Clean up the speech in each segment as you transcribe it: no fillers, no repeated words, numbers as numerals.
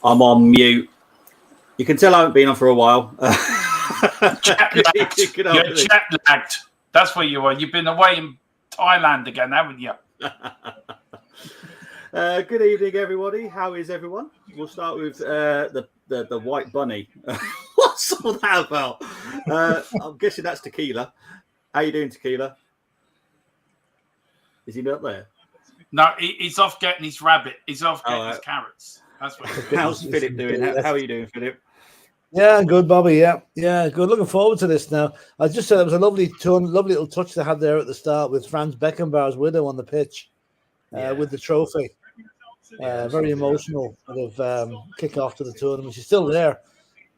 I'm on mute. You can tell I haven't been on for a while. Jet-lagged. You're jet-lagged. That's where you are. You've been away in Thailand again, haven't you? Good evening, everybody. How is everyone? We'll start with the white bunny. What's all that about? I'm guessing that's Tequila. How you doing, Tequila? Is he not there? No, he's off getting his rabbit. He's off getting his carrots. That's what. How's Philip doing? How are you doing, Philip? Yeah, good, Bobby. Yeah, good. Looking forward to this now. I just said it was a lovely little touch they had there at the start with Franz Beckenbauer's widow on the pitch with the trophy. Very emotional sort of kick-off to the tournament. She's still there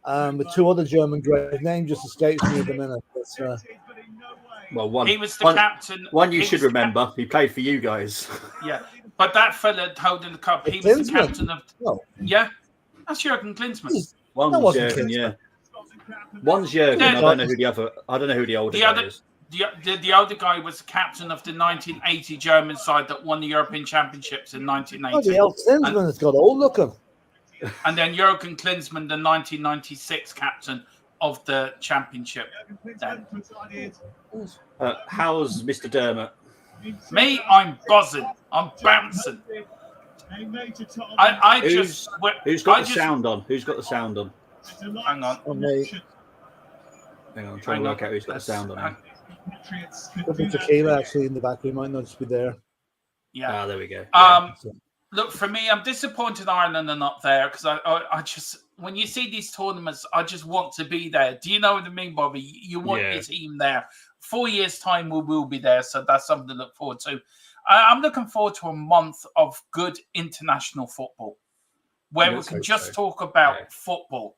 with two other German greats. His name just escapes me at the minute. Well, one. He was the captain. One you should remember. He played for you guys. Yeah, but that fella holding the cup, he was the captain of. No. Yeah, that's Jurgen Klinsmann. One's Jurgen, yeah. One's Jurgen. I don't know who the other. I don't know who the older guy is. The older guy was the captain of the 1980 German side that won the European Championships in 1980. Oh, the Klinsmann has got old looking. And then Jurgen Klinsmann, the 1996 captain of the championship. How's Mr. Dermot? Me, I'm buzzing. I'm bouncing. Who's got the sound on? Who's got the sound on? Hang on. Hang on, I'm trying to work out who's got the sound on. Tequila actually in the back. We might not just be there. Yeah. There we go. Look, for me, I'm disappointed Ireland are not there because I just, when you see these tournaments, I just want to be there. Do you know what I mean, Bobby? You want your team there. 4 years' time, we will be there. So that's something to look forward to. I'm looking forward to a month of good international football where we can just talk about football.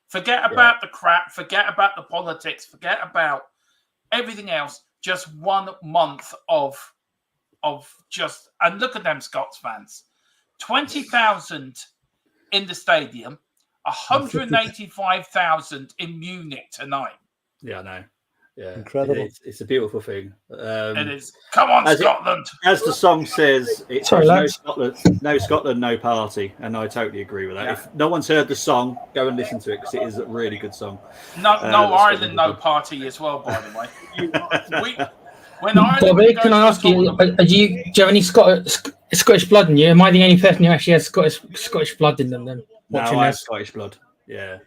Forget about the crap. Forget about the politics. Forget about everything else. Just 1 month of just, and look at them Scots fans. 20,000 in the stadium, 185,000 in Munich tonight. Yeah, I know. Yeah, incredible. It's a beautiful thing. It is. Come on, Scotland. As the song says, it's no Scotland, no party. And I totally agree with that. Yeah. If no one's heard the song, go and listen to it because it is a really good song. No Ireland, no party as well, by the way. When Ireland Bobby, can I ask you, do you have any Scottish blood in you? Am I the only person who actually has Scottish blood in them? Then no, I have Scottish blood. Yeah.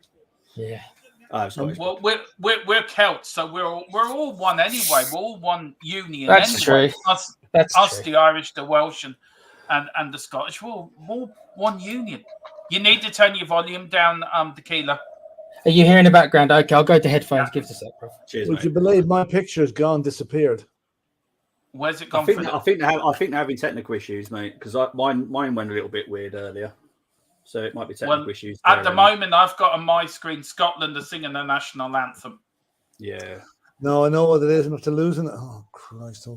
I have Scottish blood. Well, we're Celts, so we're all one anyway. We're all one union. That's anyway. true. Us, the Irish, the Welsh, and the Scottish. We're all one union. You need to turn your volume down, Tequila. Are you hearing the background? Okay, I'll go to headphones. Give us a sec, bro. Cheers, Would you believe my picture has disappeared? Where's it gone? I think they're having technical issues, mate. Because mine went a little bit weird earlier, so it might be technical issues. At the moment, I've got on my screen Scotland are singing the national anthem. Yeah. No, I know what it is. I'm after losing it. Oh Christ!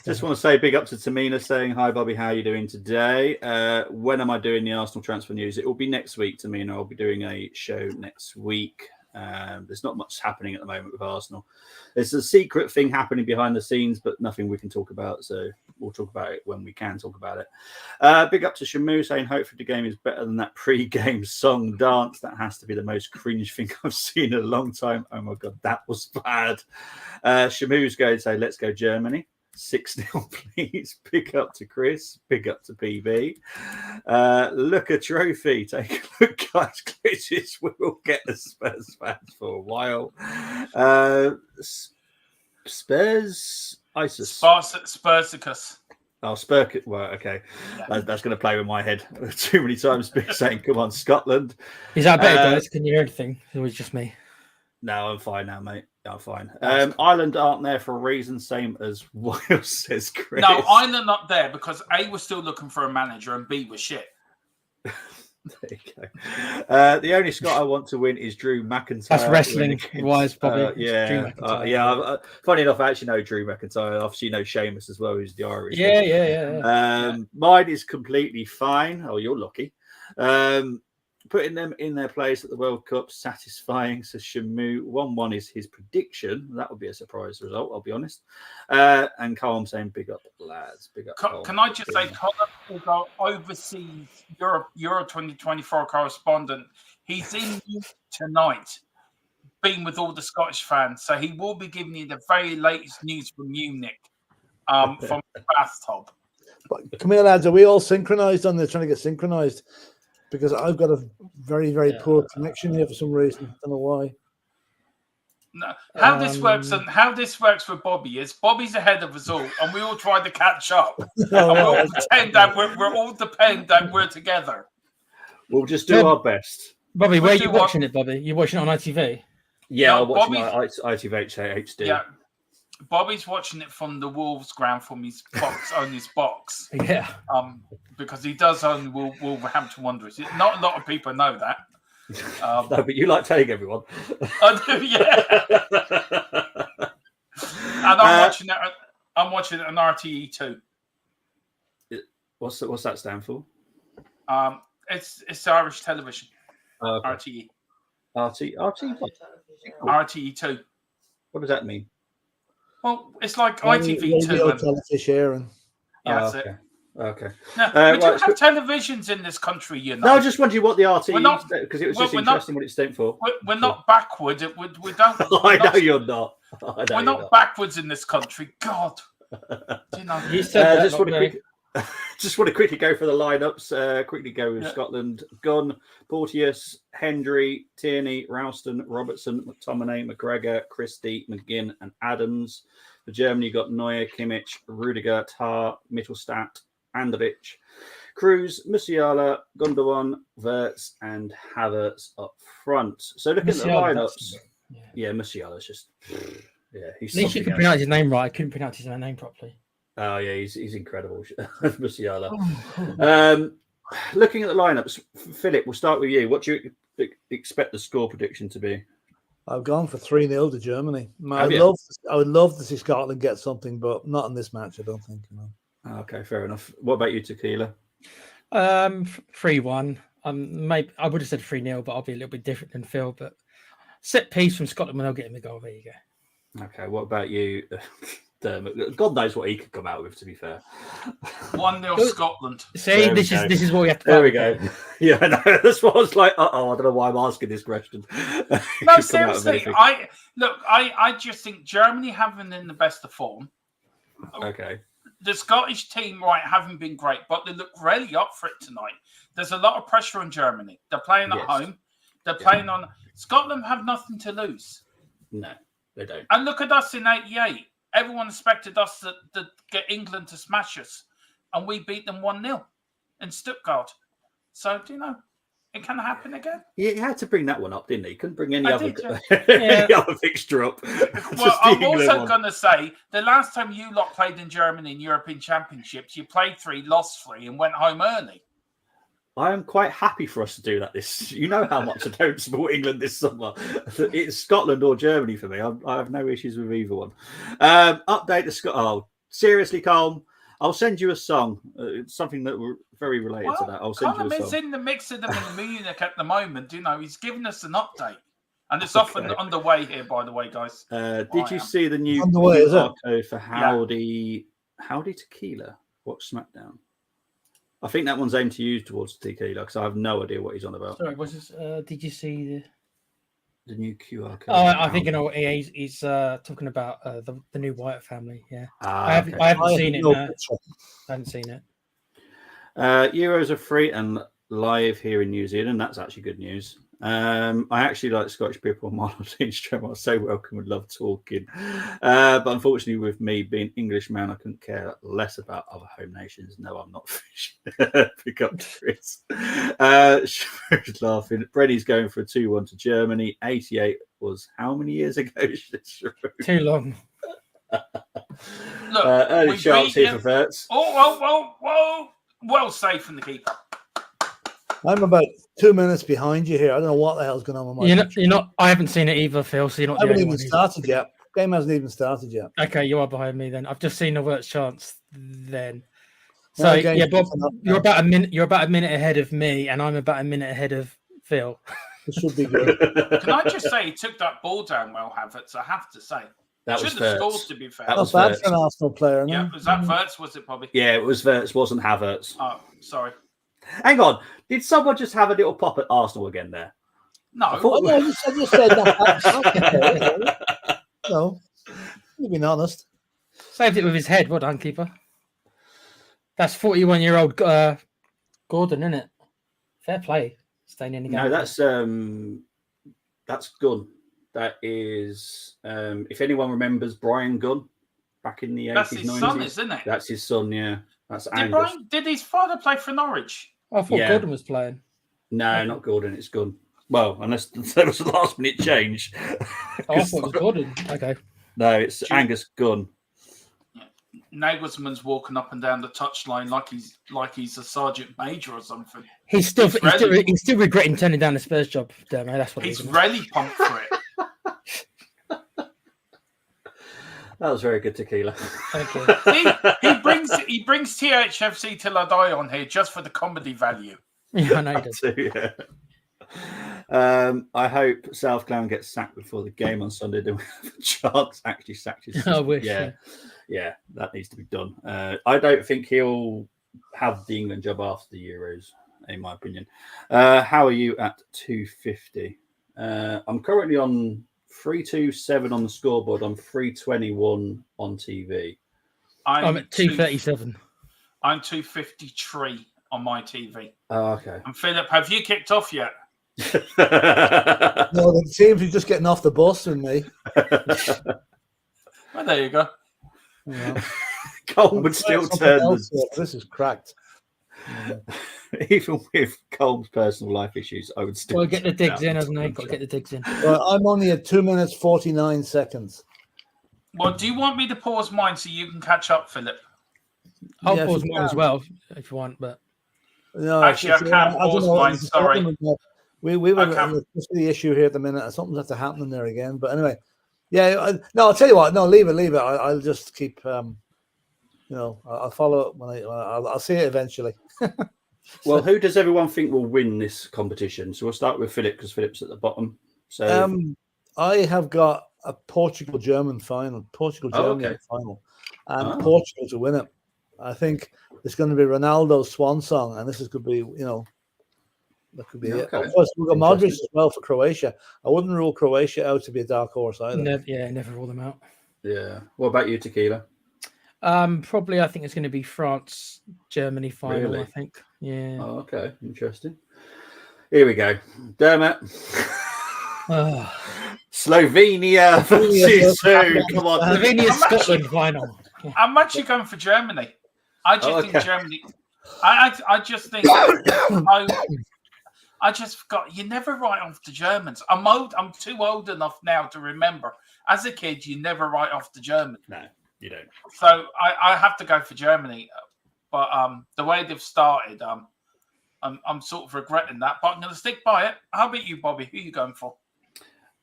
Just want to say big up to Tamina saying hi, Bobby. How are you doing today? When am I doing the Arsenal transfer news? It will be next week, Tamina. I'll be doing a show next week. There's not much happening at the moment with Arsenal. There's a secret thing happening behind the scenes, but nothing we can talk about. So we'll talk about it when we can talk about it. Big up to Shamu saying hopefully the game is better than that pre-game song dance. That has to be the most cringe thing I've seen in a long time. Oh my God, that was bad. Shamu's going to say, let's go Germany. 6-0, please. Big up to Chris. Big up to PB. Look a trophy. Take a look, guys. Glitches. We will get the Spurs fans for a while. Spurs. ISIS. Spursicus. Oh, Spurk. Well, okay. Yeah. That's going to play with my head too many times. Saying, "Come on, Scotland." Is that better, guys? Can you hear anything? It was just me. No, I'm fine now, mate. I'm fine. Ireland aren't there for a reason, same as Wales, says Chris. No, Ireland not there because A, we're still looking for a manager and B, we're shit. There you go. The only Scot I want to win is Drew McIntyre. That's wrestling wise, probably. Funny enough, I actually know Drew McIntyre. Obviously, you know Sheamus as well, who's the Irish. Yeah. Mine is completely fine. Oh, you're lucky. putting them in their place at the World Cup, satisfying, says Shamu. 1-1 is his prediction. That would be a surprise result, I'll be honest. And Colm saying, big up, lads. Big up, Colm. Can I just say, Colm is our overseas Euro 2024 correspondent. He's in tonight, being with all the Scottish fans. So he will be giving you the very latest news from Munich, from the bathtub. But come here, lads. Are we all synchronized on this? Trying to get synchronized? Because I've got a very, very poor connection here for some reason. I don't know why. No. How this works with Bobby is Bobby's ahead of us all, and we all try to catch up. And we all pretend that we're all depend that we're together. We'll just do our best. Bobby, where are you watching it, Bobby? You're watching it on ITV? Yeah, I'm watching ITV HD. Yeah. Bobby's watching it from the Wolves ground from his box on his box. Yeah. Because he does own Wolverhampton Wanderers. Not a lot of people know that. No, but you like telling everyone. I do, yeah. And I'm watching it on RTE too. What's that stand for? It's Irish television. Okay. RTE. RTE 2. What does that mean? Well, it's like ITV2. Yeah, that's it. Okay. No, we don't have televisions in this country, you know. No, I just wondering what the RTE, because it was just interesting what it stood for. We're not backward. We don't. I know you're not. We're not backwards in this country. God. You know. You said that, just want to quickly go for the lineups. Quickly go with Scotland: Gunn, Porteous, Hendry, Tierney, Ralston, Robertson, McTominay, McGregor, Christie, McGinn, and Adams. For Germany, you got Neuer, Kimmich, Rudiger, Tar, Mittelstadt, Andrich, Cruz, Musiala, Gundogan, Wirtz, and Havertz up front. So looking at the lineups, Musiala's just he's. At least you could pronounce his name right. I couldn't pronounce his name properly. Oh yeah, he's incredible, Musiala. Looking at the lineups, Philip, we'll start with you. What do you expect the score prediction to be? I've gone for 3-0 to Germany. I would love to see Scotland get something, but not in this match, I don't think. Okay, fair enough. What about you, Tequila? 3-1. Maybe I would have said 3-0, but I'll be a little bit different than Phil. But set piece from Scotland when they'll get in the goal. There you go. Okay, what about you, Dermot? God knows what he could come out with, to be fair. 1-0 Scotland. See, this is what we have to. There we go. Yeah, no, that's what I was like. I don't know why I'm asking this question. No, seriously, I just think Germany haven't been in the best of form. Okay. The Scottish team, haven't been great, but they look really up for it tonight. There's a lot of pressure on Germany. They're playing at home. They're playing on. Scotland have nothing to lose. No, they don't. And look at us in '88. Everyone expected us to get England to smash us, and we beat them 1-0 in Stuttgart. So, it can happen again. Yeah, he had to bring that one up, didn't he? Couldn't bring any other fixture up. Well, I'm also going to say, the last time you lot played in Germany in European Championships, you played 3, lost 3, and went home early. I am quite happy for us to do that. You know how much I don't support England this summer. It's Scotland or Germany for me. I have no issues with either one. Update to Scott. Oh, seriously, Colm, I'll send you a song. It's something that we're very related to that. I'll send you a song. He's in the mix of them in Munich at the moment. He's giving us an update. And it's often underway here, by the way, guys. Did you see the new code for Howdy Tequila? Watch SmackDown. I think that one's aimed to use towards Tequila because I have no idea what he's on about. Sorry, did you see the new QR code? Oh, I think he's talking about the new Wyatt family. Yeah, I haven't seen it. I haven't seen it. Euros are free and live here in New Zealand. That's actually good news. I actually like Scottish people on my Instagram. I was so welcome and love talking. But unfortunately, with me being Englishman, I couldn't care less about other home nations. No, I'm not fish. Pick up Chris. Laughing. Brenny's going for a 2-1 to Germany. 88 was how many years ago? Too long. Look, early chance here for Wirtz. Whoa. Well saved from the keeper. I'm about 2 minutes behind you here. I don't know what the hell's going on with my. You're not. I haven't seen it either, Phil. So you're not. I haven't even started yet. Game hasn't even started yet. Okay, you are behind me then. I've just seen the Wirtz chance then. So Bob, you're about a minute. You're about a minute ahead of me, and I'm about a minute ahead of Phil. It should be good. Can I just say he took that ball down well, Havertz? I have to say. That Should was have Wirtz. scored, to be fair. That was Not bad Wirtz. for an Arsenal player, no? Yeah, was that Wirtz? Was it, Bobby? Yeah, it was Wirtz, wasn't Havertz. Oh, sorry. Hang on. Did someone just have a little pop at Arsenal again there? No. I just said that. No, you've been honest. Saved it with his head. Well done, keeper. That's 41-year-old Gordon, isn't it? Fair play. Staying in the game. No, that's Gunn. That is, if anyone remembers Brian Gunn back in the 80s, That's his 90s. son, isn't it? That's his son, yeah. That's Angus. Did his father play for Norwich? I thought Gordon was playing. No, not Gordon. It's Gunn. Well, unless there was a last-minute change. Oh, I thought it was Gordon. Okay. No, it's Angus Gunn. Nagelsmann's walking up and down the touchline like he's a sergeant major or something. He's still regretting turning down the Spurs job. Dermo. That's what he's really pumped for it. That was very good tequila. Thank you. He brings THFC Till I Die on here just for the comedy value. Yeah, I know he does. I hope South Clown gets sacked before the game on Sunday. Then we have a chance actually sacked his I wish. Yeah, that needs to be done. I don't think he'll have the England job after the Euros, in my opinion. How are you at 250? I'm currently on 327 on the scoreboard. I'm 321 on TV. I'm at 237. I'm 253 on my TV. Oh, okay. And Philip, have you kicked off yet? No, it seems you're just getting off the bus with me. Well, there you go. Yeah. Coleman still turns. This is cracked. Even with Cole's personal life issues, I would still. Well, get the digs in, hasn't he? Got to get the digs in. Well, I'm only at 2 minutes 49 seconds. Well, do you want me to pause mine so you can catch up, Philip? I'll pause mine as well if you want, but no, actually, I can't pause mine. Sorry, we were the issue here at the minute. Something's have to happen there again. But anyway, I'll tell you what. No, leave it. I'll just keep. I'll follow it when I'll see it eventually. Well, who does everyone think will win this competition? So we'll start with Philip because Philip's at the bottom. So I have got a Portugal-German final. Portugal-Germany final, and Portugal to win it. I think it's going to be Ronaldo's swan song, and this could be, that could be it. Of course, we've got Modric as well for Croatia. I wouldn't rule Croatia out to be a dark horse either. Never rule them out. Yeah. What about you, Tequila? Probably, I think it's going to be France-Germany final. Really? I think. Yeah. Oh, okay. Interesting. Here we go. Dermot. Slovenia versus who? Come on. Slovenia Scotland final. Yeah. I'm actually going for Germany. I just think Germany. I just think I just forgot. You never write off the Germans. I'm too old enough now to remember. As a kid, you never write off the Germans. No, you don't. So I have to go for Germany. But the way they've started, I'm sort of regretting that. But I'm going to stick by it. How about you, Bobby? Who are you going for?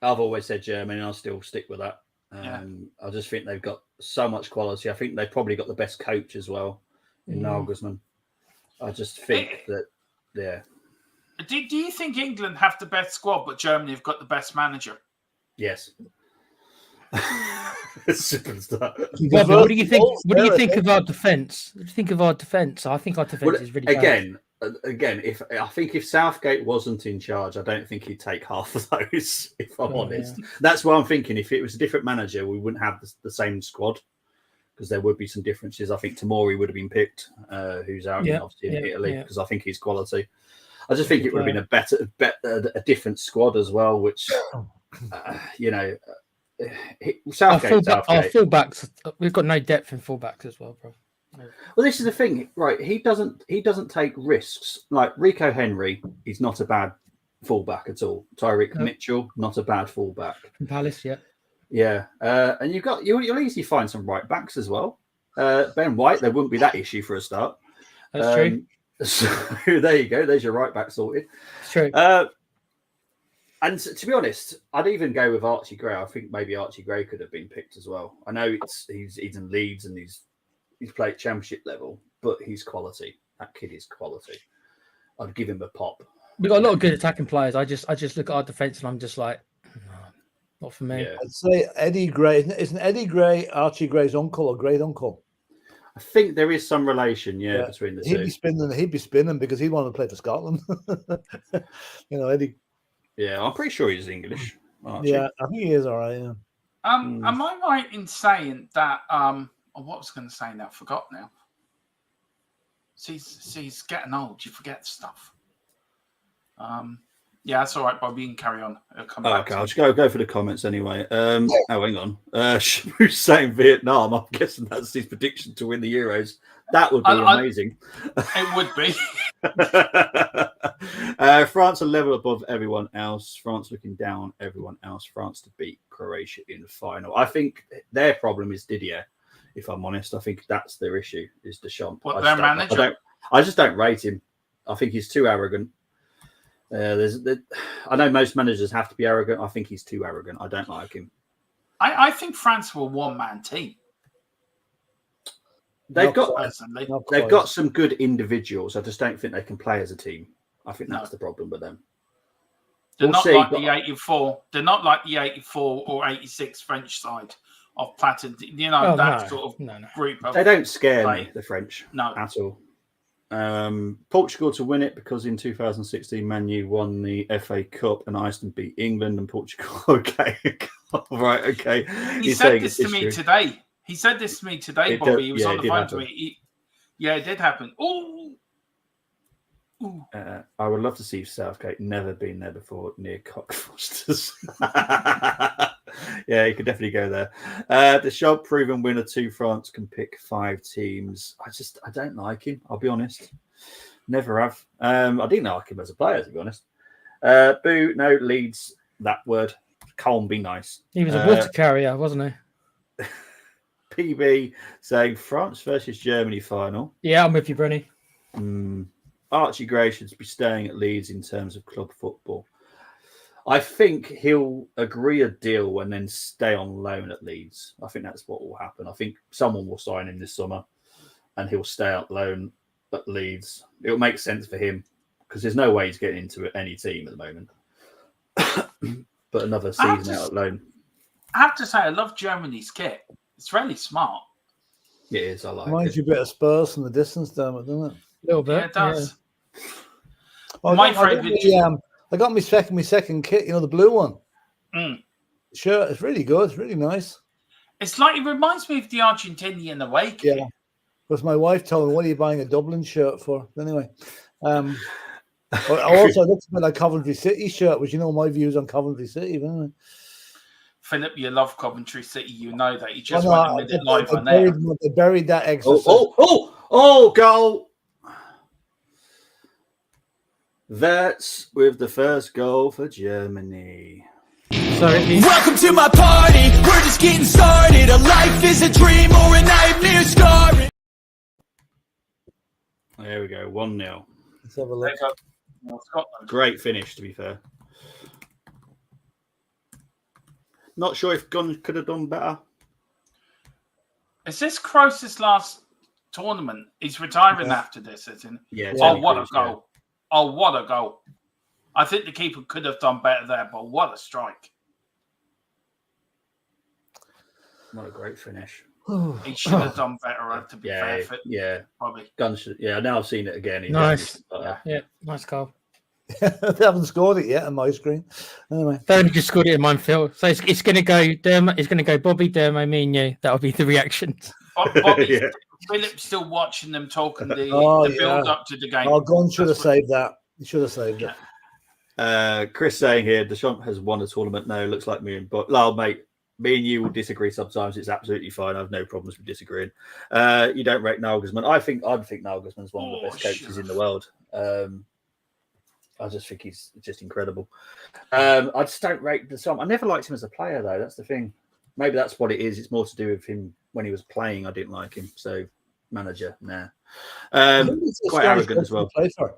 I've always said Germany, and I'll still stick with that. I just think they've got so much quality. I think they've probably got the best coach as well in Nagelsmann. I just think that, Do you think England have the best squad, but Germany have got the best manager? Yes. Superstar. What do you think? What do you think of our defence? What do you think of our defence? I think our defence is really bad. Again, if Southgate wasn't in charge, I don't think he'd take half of those. If I'm honest, that's what I'm thinking. If it was a different manager, we wouldn't have the same squad because there would be some differences. I think Tomori would have been picked, who's out obviously in Italy, because I think he's quality. I just think it would have been a different squad as well, which Southgate. Our fullbacks, we've got no depth in fullbacks as well, bro. Well, this is the thing, right? He doesn't take risks. Like Rico Henry, he's not a bad fullback at all. Tyreek Mitchell, not a bad fullback. From Palace, yeah. And you'll easily find some right backs as well. Ben White, there wouldn't be that issue for a start. That's true. So there you go. There's your right back sorted. It's true. And to be honest, I'd even go with Archie Gray. I think maybe Archie Gray could have been picked as well. I know he's in Leeds and he's played championship level, but he's quality. That kid is quality. I'd give him a pop. We got a lot of good attacking players. I just look at our defense and I'm just like, not for me. Yeah. I'd say Eddie Gray. Isn't Eddie Gray Archie Gray's uncle or great uncle? I think there is some relation, between the two. He'd be spinning because he wanted to play for Scotland. Eddie. Yeah, I'm pretty sure he's English. Archie. Yeah, I think he is all right. Yeah. Am I right in saying that? What was I going to say now? I forgot now. He's getting old. You forget stuff. Yeah, that's all right, Bob. You can carry on. Okay, I'll just go for the comments anyway. Hang on. Who's saying Vietnam? I'm guessing that's his prediction to win the Euros. That would be amazing. It would be. France are level above everyone else. France looking down everyone else. France to beat Croatia in the final. I think their problem is Didier. If I'm honest, I think that's their issue. Is Deschamps. What, their manager? I just don't rate him. I think he's too arrogant. I know most managers have to be arrogant. I think he's too arrogant. I don't like him. I think France were a one-man team. They've got some good individuals. I just don't think they can play as a team. I think that's the problem with them. They're not like the 84. They're not like the 84 or 86 French side of Platin. Sort of group. They don't scare me, the French, at all. Portugal to win it because in 2016 Man U won the FA Cup and Iceland beat England and Portugal. Okay, right, okay. He said this to me today. He said this to me today, Bobby. He was on the phone to me. It did happen. I would love to see Southgate. Never been there before near Cockfosters. Yeah, you could definitely go there. The Deschamps proven winner too. France can pick 5 teams. I don't like him. I'll be honest. Never have. I didn't like him as a player, to be honest. Boo, no, Leeds. That word. Can't be nice. He was a water carrier, wasn't he? PB saying France versus Germany final. Yeah, I'm with you, Brenny. Archie Gray should be staying at Leeds in terms of club football. I think he'll agree a deal and then stay on loan at Leeds. I think that's what will happen. I think someone will sign him this summer and he'll stay out loan at Leeds. It'll make sense for him because there's no way he's getting into any team at the moment. But another season out at loan. I have to say, I love Germany's kit. It's really smart. It is. I like it. Reminds you a bit of Spurs from the distance, doesn't it? A little bit. Yeah, it does. Yeah. My favourite. I got my second kit, the blue one. Sure, it's really good. It's really nice. It's like, it reminds me of the Argentinian away kit. Yeah. Because my wife told me, what are you buying a Dublin shirt for? Anyway. I also looked at like Coventry City shirt, which my views on Coventry City, don't I? Philip, you love Coventry City. You know that. You just went a minute live on there. They buried that exercise. Goal. That's with the first goal for Germany. Welcome to my party. We're just getting started. A life is a dream or a nightmare scarring. There we go. 1-0. Let's have a look. Great finish, to be fair. Not sure if Gunn could have done better. Is this Kroos's last tournament? He's retiring after this, isn't he? Yeah. Oh, what a goal. Oh, what a goal. I think the keeper could have done better there, but what a strike. What a great finish. He should have done better, to be fair. Probably. Gunn should, now I've seen it again. Nice. Nice goal. They haven't scored it yet on my screen. Anyway, they only just scored it in mine, Phil. So it's going to go. It's going to go Bobby, Dermo, me, and you. That'll be the reaction. Bobby, Philip's still watching them talking the build up to the game. Oh, Gunn should have saved that. He should have saved it. Chris saying here, Deschamps has won a tournament. No, looks like me and mate. Me and you will disagree sometimes. It's absolutely fine. I have no problems with disagreeing. You don't rate Nagelsmann. I think Nagelsmann's one of the best coaches in the world. I just think he's just incredible. I just don't rate Deschamps. I never liked him as a player, though. That's the thing. Maybe that's what it is. It's more to do with him when he was playing. I didn't like him. So, manager, nah. Quite arrogant as well. Play for?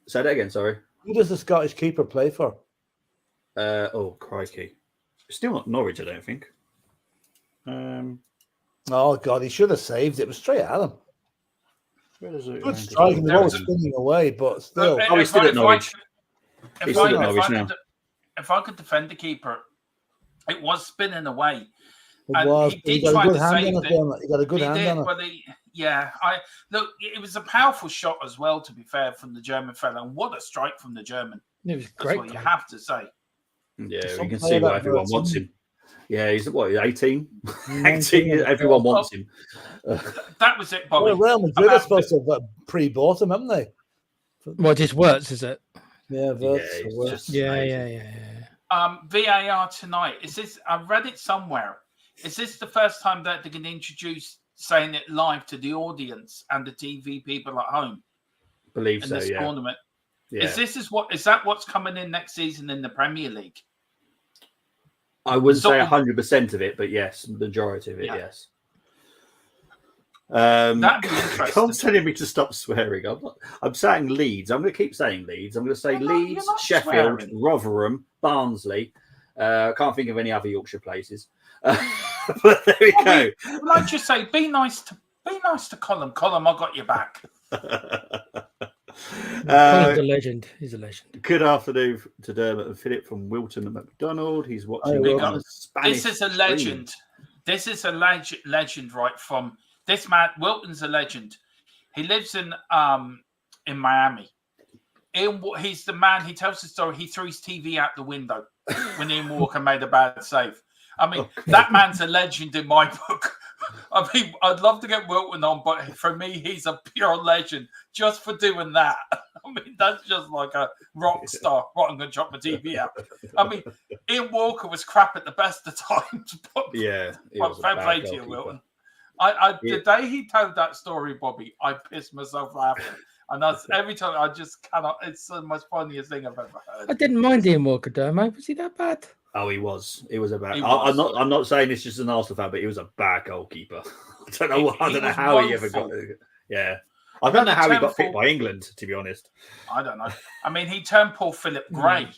Say that again, sorry. Who does the Scottish keeper play for? Crikey. Still not Norwich, I don't think. Oh, God, he should have saved it. It was straight at him. Good striking. They're all spinning away, but still. He's still at Norwich. If I could defend the keeper, it was spinning away. He did try to save it. He got a good hand on it. Look, it was a powerful shot as well, to be fair, from the German fella. And what a strike from the German. It was great. That's what you have to say. Yeah, you can see why everyone wants him. Yeah, he's 18? 18, everyone wants him. That was it, Bobby. Well, Real Madrid are supposed to have pre-bought him, haven't they? Well, just Wirtz, is it? Yeah, Wirtz. Yeah. VAR tonight. Is this? I read it somewhere. Is this the first time that they can introduce saying it live to the audience and the TV people at home? Believe so. This yeah. tournament. Yeah. Is that what's coming in next season in the Premier League? I wouldn't say 100% of it, but yes, majority of it, yes. That'd be interesting. Tom's telling me to stop swearing. I'm saying Leeds. I'm going to keep saying Leeds. I'm going to say Leeds, Sheffield, Rotherham, Barnsley. I can't think of any other Yorkshire places. But there we go. Well, I'd just say, be nice to Colin. Colin, I got your back. Colin's a legend. He's a legend. Good afternoon to Dermot and Philip from Wilton and McDonald. He's watching on the Spanish. This is a legend. This is a legend, right? From this man. Wilton's a legend. He lives in Miami. He's the man. He tells the story. He threw his TV out the window when Ian Walker made a bad save. I mean, that man's a legend in my book. I mean, I'd love to get Wilton on, but for me, he's a pure legend just for doing that. I mean, that's just like a rock star. Right, I'm going to chop my TV out. I mean, Ian Walker was crap at the best of times. But, yeah. But fair play to you, Wilton. The day he told that story, Bobby, I pissed myself laughing. And that's every time I just cannot. It's the most funniest thing I've ever heard. I didn't mind Ian Walker, Dermo. Was he that bad? Oh, he was. He was a bad. I'm not saying it's just an Arsenal fan, but he was a bad goalkeeper. I don't know how he ever got. Yeah, I don't know how he got picked by England. To be honest, I don't know. I mean, he turned Paul Philip Gray.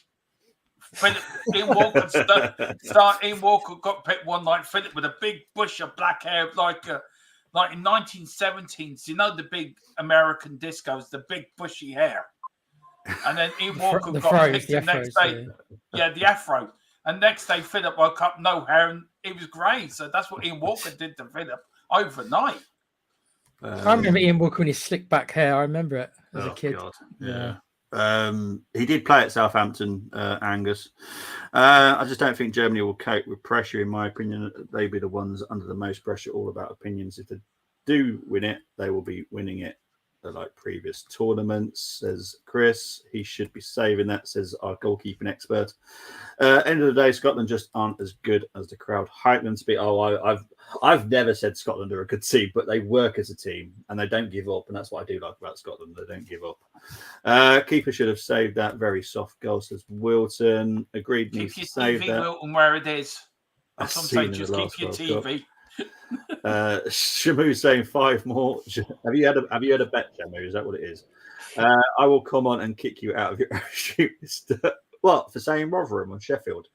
Ian Walker got picked one night. Philip with a big bush of black hair, like in 1917s. You know the big American discos, the big bushy hair. And then Ian Walker got picked the next day. Yeah, the afro. And next day, Philip woke up, no hair, and it was grey. So that's what Ian Walker did to Philip overnight. I remember Ian Walker with his slick back hair. I remember it as a kid. God. Yeah. He did play at Southampton, Angus. I just don't think Germany will cope with pressure. In my opinion, they'll be the ones under the most pressure. All about opinions. If they do win it, they will be winning it. Like previous tournaments, says Chris. He should be saving that, says our goalkeeping expert. End of the day, Scotland just aren't as good as the crowd hype them to be. I've never said Scotland are a good team, but they work as a team and they don't give up, and that's what I do like about Scotland. They don't give up. Keeper should have saved that. Very soft goal, says Wilton. Agreed. Keep needs your to save TV, that. Wilton, where it is. That's what I'm saying. Just keep your TV. Shamu saying 5 more. Have you had a bet, Shamu? Is that what it is? I will come on and kick you out of your shoot. What, for saying Rotherham and Sheffield?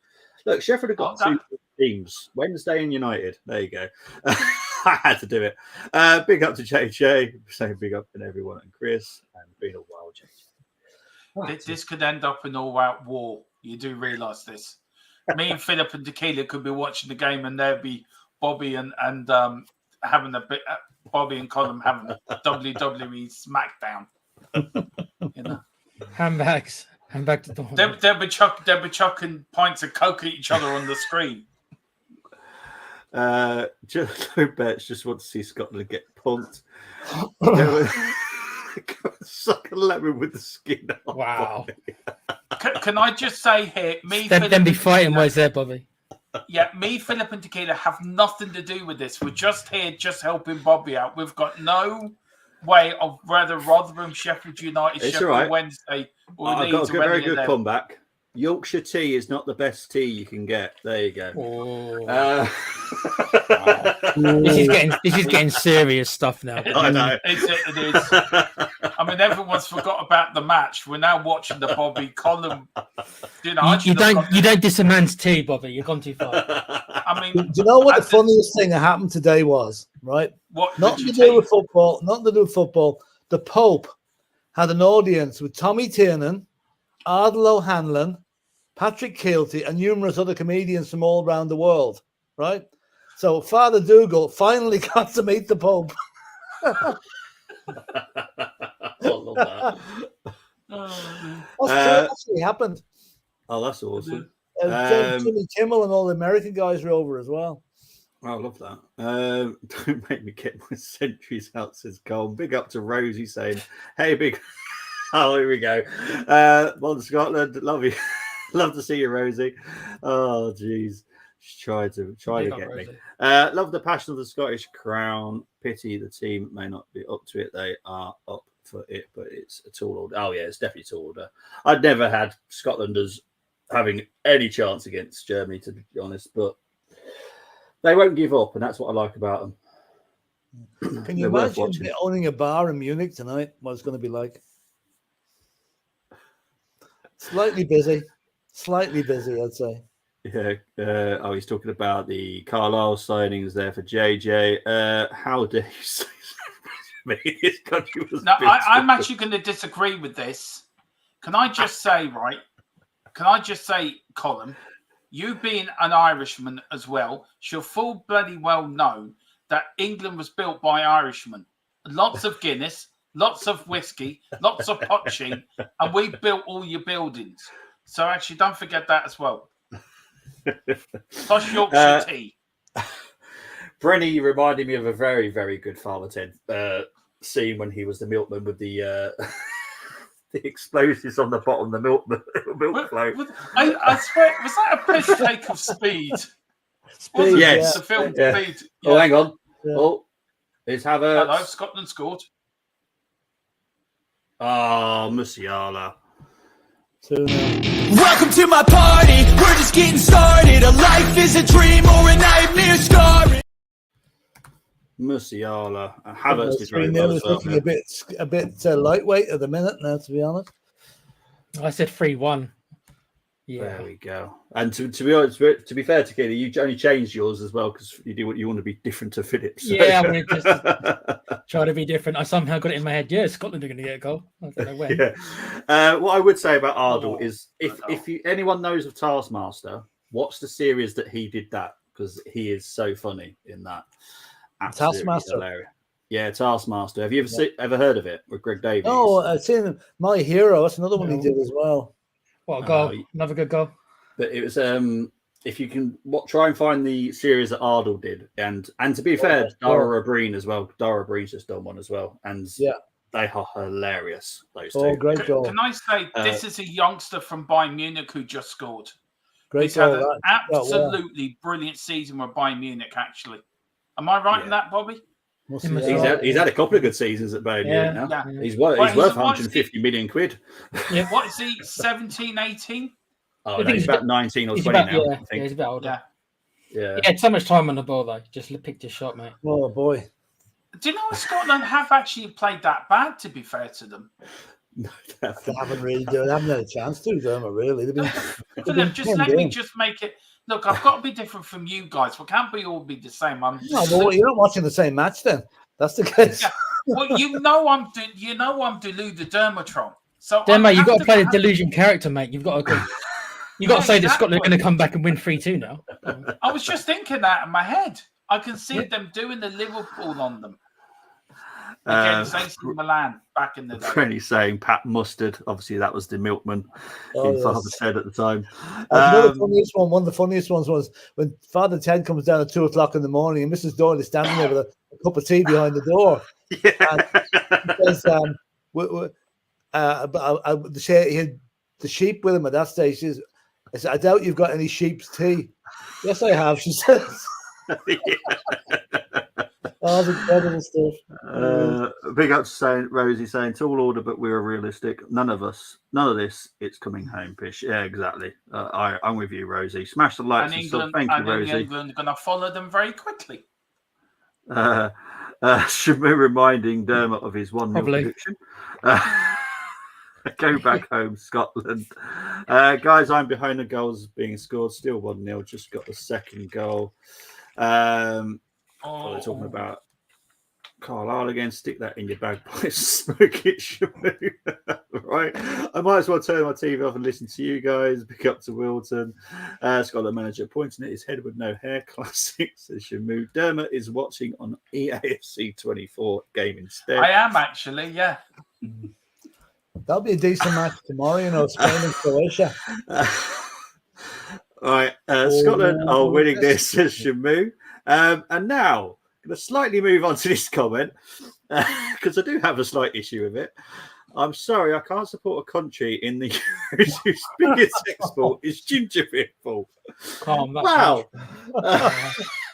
Look, Sheffield have got 2 teams, Wednesday and United. There you go. I had to do it. Big up to JJ, saying big up to everyone and Chris, and being a wild JJ. This could end up in all-out war. You do realise this. Me and Philip and Tequila could be watching the game, and there'd be Bobby and having a bit. Bobby and Colin having a WWE SmackDown. You know, handbags to the home. They'll be chucking pints of coke at each other on the screen. Betts just want to see Scotland get punked. Suck a lemon with the skin off. Wow. Can I just say here, then be fighting words there, Bobby. Yeah, me, Philip, and Tequila have nothing to do with this. We're just here, just helping Bobby out. We've got no way of whether Rotherham, Sheffield United, it's Sheffield right. Wednesday, or I've got a very good comeback. Yorkshire tea is not the best tea you can get. There you go. Oh. This is getting serious stuff now. I know. It is. I mean, everyone's forgot about the match. We're now watching the Bobby Colin. You don't diss a man's tea, Bobby. You've gone too far. I mean, do you know what the funniest thing that happened today was? Right? What? Nothing to do with football. the Pope had an audience with Tommy Tiernan, Ardal O'Hanlon, Patrick Keelty, and numerous other comedians from all around the world, right? So Father Dougal finally got to meet the Pope. I love that. That actually happened. Oh, that's awesome. Jimmy Kimmel and all the American guys were over as well. I love that. Don't make me get my centuries out, says Cole. Big up to Rosie saying, hey, big. Oh, here we go. Bon Scotland, love you. Love to see you, Rosie. Oh, geez. She's trying to get me. Love the passion of the Scottish crown. Pity the team may not be up to it. They are up for it, but it's a tall order. Oh, yeah, it's definitely a tall order. I'd never had Scotlanders having any chance against Germany, to be honest, but they won't give up, and that's what I like about them. Can you imagine owning a bar in Munich tonight? What it's going to be like? Slightly busy, I'd say. Yeah. He's talking about the Carlisle signings there for JJ. How dare you say this country was? No, I'm actually going to disagree with this. Can I just say, Colin, you being an Irishman as well, should full bloody well know that England was built by Irishmen. Lots of Guinness, lots of whiskey, lots of potching, and we built all your buildings. So actually, don't forget that as well. Plus Yorkshire tea. Brenny reminded me of a very, very good Father Ted scene when he was the milkman with the the explosives on the bottom of the milk float. I swear, was that a piss take of Speed? Yes. The film yeah. Speed. Yeah. Oh, hang on. Yeah. Oh, it's Havertz. Hello, Scotland scored. Oh, Musiala. Welcome to my party, we're just getting started. A life is a dream or a nightmare scarring. Musiala. Havertz did very well as well. Looking a bit lightweight at the minute now, to be honest. I said 3-1. Yeah. There we go. And to be honest, to be fair to Katie, you only changed yours as well because you want to be different to Phillips. So. Yeah, I mean, just try to be different. I somehow got it in my head. Yeah, Scotland are going to get a goal. I don't know when. Yeah. What I would say about Ardal is if anyone knows of Taskmaster, watch the series that he did that because he is so funny in that. Absolutely Taskmaster. Hilarious. Yeah, Taskmaster. Have you ever heard of it with Greg Davies? Oh, I've seen My Hero. That's another one he did as well. What a goal! Another good goal. But it was if you can try and find the series that Ardal did, and to be fair, Dara O'Brien as well. Dara O'Brien's just done one as well, and they are hilarious. Those two. Oh, great goal! Can I say this is a youngster from Bayern Munich who just scored? Great goal! Had an absolutely brilliant season with Bayern Munich. Actually, am I right in that, Bobby? He's had a couple of good seasons at Bayern Munich now. Yeah. He's worth 150 million quid. Yeah, what is he? 17, 18? Oh, no, he's about 19 or 20 now. Yeah, I think. He's a bit older. Yeah. He had so much time on the ball though. Just picked his shot, mate. Oh boy. Do you know Scotland have actually played that bad? To be fair to them, they haven't really. They haven't had a chance to, really. Philip, just let me just make it. Look, I've got to be different from you guys. Well, can't we all be the same? Well, you're not watching the same match then. That's the case. Yeah. Well, I'm Delu the Dermatron. So mate, you've got to play the delusion character, mate. You've got to say that Scotland are going to come back and win 3-2 now. I was just thinking that in my head. I can see them doing the Liverpool on them. Against AC Milan back in the day. Brenny saying Pat Mustard. Obviously, that was the milkman Father Ted at the time. One of the funniest ones was when Father Ted comes down at 2:00 in the morning and Mrs. Doyle is standing there with a cup of tea behind the door. Yeah. And he had the sheep with him at that stage. She says, I said, I doubt you've got any sheep's tea. Yes, I have, she says. Oh, the incredible stuff. Big up to Rosie saying tall order, but we were realistic. None of this. It's coming home, Pish. Yeah, exactly. I'm with you, Rosie. Smash the likes and stuff. Thank you, Rosie. England are going to follow them very quickly. Should be reminding Dermot of his 1-0 prediction. Go back home, Scotland. Guys, I'm behind the goals being scored. Still 1-0. Just got the second goal. What are they talking about? Carlisle again, stick that in your bag, boys. Smoke it, Shamu. Right. I might as well turn my TV off and listen to you guys. Pick up to Wilton. Scotland manager pointing at his head with no hair. Classic, says Shamu. Dermot is watching on EAFC 24 game instead. I am actually, yeah. That'll be a decent match tomorrow, Spain and Croatia. Right. Scotland are winning this, says Shamu. And now, I'm going to slightly move on to this comment because I do have a slight issue with it. I'm sorry, I can't support a country in the Euros whose biggest export is ginger beer. Wow.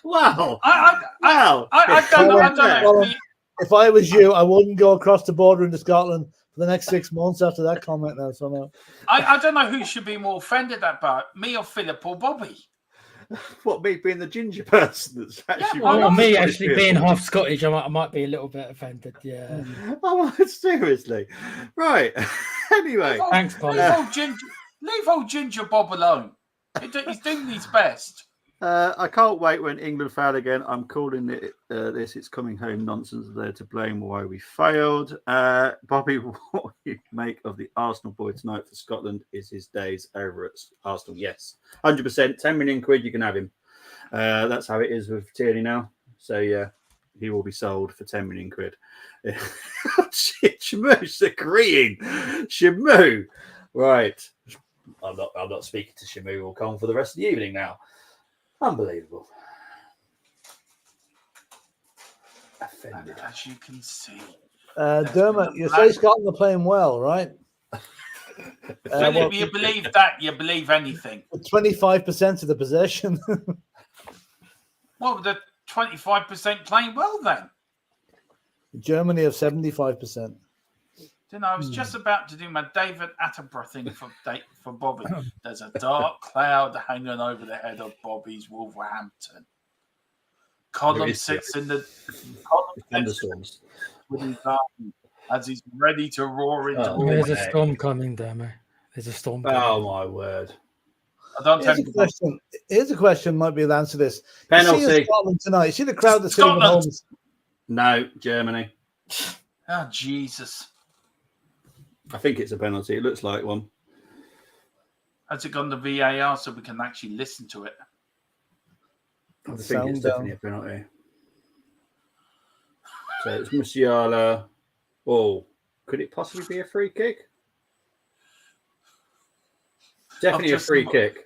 Wow. I don't know. If I was you, I wouldn't go across the border into Scotland for the next 6 months after that comment now. So no. I don't know who should be more offended about, me or Philip or Bobby. What, me being the ginger person that's actually... me actually being half Scottish, I might be a little bit offended, yeah. Oh, seriously. Right. Anyway. Thanks, leave old Ginger Bob alone. He's doing his best. I can't wait when England fail again. I'm calling it this. It's coming home nonsense. They're to blame why we failed. Bobby, what you make of the Arsenal boy tonight for Scotland is his days over at Arsenal. Yes, 100%. 10 million quid, you can have him. That's how it is with Tierney now. So yeah, he will be sold for 10 million quid. Shit, Shamu's agreeing. Shamu, right? I'm not speaking to Shamu or Con for the rest of the evening now. Unbelievable. Offended. As you can see. Dermot, you say Scotland are playing well, right? Philip, you believe that, you believe anything. 25% of the possession. Well, the 25% playing well then. Germany have 75%. I was just about to do my David Attenborough thing for Bobby. There's a dark cloud hanging over the head of Bobby's Wolverhampton. Column sits in the thunderstorms as he's ready to roar into. There's a storm coming, Demo. There's a storm coming. Oh my word! Here's a question. Might be able to answer this. Penalty. You see Scotland tonight. You see the crowd that's sitting at home. No, Germany. Oh Jesus! I think it's a penalty. It looks like one. Has it gone to VAR so we can actually listen to it? I think it's definitely a penalty. So it's Musiala. Oh, could it possibly be a free kick? Definitely a free kick.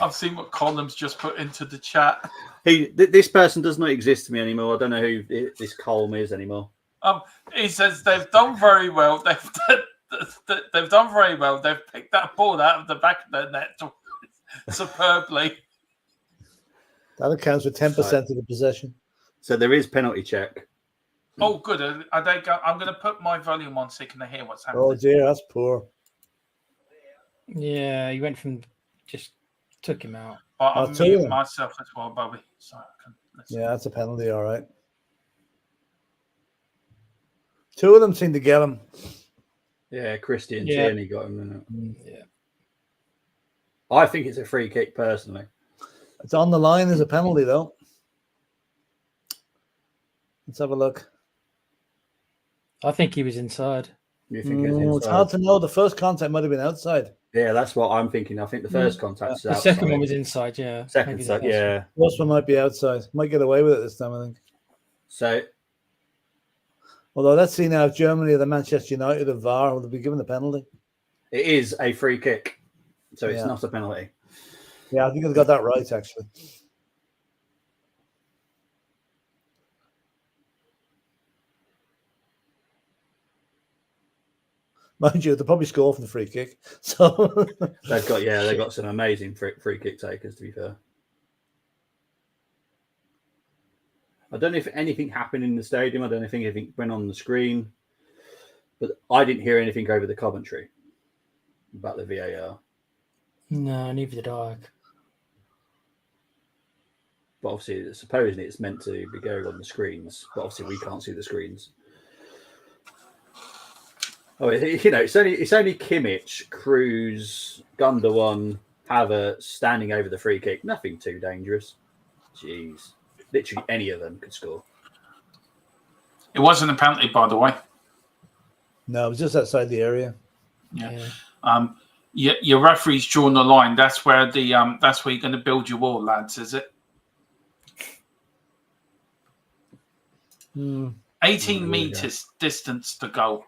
I've seen what Column's just put into the chat. This person does not exist to me anymore. I don't know who this Colm is anymore. He says they've done very well. They've done very well. They've picked that ball out of the back of the net superbly. That accounts for 10% of the possession. So there is penalty check. Oh, good. I'm going to put my volume on so you can hear what's happening. Oh dear, that's poor. Yeah, he went from just took him out. I'm muting myself as well, Bobby. So I can listen. Yeah, that's a penalty. All right. Two of them seem to get him. Yeah, Christian Tierney got him. Yeah. I think it's a free kick personally. It's on the line as a penalty, though. Let's have a look. I think he was inside. You think it's inside? It's hard to know. The first contact might have been outside. Yeah, that's what I'm thinking. I think the first contact is outside. The second one was inside, yeah. Second, yeah. The first one might be outside. Might get away with it this time, I think. So, although let's see now if Germany or the Manchester United of VAR will be given the penalty. It is a free kick, so it's not a penalty. Yeah, I think I've got that right, actually. Mind you, they'll probably score from the free kick. So they've got some amazing free kick takers, to be fair. I don't know if anything happened in the stadium. I don't know if anything went on the screen. But I didn't hear anything over the commentary about the VAR. No, neither did I. But obviously, supposedly it's meant to be going on the screens. But obviously, we can't see the screens. Oh, it's only Kimmich, Cruz, Gundogan, Havertz standing over the free kick. Nothing too dangerous. Jeez, literally any of them could score. It wasn't a penalty, by the way. No, it was just outside the area. Yeah. Your referee's drawn the line. That's where that's where you're going to build your wall, lads. Is it? 18 meters distance to goal.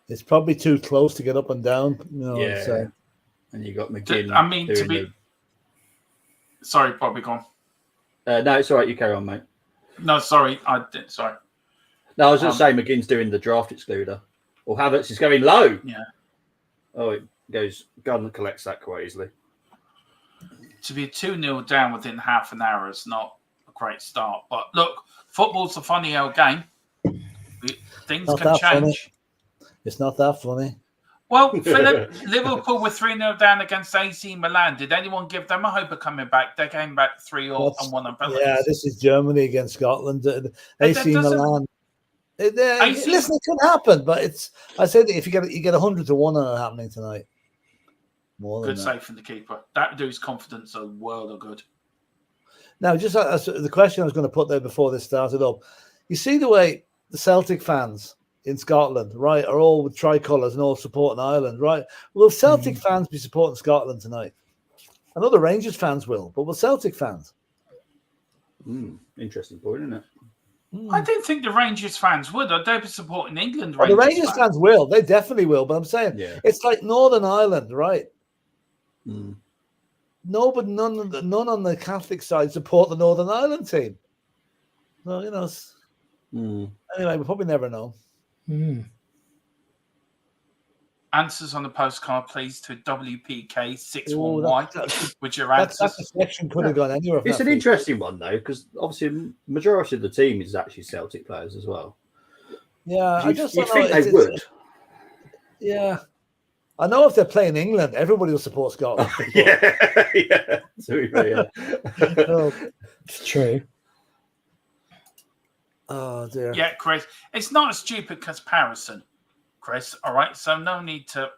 It's probably too close to get up and down. So. And you got McGinn. I mean, to be. Sorry, Bobby, go on. No, it's all right. You carry on, mate. No, sorry. Sorry. No, I was going to say McGinn's doing the draft excluder. Or Havertz is going low. Yeah. Oh, it goes. Gardner collects that quite easily. To be 2-0 down within half an hour is not a great start. But look, football's a funny old game. Things can change. Funny. It's not that funny. Well, Philip, Liverpool were 3-0 down against AC Milan. Did anyone give them a hope of coming back? They came back 3-0 and won on penalties. Yeah, this is Germany against Scotland. AC Milan. Listen, it could happen, but I said if you get 100 to 1 on it happening tonight. More than good save from the keeper. That dude's confidence a world of good. Now, just the question I was going to put there before this started up. You see the way the Celtic fans in Scotland, right, are all with tricolours and all supporting Ireland, right? Will Celtic fans be supporting Scotland tonight? I know the Rangers fans will, but will Celtic fans? Interesting point, isn't it? I didn't think the Rangers fans would. They'd be supporting England. The Rangers fans will. They definitely will. But I'm saying it's like Northern Ireland, right? No, but none on the Catholic side support the Northern Ireland team. So, anyway, we'll probably never know. Answers on the postcard, please, to WPK61Y with your answers. That deflection could have gone anywhere. It's an interesting one, though, because obviously majority of the team is actually Celtic players as well. Yeah, I just think they would. Yeah. I know if they're playing England, everybody will support Scotland. Yeah. It's true. Oh, dear. Yeah, Chris. It's not a stupid comparison, Chris. All right? So no need to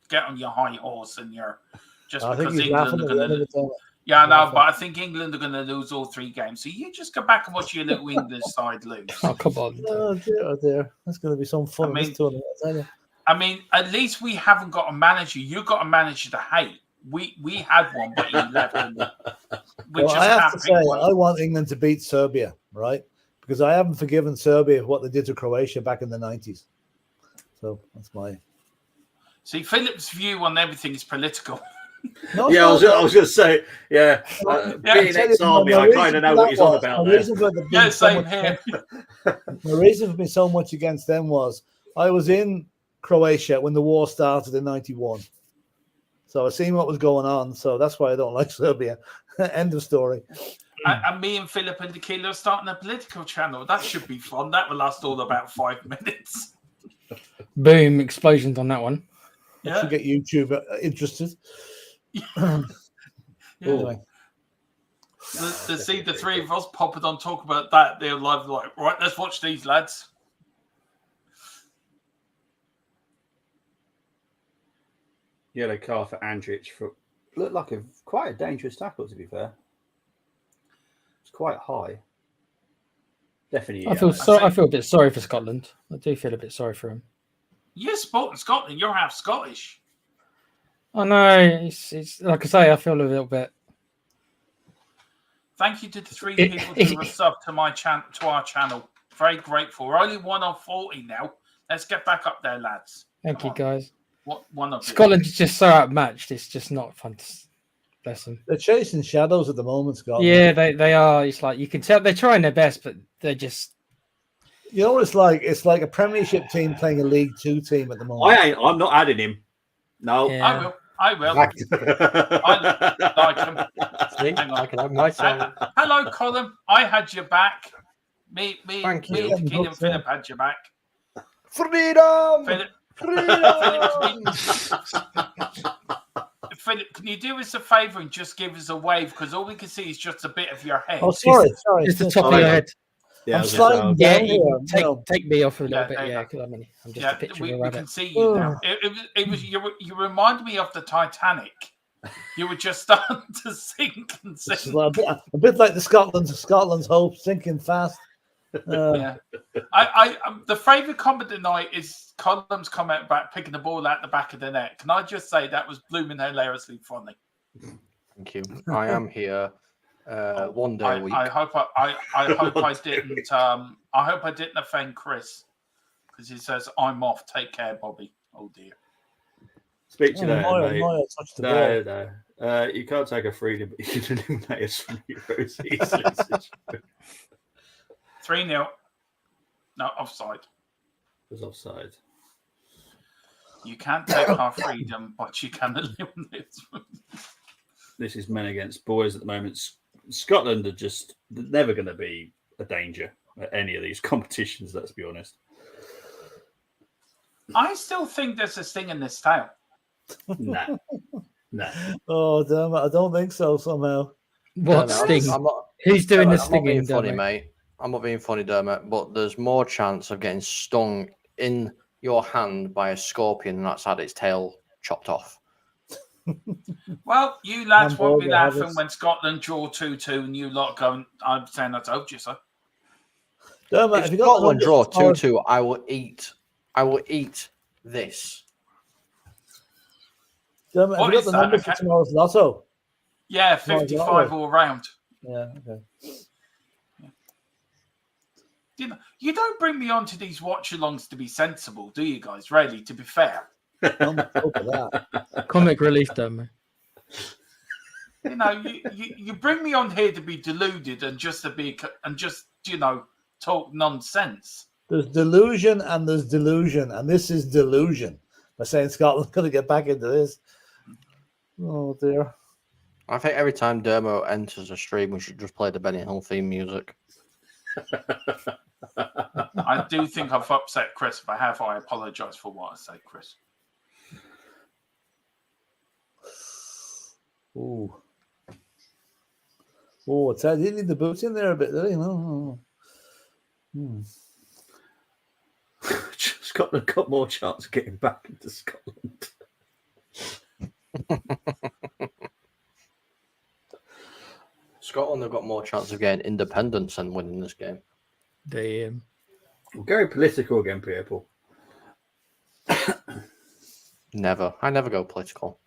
get on your high horse and just because England are going to... Yeah, I know, but I think England are going to lose all 3 games. So you just go back and watch your little English side lose. Oh, come on. Oh, dear. That's going to be some fun. I mean, at least we haven't got a manager. You got a manager to hate. We had one, but he left. I have to say, I want England to beat Serbia, right? Because I haven't forgiven Serbia for what they did to Croatia back in the 90s. So that's my... See, Philip's view on everything is political. No, I was going to say, being ex-army, I kind of know what he's on about there. Same here. The reason for me so much against them was I was in Croatia when the war started in 91. So I seen what was going on. So that's why I don't like Serbia. End of story. And me and Philip and Tequila are starting a political channel. That should be fun. That will last all about 5 minutes. Boom, explosions on that one. Yeah. To get YouTube interested. Anyway. To see the 3 of us pop it on, talk about that, they're like, right, let's watch these lads. Yellow card for Andrich for looked like quite a dangerous tackle, to be fair. It's quite high. Definitely. I feel a bit sorry for Scotland. I do feel a bit sorry for him. You're supporting Scotland. You're half Scottish. I know. It's like I say, I feel a little bit. Thank you to the 3 people who have subbed to our channel. Very grateful. We're only 1 on 40 now. Let's get back up there, lads. Thank you, guys. One of Scotland is just so outmatched. It's just not fun to bless them. They're chasing shadows at the moment, Scotland. Yeah, they are. It's like you can tell they're trying their best, but they're just. You know what it's like? It's like a Premiership team playing a League 2 team at the moment. I'm not adding him. No, yeah. I will. I like him. I can have myself. Hello, Colin. I had your back. Me, Thank you. and Keenan Philip had your back. Freedom. Philip, can you do us a favour and just give us a wave? Because all we can see is just a bit of your head. Oh, sorry. Just the top of your head. Yeah, I'm sliding down here. Take me off a little bit. Yeah, because I'm just a picture of a rabbit. We can see you now. It was you remind me of the Titanic you were just starting to sink and It's sink. like a bit like the Scotland's hope sinking fast. Yeah, I the favourite comment tonight is Colum's comment about picking the ball out the back of the net. Can I just say that was blooming hilariously funny? Thank you. I am here one day a week. I hope I didn't. I hope I didn't offend Chris because he says I'm off. Take care, Bobby. Oh dear. Speak to you later, mate. Moya touched the ball. No. You can't take a freedom, but you can eliminate us from Euros easily. 3-0. No, offside. It was offside. You can't take our freedom, but you can eliminate us. This is men against boys at the moment. Scotland are just never going to be a danger at any of these competitions, let's be honest. I still think there's a sting in this tail. No. Oh, damn it. I don't think so somehow. What sting? Who's doing the stinging? I'm not being funny, mate. I'm not being funny, Dermot, but there's more chance of getting stung in your hand by a scorpion that's had its tail chopped off. Well, you lads won't be laughing when Scotland draw 2-2 and you lot going, I'm saying I told you so. Dermot, If Scotland draw 2-2, I will eat this. Dermot, have you got the numbers for tomorrow's lotto? Yeah, 55 all round. Yeah, okay. You don't bring me on to these watch-alongs to be sensible, do you guys? Really, to be fair. Comic relief, Dermot. You know, you bring me on here to be deluded and just talk nonsense. There's delusion and there's delusion, and this is delusion. By saying Scotland's going to get back into this. Oh dear. I think every time Dermo enters a stream, we should just play the Benny Hill theme music. I do think I've upset Chris. If I have, I apologise for what I say, Chris. Ooh. Oh, it's you need the boots in there a bit, you know. Scotland got more chance of getting back into Scotland. Scotland have got more chance of getting independence and winning this game. Damn. We're going political again, people. Never. I never go political.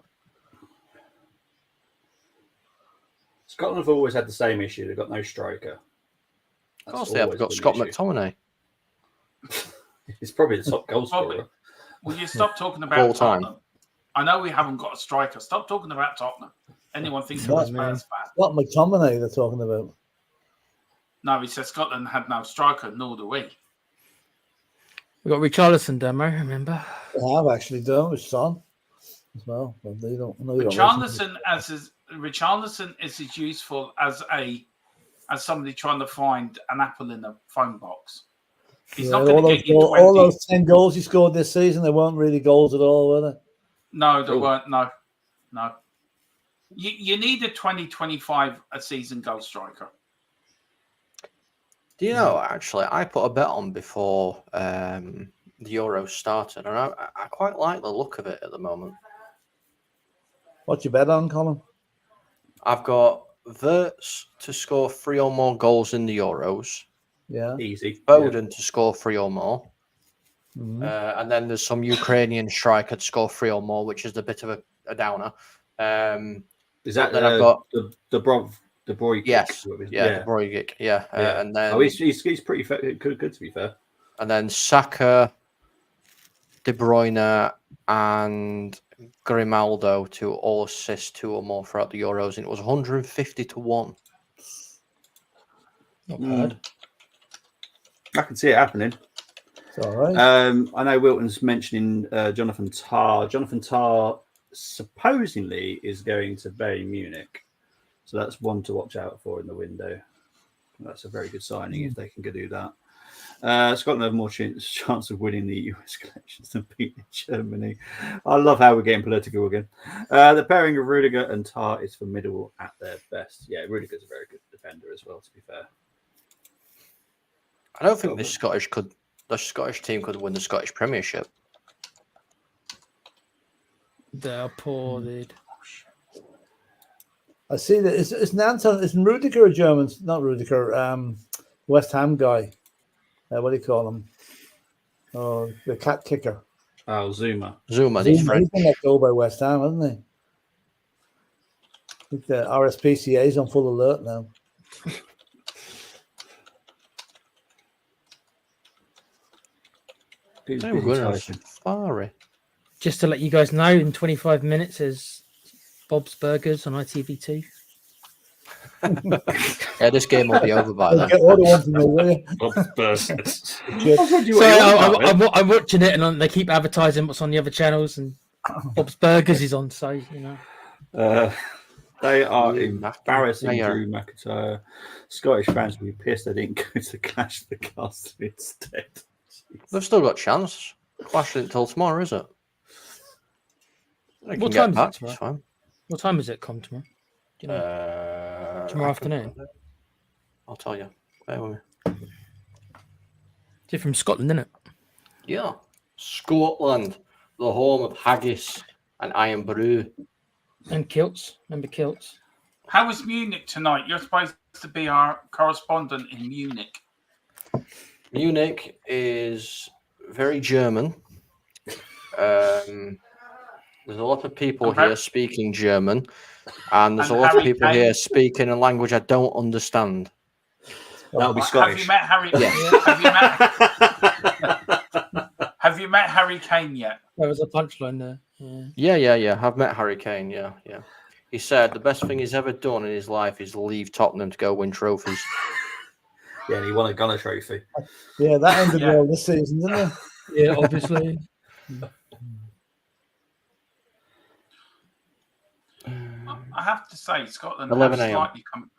Scotland have always had the same issue. They've got no striker. Of course they have. They've got Scott McTominay. He's probably the top goal scorer. Will you stop talking about Tottenham? I know we haven't got a striker. Stop talking about Tottenham. Anyone thinks of Spurs fan? What McTominay they're talking about? No, he said Scotland had no striker, nor do we. We got Richarlison, Demo, remember? They have actually done with Son as well. But they don't know. Richarlison is as useful as somebody trying to find an apple in a phone box. He's not going to get you 20. All those 10 goals he scored this season, they weren't really goals at all, were they? No, they weren't. No. You need a 20-25 a season goal striker. Do you know, actually, I put a bet on before the Euros started, and I quite like the look of it at the moment. What's your bet on, Colin? I've got Wirtz to score 3 or more goals in the Euros. Yeah. Easy. Bowden to score 3 or more. Mm-hmm. And then there's some Ukrainian striker to score 3 or more, which is a bit of a downer. Is that then I've got the Bruyne? Yes, the Bruyne. Yeah. And then he's pretty good to be fair. And then Saka, De Bruyne, and Grimaldo to all assist 2 or more throughout the Euros, and it was 150-1. Not bad. I can see it happening. It's all right. I know Wilton's mentioning Jonathan Tah. Jonathan Tah supposedly is going to Bayern Munich, so that's one to watch out for in the window. That's a very good signing if they can go do that. Scotland have more chance of winning the US collections than beating Germany. I love how we're getting political again. The pairing of Rudiger and Tah is formidable at their best. Yeah, Rudiger's a very good defender as well, to be fair. I don't think the Scottish team could win the Scottish Premiership. They're poor, dude. I see that it's Nanton. It's Rudiger, Germans, not Rudiger. West Ham guy. What do you call him? Oh, the cat kicker. Oh, Zuma. Zuma, he's French. He's been let go by West Ham, hasn't he? I think the RSPCA is on full alert now. Just to let you guys know, in 25 minutes is Bob's Burgers on ITV2. Yeah, this game will be over by then. Bob's Burgers. I'm watching it, and they keep advertising what's on the other channels, and Bob's Burgers is on. So they are embarrassing Drew McIntyre. Scottish fans will be pissed they didn't go to Clash of the Castle instead. They've still got a chance. Clash it until tomorrow, is it? What time is it tomorrow? Fine. What time is it come tomorrow? Do you know? Tomorrow afternoon? I'll tell you. Bear with me. It's from Scotland, isn't it? Yeah. Scotland, the home of haggis and iron brew. And kilts. Remember kilts? How was Munich tonight? You're supposed to be our correspondent in Munich. Munich is very German. There's a lot of people here speaking German, and there's a lot of people here speaking a language I don't understand. That'll be Scottish. Have you met Harry? Yes. Have you met Harry Kane yet? There was a punchline there. Yeah. I've met Harry Kane. Yeah. He said the best thing he's ever done in his life is leave Tottenham to go win trophies. Yeah, and he won a Gunner trophy. Yeah, that ended well this season, didn't it? Yeah, obviously. I have to say, Scotland 11 have a.m. slightly come.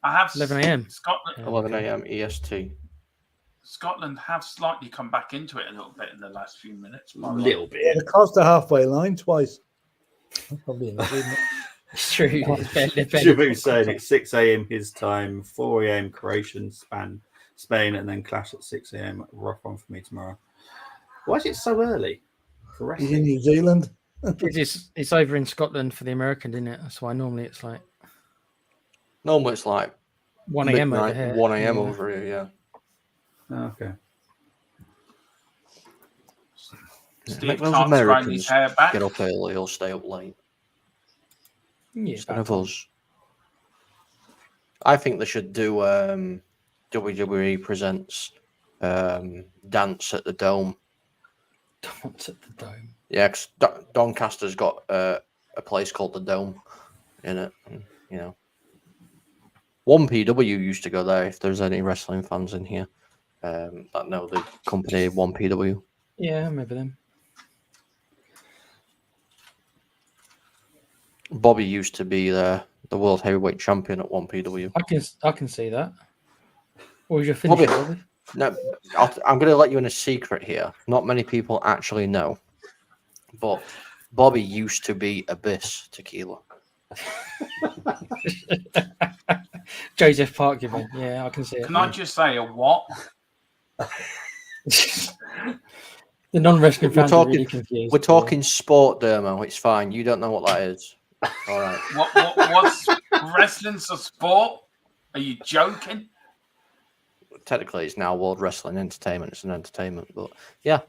I have 11 a.m. Scotland 11 a.m. EST. Scotland have slightly come back into it a little bit in the last few minutes. A little bit. Yeah, they crossed the halfway line twice. Probably enough, isn't it? It's true. Shibu's saying it's 6 a.m. his time, 4 a.m. Croatian, Spain, and then Clash at 6 a.m. Rough one for me tomorrow. Why is it so early? He's in New Zealand. It's over in Scotland for the American, isn't it? That's why normally it's like 1 a.m. over here. 1 a.m. over here, yeah. Oh, okay. Steve those can't Americans his hair back. get up early or stay up late. Yeah, instead of us. I think they should do WWE presents Dance at the Dome. Dance at the Dome. Yeah, because Doncaster's got a place called the Dome in it. And, 1PW used to go there. If there's any wrestling fans in here that know the company 1PW. Yeah, I remember them. Bobby used to be the world heavyweight champion at 1PW. I can see that. What was your finisher, Bobby? No, I'm going to let you in a secret here. Not many people actually know, but Bobby used to be Abyss Tequila. Joseph Park, you mean? Yeah, I can see it. Can I just say a what? The non-wrestling fans are really confused. We're talking sport, Dermo. It's fine. You don't know what that is. All right. What's wrestling's a sport? Are you joking? Technically, it's now World Wrestling Entertainment. It's an entertainment, but yeah.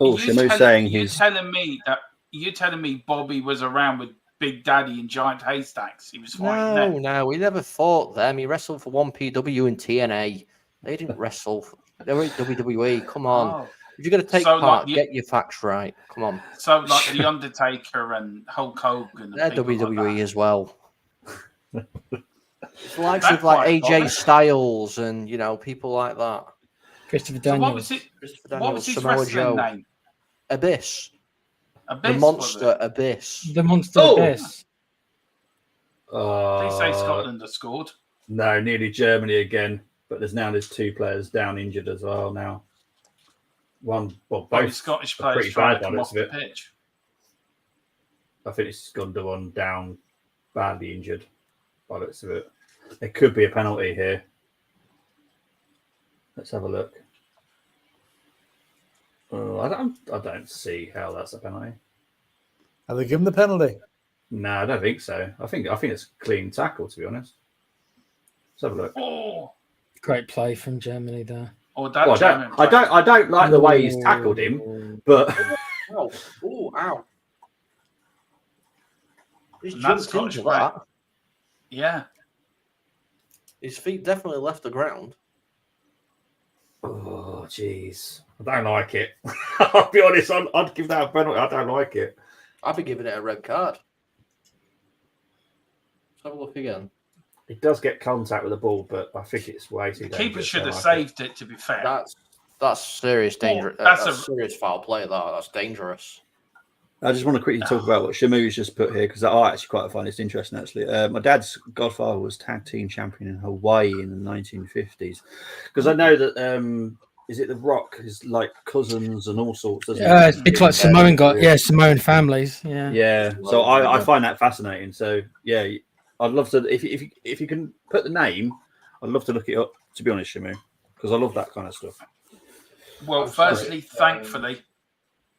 Shimu's saying you're telling me Bobby was around with Big Daddy and Giant Haystacks. He was fighting No, he never fought them. He wrestled for 1PW and TNA. They didn't wrestle. They were at WWE. Come on. Oh. If you're going to take part, get your facts right. Come on. So, like The Undertaker and Hulk Hogan. They're WWE like as well. It's likes of like AJ Styles and, people like that. Christopher Daniels. What was his wrestling name? Abyss. Abyss. The Monster Abyss. The Monster Abyss. They say Scotland have scored. No, nearly Germany again. But there's 2 players down injured as well now. Both Scottish players trying to come off the pitch. I think it's gone to one down, badly injured by the looks of it. There could be a penalty here. Let's have a look. Oh, I don't see how that's a penalty. Have they given the penalty? No, I don't think so. I think it's a clean tackle, to be honest. Let's have a look. Oh, Great play from Germany there. oh, that Well, German I don't like the way he's tackled him, but Ow. Ooh, ow. He's And that's jumped into Scottish, that. Yeah. His feet definitely left the ground. oh, jeez, I don't like it. I'll be honest, I'd give that a penalty. I don't like it. I'd be giving it a red card. Let's have a look again. It does get contact with the ball, but I think it's way too The dangerous. keeper should I have like saved it, to be fair. That's serious danger. that's That's a- serious foul play. That's dangerous. I just want to quickly talk about what Shamu's just put here because I actually quite find this interesting. Actually, my dad's godfather was tag team champion in Hawaii in the 1950s. Because I know that is it The Rock is like cousins and all sorts. Doesn't it? It's like Samoan Samoan families. Yeah. Yeah. So I find that fascinating. So yeah, I'd love to if you can put the name, I'd love to look it up. To be honest, Shamu, because I love that kind of stuff. Well, firstly, thankfully,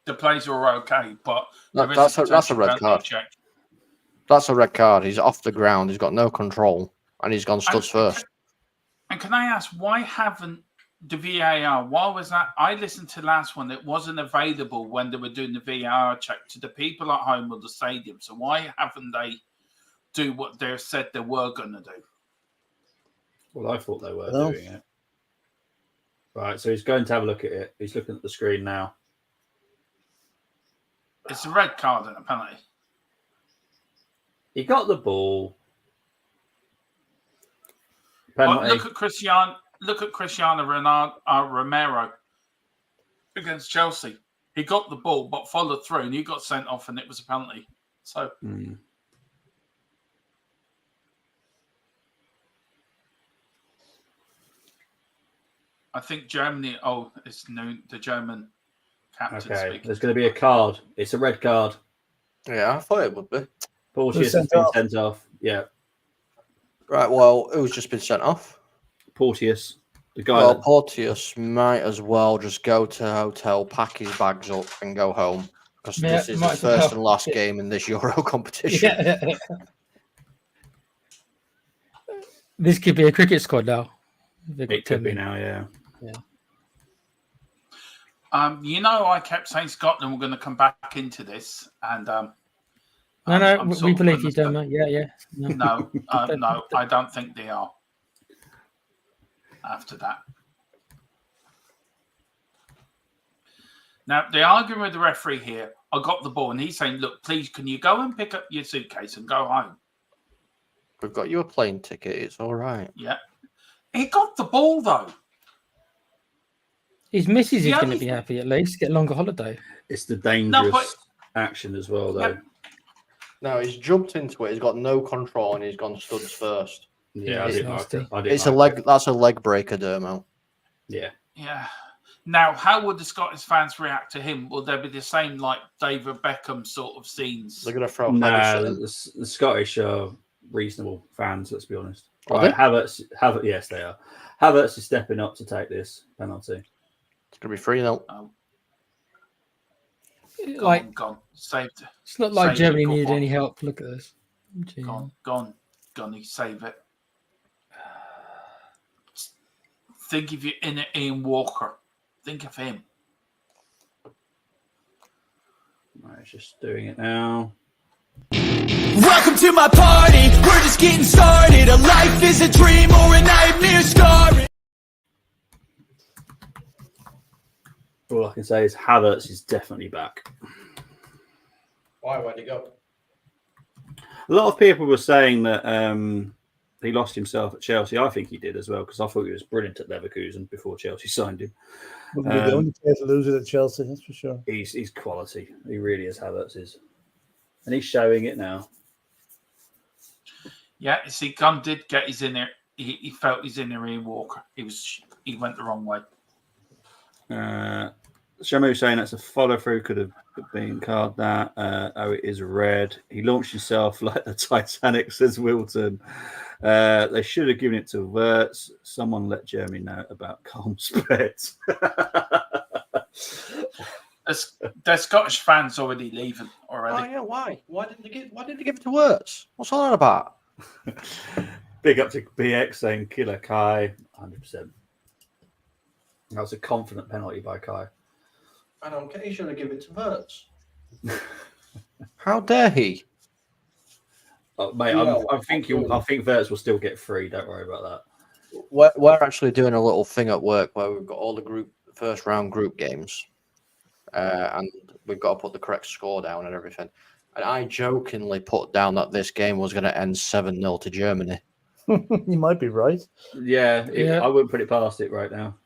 the plays are okay, but That's a red card. Check. That's a red card. He's off the ground. He's got no control, and he's gone studs first. And can I ask, why haven't the VAR? Why was that? I listened to last one. It wasn't available when they were doing the VAR check to the people at home or the stadium. So why haven't they do what they said they were going to do? Well, I thought they were doing it. Right, so he's going to have a look at it. He's looking at the screen now. It's a red card and a penalty. He got the ball. But Penalty. look at Cristiano Romero against Chelsea. He got the ball, but followed through, and he got sent off, and it was a penalty. So, I think Germany. Oh, it's new. The German captain. Okay, speaking. there's going to be a card. It's a red card. Yeah, I thought it would be. Porteous has been sent off. Yeah, Right, well, who's just been sent off? Porteous, the guy. Well, Porteous might as well just go to a hotel, pack his bags up, and go home. Because this is his first and last game in this Euro competition. Yeah. This could be a cricket squad now. It could be now, yeah. You know, I kept saying Scotland were going to come back into this, and we believe you, don't we? Yeah. No, no, I don't think they are. After that, now they're arguing with the referee here. I got the ball, and he's saying, "Look, please, can you go and pick up your suitcase and go home?" We've got you a plane ticket. It's all right. Yeah, he got the ball though. His missus is going to be happy at least. Get a longer holiday. It's the dangerous action as well, though. Yeah. No, he's jumped into it. He's got no control, and he's gone studs first. Yeah, I didn't like it. It's a leg. That's a leg breaker, Dermo. Yeah. Yeah. Now, how would the Scottish fans react to him? Will there be the same like David Beckham sort of scenes? They're going to throw. The Scottish are reasonable fans. Let's be honest. Are Right, they? Havertz, yes, they are. Havertz is stepping up to take this penalty. It's going to be 3-0. Gone. Saved it. It's not like Save Germany it, needed go on. any help. Look at this. Gone. He save it. Think if you're in it, Ian Walker. Think of him. Right, it's just doing it now. Welcome to my party, we're just getting started. A life is a dream or a nightmare scarring. All I can say is Havertz is definitely back. Why? Where'd he go? A lot of people were saying that he lost himself at Chelsea. I think he did as well because I thought he was brilliant at Leverkusen before Chelsea signed him. Wouldn't be the only player to lose it at Chelsea, that's for sure. He's quality. He really is. Havertz is, and he's showing it now. Yeah, you see, Gunn did get his inner. He felt his inner Ian Walker. He went the wrong way. Shamu saying that's a follow through, could have been card that. It is red. He launched himself like the Titanic, says Wilton. They should have given it to Wirtz. Someone let Jeremy know about Colm's bet. The Scottish fans already leaving already. already. Oh yeah, why? Why didn't they give it to Wirtz? What's all that about? Big up to BX saying Killer Kai, 100%. That was a confident penalty by Kai. I don't care. He should have given it to Wirtz. How dare he? Oh, mate, I think Wirtz will still get free. Don't worry about that. We're actually doing a little thing at work where we've got all the first round group games, and we've got to put the correct score down and everything. And I jokingly put down that this game was going to end 7-0 to Germany. You might be right. Yeah, I wouldn't put it past it right now.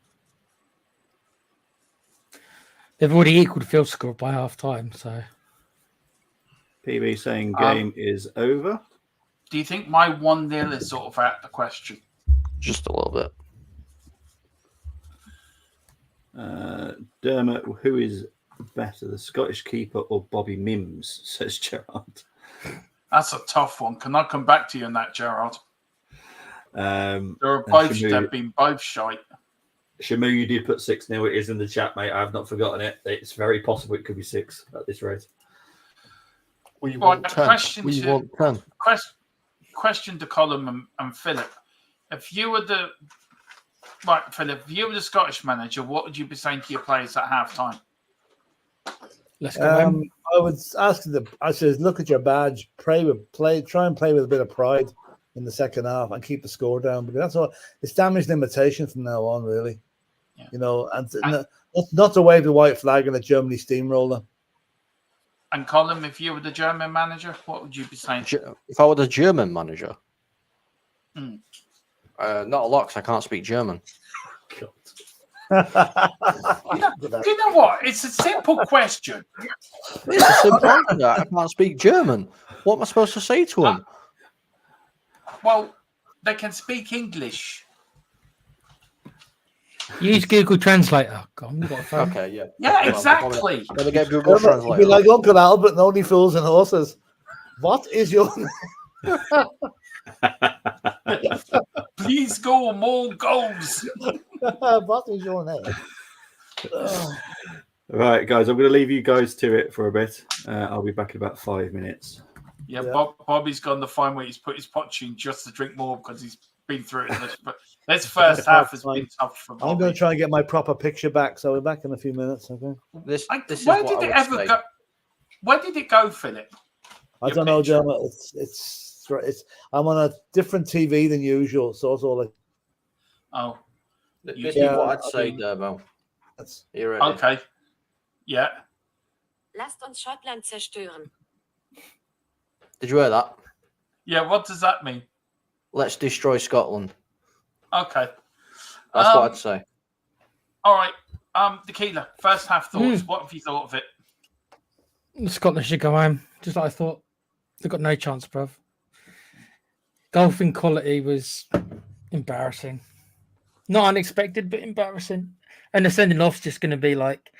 They've already equaled field score by half time, so. PB saying game is over. Do you think my 1-0 is sort of out the question? Just a little bit. Dermot, who is better, the Scottish keeper or Bobby Mims, says Gerard. That's a tough one. Can I come back to you on that, Gerard? They've been both shite. Shamu, you did put 6-0. It is in the chat, mate. I have not forgotten it. It's very possible it could be 6 at this rate. We want 10. Question to Colin and Philip. If you were the Scottish manager, what would you be saying to your players at halftime? Let's go. I would ask them. I says, look at your badge. Try and play with a bit of pride in the second half and keep the score down, because that's all. It's damage limitation from now on, really. Yeah. You know, and not to wave the white flag in a Germany steamroller. And Colin, if you were the German manager, what would you be saying? If I were the German manager, not a lot, because I can't speak German. You know what? It's a simple question. It's a simple answer. I can't speak German. What am I supposed to say to them? Well, they can speak English. Use Google Translator. God, got a phone. Okay, yeah. Yeah, exactly. Gotta get Google Translator. Be like Uncle Albert and Only Fools and Horses. What is your Please go more goals. What is your name? Right, guys, I'm going to leave you guys to it for a bit. I'll be back in about 5 minutes. Yeah. Bobby's gone to find where he's put his pot tune just to drink more because he's been through it. But this first half has been tough for Bobby. I'm going to try and get my proper picture back, so we're back in a few minutes. Okay. Where did it ever go? Where did it go, Philip? I don't know, Gemma. It's. I'm on a different TV than usual, so it's all like. Oh. This is what I'd say, Dermo. You ready? Okay. Yeah. Lasst uns Schottland zerstören. Did you hear that? Yeah, what does that mean? Let's destroy Scotland. Okay. That's what I'd say. All right. Tequila, first half thoughts. What have you thought of it? Scotland should go home, just like I thought. They've got no chance, bruv. Golfing quality was embarrassing. Not unexpected, but embarrassing. And the sending off's just going to be like,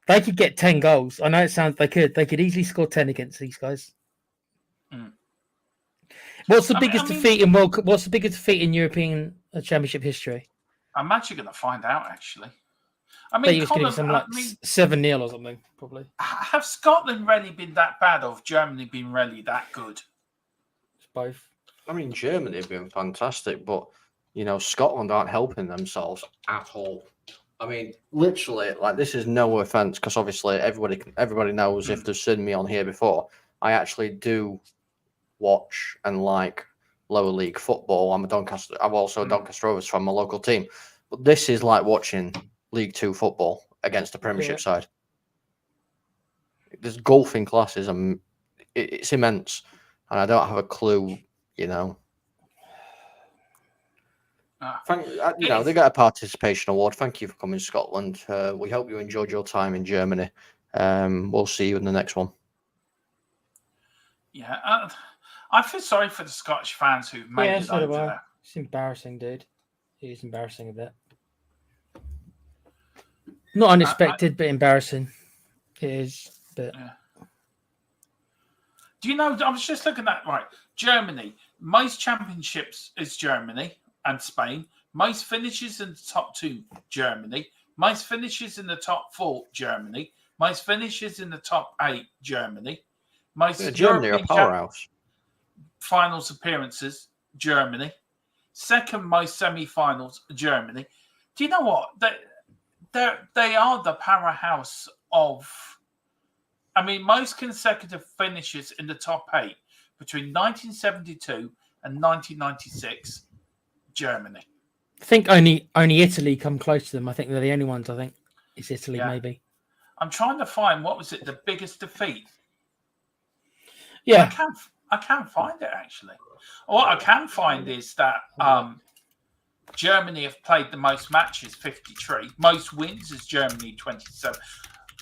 they could get 10 goals. I know it sounds they could easily score 10 against these guys. What's the biggest defeat in What's the biggest defeat in European Championship history? I'm actually going to find out. Actually, I mean, it's going to be something like 7-0 or something, probably. Have Scotland really been that bad, or have Germany been really that good? It's both. I mean, Germany have been fantastic, but you know, Scotland aren't helping themselves at all. I mean, literally, like, this is no offense, because obviously everybody knows if they've seen me on here before, I actually do watch and like lower league football. I'm also a Doncaster Rovers fan, my local team. But this is like watching League 2 football against a Premiership side. There's golfing classes, and it's immense. And I don't have a clue, you know. They got a participation award. Thank you for coming to Scotland. We hope you enjoyed your time in Germany. We'll see you in the next one. Yeah, I feel sorry for the Scottish fans who've made it over there. It's embarrassing, dude. It is embarrassing a bit. Not unexpected, but embarrassing. It is. But do you know? I was just looking at Germany. Most championships is Germany and Spain. Most finishes in the top 2, Germany. Most finishes in the top 4, Germany. Most finishes in the top 8, Germany. Most Germany are a European powerhouse. finals appearances, Germany. Second most semi-finals, Germany. Do you know what? They are the powerhouse of... I mean, most consecutive finishes in the top 8 between 1972 and 1996, Germany. I think only Italy come close to them. I think they're the only ones. I think it's Italy, maybe. I'm trying to find, what was it, the biggest defeat? Yeah. I can't find it, actually. What I can find is that Germany have played the most matches, 53. Most wins is Germany, 27.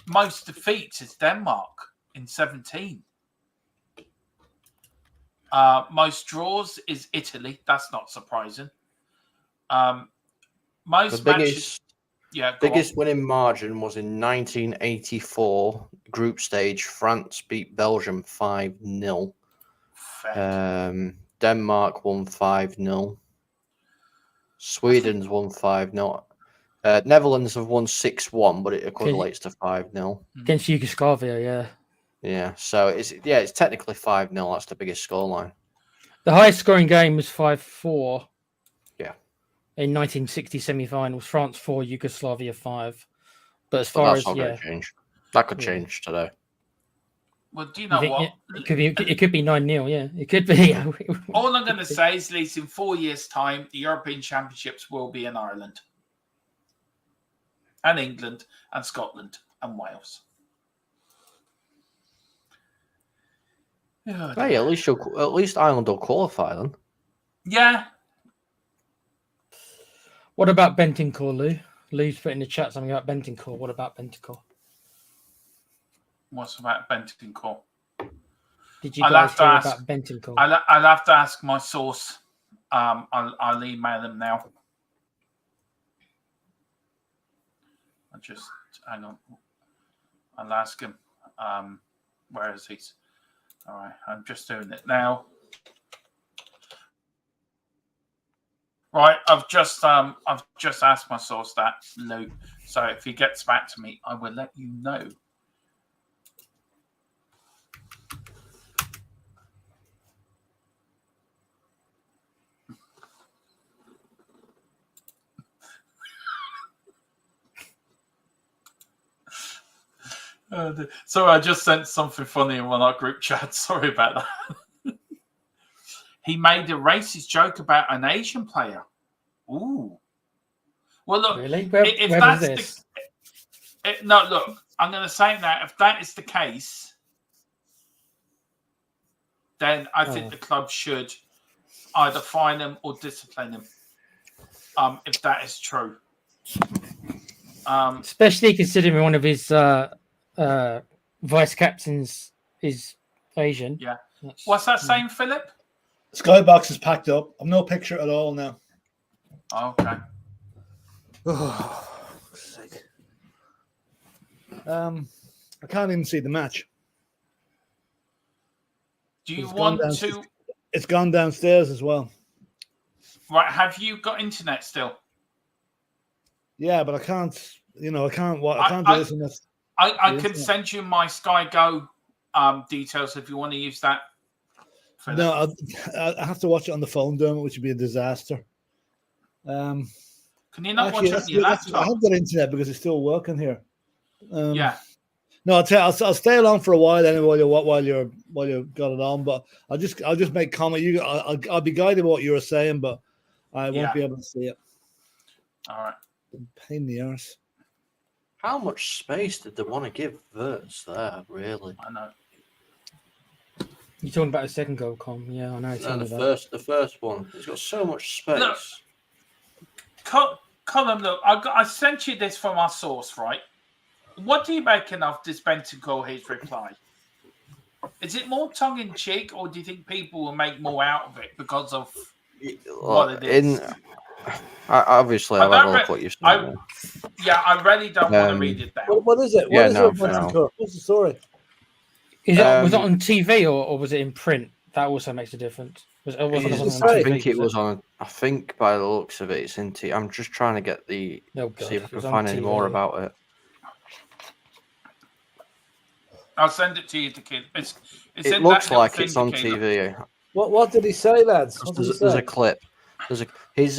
Most defeats is Denmark in 17. Most draws is Italy. That's not surprising. Most matches... biggest winning margin was in 1984 group stage. France beat Belgium 5-0. Denmark won 5-0. Sweden's won 5-0. Netherlands have won 6-1, but it equates to 5-0 against Yugoslavia. Yeah, so it's technically 5-0. That's the biggest scoreline. The highest scoring game was 5-4. Yeah. In 1960 semi-finals, France 4, Yugoslavia 5. But as far as change. That could change today. Well, do you know what? It could be 9-0. Yeah, it could be. All I'm going to say is, at least in 4 years' time, the European Championships will be in Ireland, and England, and Scotland, and Wales. Hey, at least Ireland will qualify then. Yeah. What about Bentancur, Lou? Lou's put in the chat something about Bentancur. What about Bentancur? What's about Bentancur? Did you guys hear about Bentancur? I'll have to ask my source. I'll email him now. Hang on. I'll ask him. Where is he? All right, I'm just doing it now. Right, I've just asked my source that, Lou. So if he gets back to me, I will let you know. Sorry, I just sent something funny in one of our group chats. Sorry about that. He made a racist joke about an Asian player. Ooh. Well, look. Really? If where that's was this? No, look. I'm going to say now, if that is the case, then I think the club should either fine him or discipline him. If that is true. Especially considering one of his vice captains is Asian. Yeah. What's that saying, Philip? Skybox is packed up. I'm no picture at all now. Okay. Oh, sake. I can't even see the match. Do you want to? It's gone downstairs as well. Right. Have you got internet still? Yeah, but I can't. I can't. I can't do this unless. I can send you my Sky Go details if you want to use that. No, I have to watch it on the phone, Dermot, which would be a disaster. Can you not watch it on your laptop? I have got internet because it's still working here. Yeah. No, I'll stay along for a while anyway while you've got it on. But I'll just make comment. I'll be guided by what you were saying, but I won't be able to see it. All right. Pain in the arse. How much space did they want to give Wirtz there? Really? I know. You're talking about the second goal, Com? Yeah, I know. The first one. It's got so much space. Look, Colin, look, I sent you this from our source, right? What do you make of this Bentancur, his reply? Is it more tongue-in-cheek, or do you think people will make more out of it because of what it is? Obviously, I'll have a look what you're saying. I really don't want to read it down. What is it? What's the story? Was it on TV or was it in print? That also makes a difference. I think it was on. I think by the looks of it, it's in TV. I'm just trying to get see if I can find any more about it. I'll send it to you, the kid. It's It in looks that little like it's on syndicator. TV. What did he say, lads? What did he There's say? a clip. He's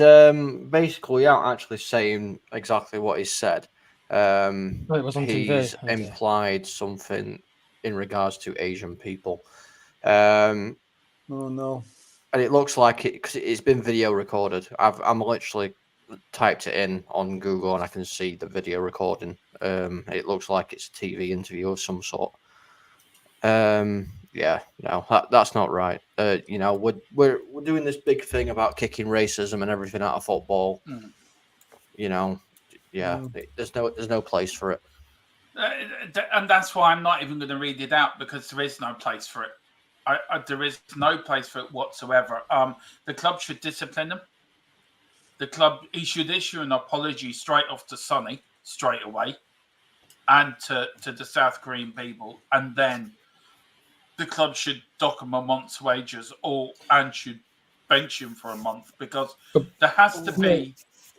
basically out actually saying exactly what he said. It was on TV. He's Okay. implied something in regards to Asian people. Oh no. And it looks like it because it's been video recorded. I'm literally typed it in on Google and I can see the video recording. It looks like it's a TV interview of some sort. Yeah, no, that's not right. You know, we're doing this big thing about kicking racism and everything out of football. You know, yeah, there's no place for it. And that's why I'm not even going to read it out, because there is no place for it. There is no place for it whatsoever. The club should discipline him. He should issue an apology straight off to Sonny straight away, and to the South Korean people, and then the club should dock him a month's wages, and should bench him for a month, because there has to be.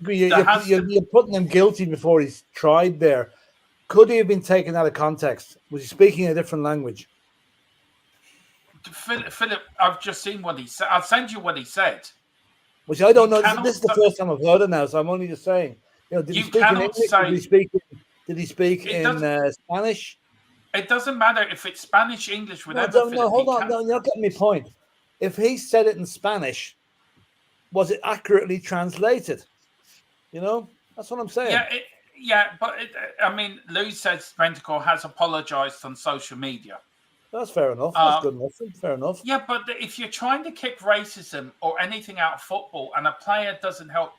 You're putting him guilty before he's tried there. Could he have been taken out of context? Was he speaking a different language? Philip, I've just seen what he said. I'll send you what he said. Which I don't know. This is the first time I've heard it now, so I'm only just saying. You know, did he speak in English? Did he speak in Spanish? It doesn't matter if it's Spanish, English, whatever. No, hold on. No, you're not getting my point. If he said it in Spanish, was it accurately translated? You know, that's what I'm saying. But I mean, Lou says Bentancur has apologized on social media. That's fair enough. That's good enough. Fair enough. Yeah, but if you're trying to kick racism or anything out of football, and a player doesn't help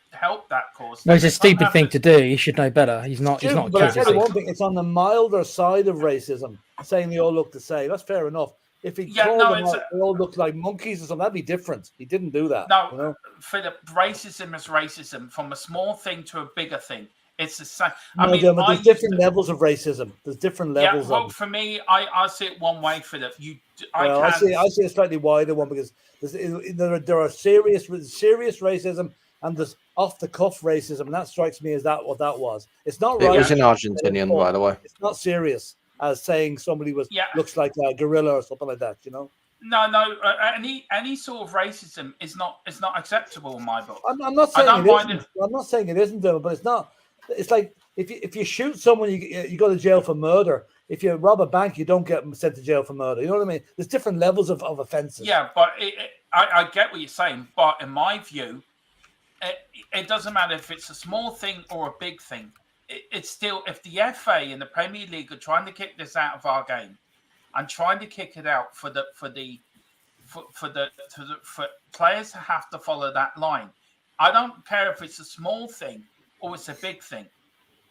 that cause, no, it's a stupid thing to do. He should know better. He's not. He's not. But I tell you one thing: it's on the milder side of racism, saying they all look the same. That's fair enough. If he told them they all look like monkeys or something, that'd be different. He didn't do that. No, you know? Philip, racism is racism. From a small thing to a bigger thing, it's the same. But there's different levels of racism. There's different levels. Yeah, well, for me, I see it one way, Philip. I see a slightly wider one, because there are serious racism and there's off the cuff racism, and that strikes me as what that was. It's not right. It was an Argentinian, by the way. It's not serious as saying somebody looks like a gorilla or something like that. You know. No. Any sort of racism is not acceptable in my book. I'm not saying it isn't. I'm not saying it isn't, but it's not. It's like if you shoot someone, you go to jail for murder. If you rob a bank, you don't get sent to jail for murder. You know what I mean? There's different levels of offences. Yeah, but I get what you're saying. But in my view, it doesn't matter if it's a small thing or a big thing. It's still, if the FA and the Premier League are trying to kick this out of our game and trying to kick it out for players to have to follow that line. I don't care if it's a small thing or it's a big thing.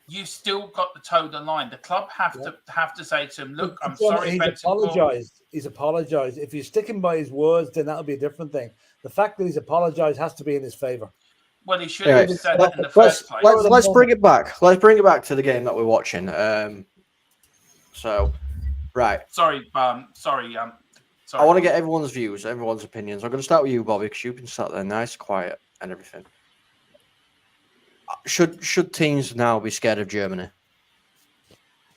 You still got to toe the line. The club have to say to him, "Look, I'm sorry." He's apologized. He's apologized. If you're sticking by his words, then that'll be a different thing. The fact that he's apologized has to be in his favor. Well, he should have said it in the first place. Let's bring it back. Let's bring it back to the game that we're watching. Right. Sorry. I want to get everyone's views, everyone's opinions. I'm going to start with you, Bobby, because you've been sat there nice, quiet, and everything. Should teams now be scared of Germany?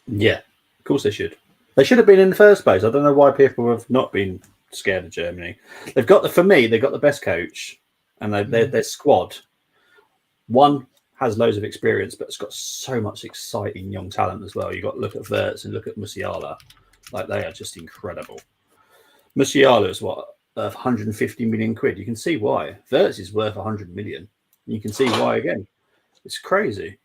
Yeah, of course they should. They should have been in the first place. I don't know why people have not been scared of Germany. They've got the best coach, and their squad. One has loads of experience, but it's got so much exciting young talent as well. You've got to look at Wirtz and look at Musiala. Like, they are just incredible. Musiala is worth 150 million quid. You can see why. Wirtz is worth 100 million. You can see why again. It's crazy.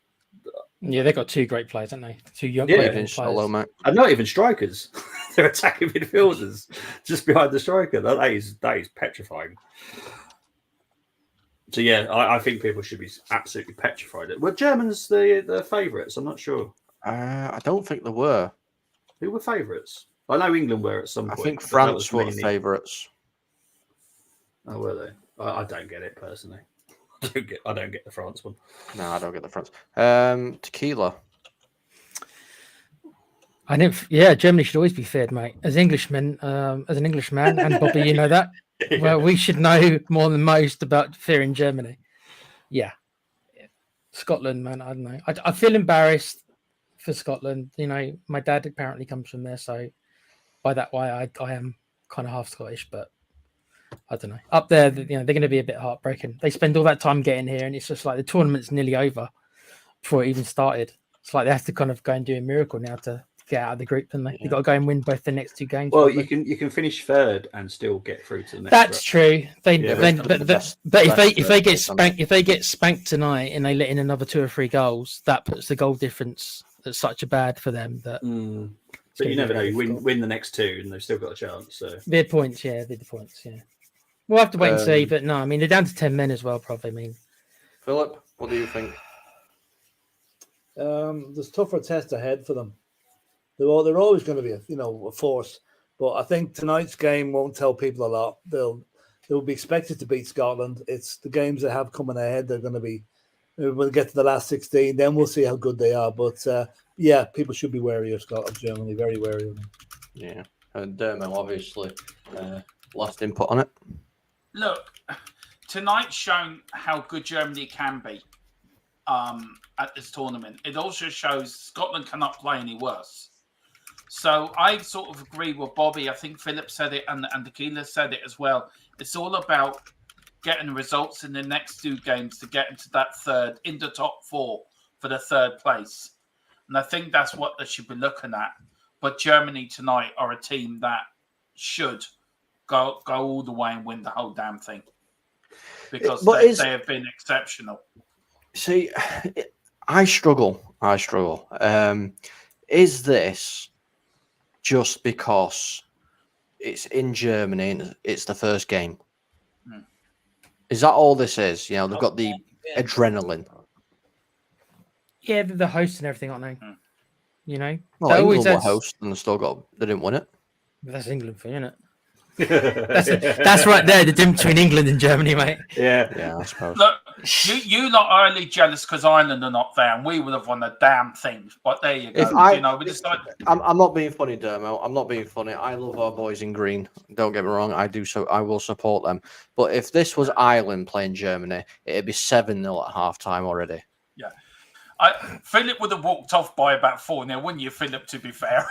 Yeah, they've got two great players, haven't they? Two young players. And not even strikers. They're attacking midfielders just behind the striker. That is petrifying. So yeah, I think people should be absolutely petrified. Were Germans the favourites? I'm not sure. I don't think they were. Who were favourites? I know England were at some point. I think France were favourites. Oh, were they? I don't get it personally. I don't get the France one. No, I don't get the France. Tequila. Germany should always be feared, mate. As Englishmen, as an Englishman, and Bobby, you know that. Well, we should know more than most about fearing Germany. Yeah. Scotland, man, I don't know. I feel embarrassed for Scotland. You know, my dad apparently comes from there, so by that way, I am kind of half Scottish, but I don't know. Up there, they're going to be a bit heartbroken. They spend all that time getting here, and it's just like the tournament's nearly over before it even started. It's like they have to kind of go and do a miracle now to get out of the group, and they've got to go and win both the next 2 games. Well, probably. you can finish third and still get through to the next. That's true. But if they get spanked tonight and they let in another 2 or 3 goals, that puts the goal difference at such a bad for them that. But you never know. You win the next 2, and they've still got a chance. So their points, yeah. We'll have to wait and see. But no, I mean they're down to 10 men as well. Probably. I mean, Philip, what do you think? There's tougher tests ahead for them. They're always going to be a force, but I think tonight's game won't tell people a lot. They'll be expected to beat Scotland. It's the games they have coming ahead. They're going to be. We'll get to the last 16, then we'll see how good they are. But yeah, people should be wary of Scotland, Germany, very wary of them. Yeah, and Dermo, obviously, last input on it. Look, tonight's shown how good Germany can be at this tournament. It also shows Scotland cannot play any worse. So I sort of agree with Bobby. I think Philip said it and Tequila said it as well. It's all about getting results in the next 2 games to get into that third, in the top 4 for the 3rd place. And I think that's what they should be looking at. But Germany tonight are a team that should go all the way and win the whole damn thing. Because they have been exceptional. See, I struggle. Is this just because it's in Germany and it's the first game? Is that all this is? They've got the adrenaline. Yeah, they're the host and everything, aren't they? Well, England were host and they didn't win it. That's England for you, isn't it? That's right there, the difference between England and Germany, mate. Yeah, I suppose. Look, you lot are only jealous because Ireland are not there, and we would have won the damn thing. But there you go. We decided. I'm not being funny, Dermo. I'm not being funny. I love our boys in green. Don't get me wrong. I do so. I will support them. But if this was Ireland playing Germany, it'd be 7-0 at half-time already. Yeah. Philip would have walked off by about 4-0, wouldn't you, Philip, to be fair?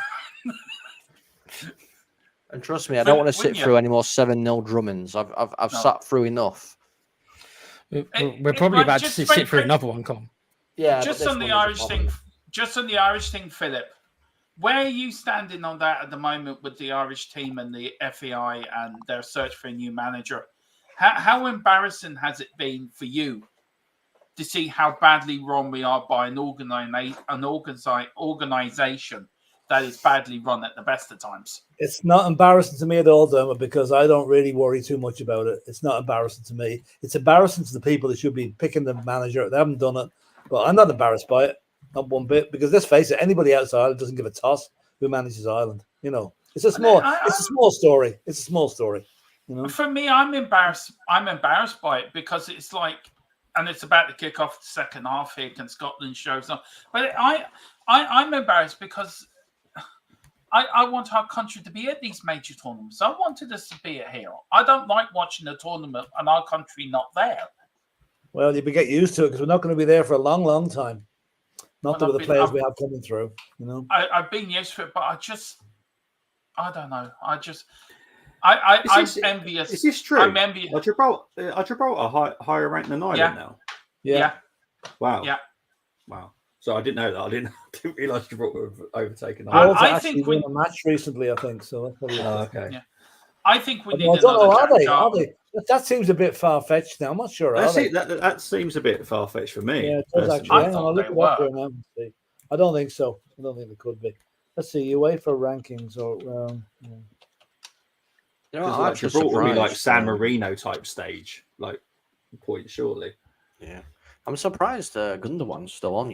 And trust me, I don't want to sit through any more 7-0 drummings. I've sat through enough. We're probably about to sit through another one, Colin. Yeah. Just on the Irish thing, Philip, where are you standing on that at the moment with the Irish team and the FAI and their search for a new manager? How embarrassing has it been for you to see how badly run we are by an organization that is badly run at the best of times? It's not embarrassing to me at all, Dermot, because I don't really worry too much about it. It's not embarrassing to me. It's embarrassing to the people that should be picking the manager. They haven't done it, but I'm not embarrassed by it, not one bit. Because let's face it, anybody outside Ireland doesn't give a toss who manages Ireland. It's a small story. It's a small story. For me, I'm embarrassed. I'm embarrassed by it because it's like, and it's about to kick off the second half here. Can Scotland shows up? But I'm embarrassed because I want our country to be at these major tournaments. I wanted us to be here. I don't like watching a tournament and our country not there. Well, you get used to it because we're not going to be there for a long, long time. Not with the players we have coming through. I've been used to it, but I don't know. I'm envious. Is this true? I'm envious. Are Gibraltar higher ranked than Ireland now? Yeah. Wow. Yeah. Wow. So I didn't know that. I didn't realise Gibraltar have overtaken Ireland. I think we won a match recently. I think so. That's probably okay. Yeah. I think we need. I don't know. Are they? That seems a bit far fetched now. I'm not sure. That seems a bit far fetched for me. Yeah, it does actually. I'll look it up here now and see. I don't think so. I don't think it could be. Let's see. UEFA rankings or. Gibraltar would be like San Marino type stage, like point surely. Yeah, I'm surprised Gundogan's still on.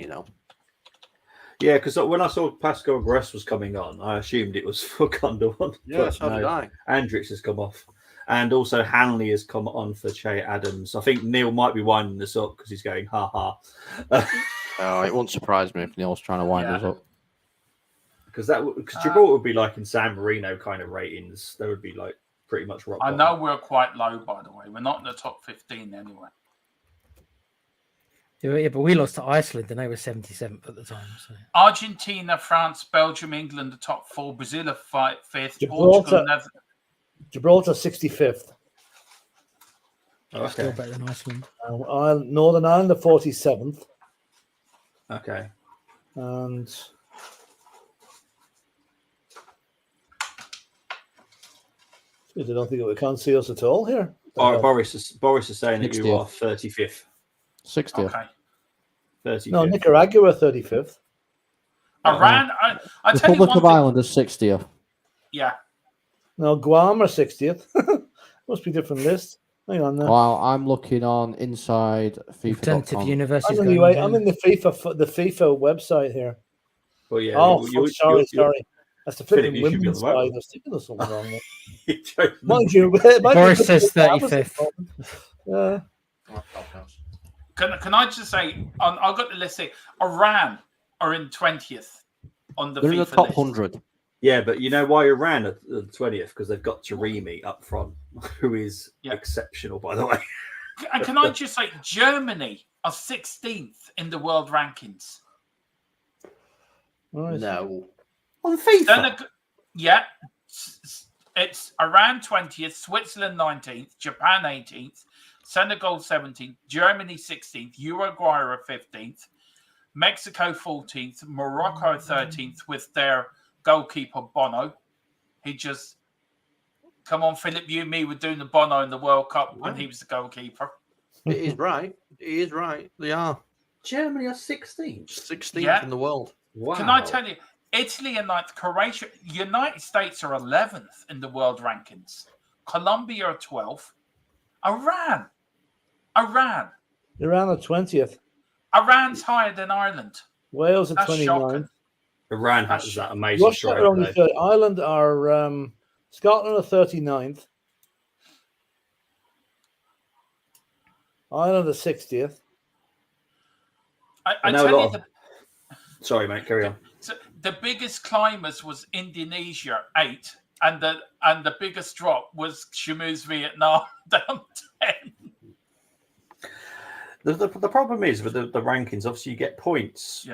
Yeah, because when I saw Pascal Gross was coming on, I assumed it was for Gundogan. Yeah, so did I. Andrich has come off, and also Hanley has come on for Che Adams. I think Neil might be winding this up because he's going ha ha. It wouldn't surprise me if Neil's trying to wind us up. Because Gibraltar would be like in San Marino kind of ratings. They would be like pretty much rock bottom. I know we're quite low, by the way. We're not in the top 15 anyway. Yeah, but we lost to Iceland and they were 77th at the time. So. Argentina, France, Belgium, England, the top 4. Brazil are 5th. Portugal, Gibraltar 65th. Okay. Still better than Iceland. Northern Ireland are 47th. Okay. And I don't think we can't see us at all here. Boris is saying that you are 35th. 60th. Okay. 35th. No, Nicaragua are 35th. Iran, I tell you Republic one of thing. Ireland is 60th. Yeah. No, Guam are 60th. Must be different list. Hang on now. While I'm looking on inside Alternative FIFA.com. universities. I'm in the FIFA website here. Well, yeah. Oh, sorry. That's the Philip, flipping you should be women's on the right side. one. I was thinking there's something wrong there. You're Mind you, Boris says 35th. Yeah. Can I just say, I've got the list here. Iran are in 20th on the They're FIFA in the top list. 100. Yeah, but you know why Iran at the 20th? Because they've got Taremi up front, who is exceptional, by the way. And can I just say, Germany are 16th in the world rankings. Right. No. On FIFA? It's Iran 20th, Switzerland 19th, Japan 18th, Senegal 17th, Germany 16th, Uruguay are 15th, Mexico 14th, Morocco 13th with their goalkeeper Bono. Come on, Philip, you and me were doing the Bono in the World Cup when he was the goalkeeper. It is right. It is right. They are. Germany are 16th. 16th in the world. Wow. Can I tell you, Italy are 9th, Croatia, United States are 11th in the world rankings. Colombia are 12th. Iran are 20th. Iran's higher than Ireland. Wales are That's 29th. shocking. Iran has that amazing Russia strike. are only 30. Ireland are Scotland are 39th. Ireland are 60th. I tell you, Sorry, mate, carry on. the biggest climbers was Indonesia 8, and the biggest drop was Shamu's Vietnam down 10. The problem is with the rankings, obviously you get points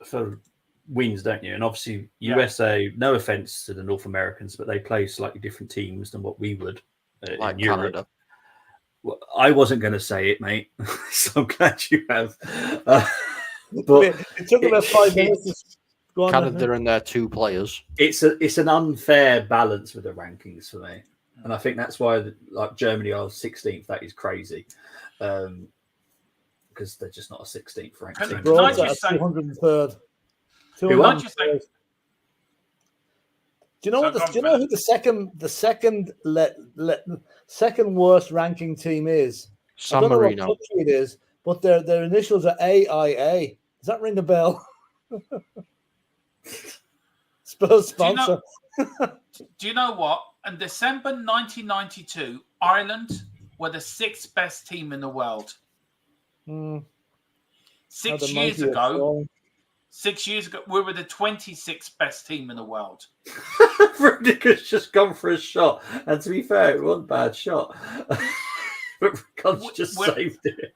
for wins, don't you? And obviously USA, no offense to the North Americans, but they play slightly different teams than what we would Like in Europe. Canada. Well, I wasn't going to say it, mate. So I'm glad you have. But it took about 5 minutes. Go on, Canada and their 2 players. It's an unfair balance with the rankings for me, and I think that's why like Germany are 16th. That is crazy, because they're just not a 16th ranked team. Can I just say, 203rd. Can I just say, Do you know who the second worst ranking team is? San I don't Marino. know what country it is, but their initials are AIA. Does that ring a bell? Spurs sponsor. Do you know what? In December 1992, Ireland were the 6th best team in the world. 6 years ago, we were the 26th best team in the world. Rudiger's just gone for a shot, and to be fair, it wasn't a bad shot. But God's just saved it.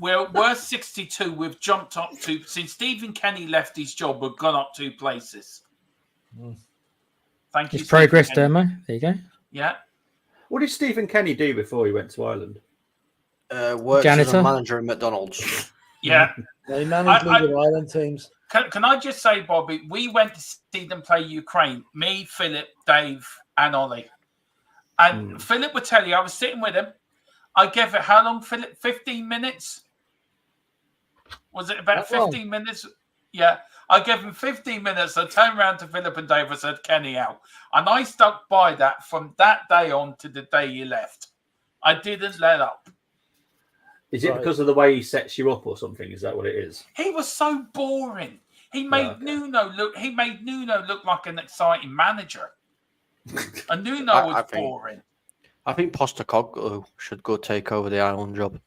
We're 62. We've jumped up to, since Stephen Kenny left his job, we've gone up 2 places. Thank you. It's progress, Dermo. There you go. Yeah. What did Stephen Kenny do before he went to Ireland? Worked as Janitor? a manager in McDonald's. Yeah. They managed League of Ireland teams. Can I just say, Bobby, we went to see them play Ukraine. Me, Philip, Dave, and Ollie. And Philip would tell you, I was sitting with him. I gave it how long, Philip? 15 minutes? Was it about 15 minutes? Yeah. I gave him 15 minutes. I turned around to Philip and Dave and said, Kenny out. And I stuck by that from that day on to the day he left. I didn't let up. Is it because of the way he sets you up or something? Is that what it is? He was so boring. He made Nuno look like an exciting manager. And Nuno was boring. I think Postecoglou should go take over the Ireland job.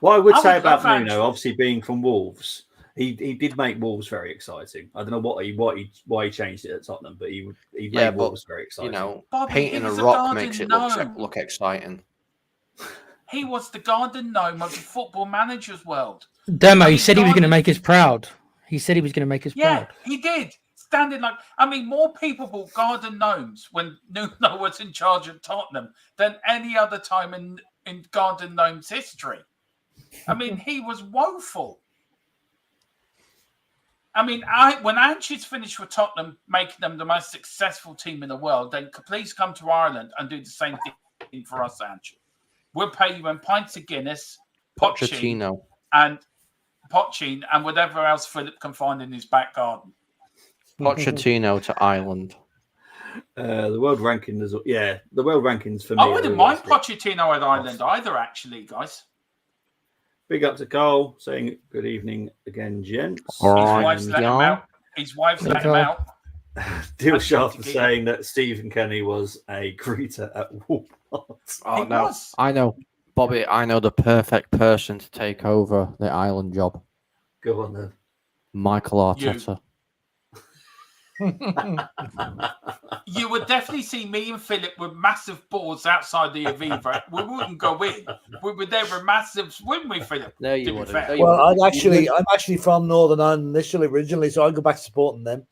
What I would say about Nuno, obviously being from Wolves, he did make Wolves very exciting. I don't know why he changed it at Tottenham, but he made Wolves very exciting. You know, Bobby, painting a rock makes it look exciting. He was the garden gnome of the football manager's world. Demo, I he mean, said he was going to Gardner- make us proud. He said he was going to make us Yeah, proud. he did. Standing like, I mean, more people bought Garden Gnomes when Nuno was in charge of Tottenham than any other time in Garden Gnomes history. I mean, he was woeful. I mean, when Ange's finished with Tottenham, making them the most successful team in the world, then please come to Ireland and do the same thing for us, Ange. We'll pay you in pints of Guinness, Pochettino. and whatever else Philip can find in his back garden. Pochettino to Ireland. The world ranking is the world rankings for me. I wouldn't mind always Pochettino at Ireland either, actually, guys. big up to Cole saying good evening again, gents. All His right, wife's let him out. His wife's let him out. Deal That's Sharp Celtic, saying that Stephen Kenny was a greeter at Walmart. Oh He no, was. I know, Bobby. I know the perfect person to take over the Ireland job. Go on then. Michael Arteta. You would definitely see me and Philip with massive boards outside the Aviva. We wouldn't go in. We were there with massive, wouldn't we, Philip? There To you be would. fair. Well, I'm actually from Northern Ireland originally, so I go back supporting them.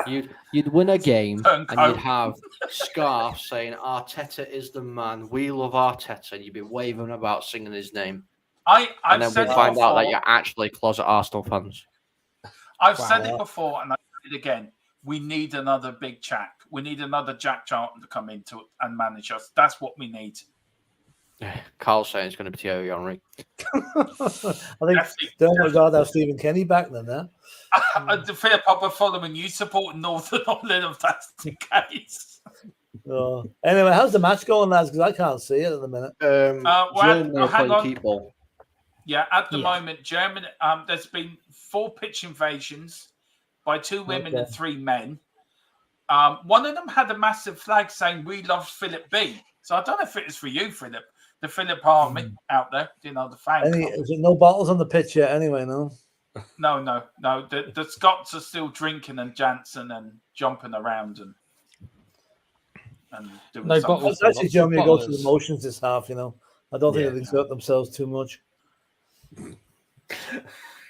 You'd win a game and Turncoat. you'd have scarves saying Arteta is the man. We love Arteta. And you'd be waving about singing his name. I've And then said we'll it find before. out that you're actually closet Arsenal fans. I've said it before, and I say it again. We need another big Jack. We need another Jack Charlton to come into it and manage us. That's what we need. Carl's saying it's going to be Thierry Henry. I think don't regard our Stephen Kenny back then. Philip, I'll be following you, supporting Northern Ireland if that's the case. Anyway, how's the match going, lads? Because I can't see it at the minute. Hang on. Keep ball. Yeah, at the moment, Germany. There's been 4 pitch invasions by 2 women and 3 men. One of them had a massive flag saying "We love Philip B." So I don't know if it is for you, Philip, the Philip Army out there. You know, the fan. Is it no bottles on the pitch yet? Anyway, no. No. The Scots are still drinking and dancing and jumping around and doing No something. bottles. It's actually Germany go through the Bottlers. motions this half. I don't think they've exert themselves too much.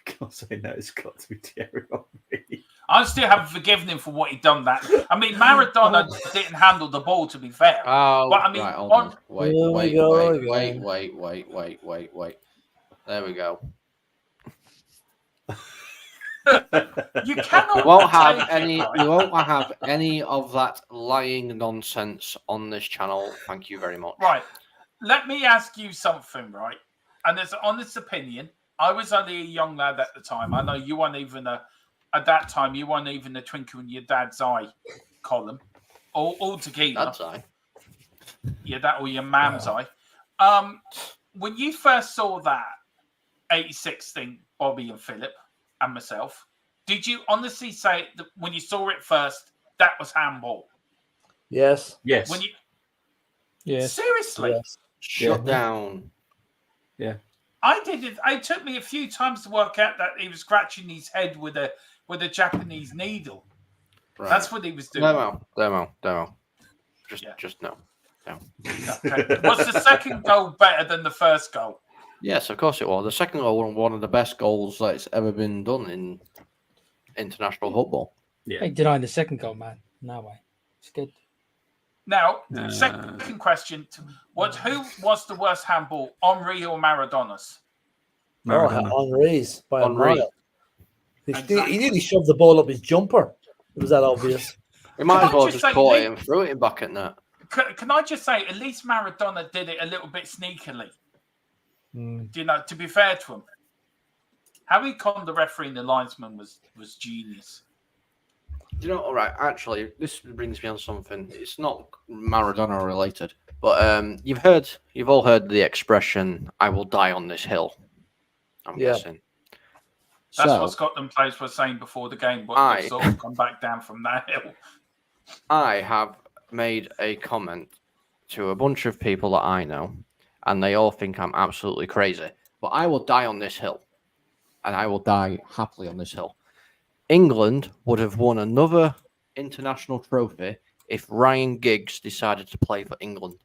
Can't say no. It's got to be Thierry Henry. I still haven't forgiven him for what he done. That I mean, Maradona didn't handle the ball, to be fair. Oh, but I mean, right, hold on. Wait. Here we go again. Wait. There we go. You cannot. We won't have take any. it, right? We won't have any of that lying nonsense on this channel. Thank you very much. Right. Let me ask you something, right? And as an honest opinion, I was only a young lad at the time. I know you weren't even at that time, you weren't even a twinkle in your dad's eye column. All together. Dad's eye. Yeah, that or your mam's eye. When you first saw that 86 thing, Bobby and Philip and myself, did you honestly say that when you saw it first, that was handball? Yes. Yes. When you Yes. seriously? Yes. Shut down. Yeah. I did it. It took me a few times to work out that he was scratching his head with a Japanese needle. Right. That's what he was doing. Demo. Just no. Okay. Was the second goal better than the first goal? Yes, of course it was. The second goal was one of the best goals that's ever been done in international football. Yeah. Ain't denying the second goal, man. No way. It's good. Now, second question: who was the worst handball, Henry or Maradona's? Henry's by a Henry. mile. Exactly. He nearly shoved the ball up his jumper. It was that obvious. We might as Can I well just just say, caught Lee- it and threw it back at net. Can I just say, at least Maradona did it a little bit sneakily. To be fair to him, how he conned the referee and the linesman was genius. You know, all right. Actually, this brings me on something. It's not Maradona related, but you've all heard the expression "I will die on this hill." I'm guessing. That's what Scotland players were saying before the game, but they've sort of come back down from that hill. I have made a comment to a bunch of people that I know, and they all think I'm absolutely crazy. But I will die on this hill, and I will die happily on this hill. England would have won another international trophy if Ryan Giggs decided to play for England.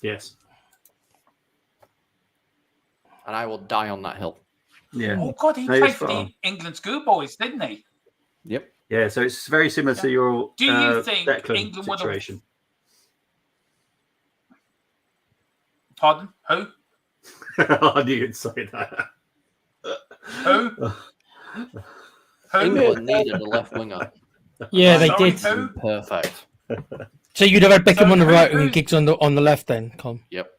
Yes. And I will die on that hill. Yeah. Oh God, he No, played it's for the fine. England schoolboys, didn't he? Yep. Yeah, so it's very similar to your Do you think Declan England would have? situation. Pardon? Who? I knew you'd say that. Who? Who? England needed a left winger. Yeah, they Sorry, did. who? Perfect. So you'd have had Beckham So on the who- right who- and Giggs on the left then, Con. Yep.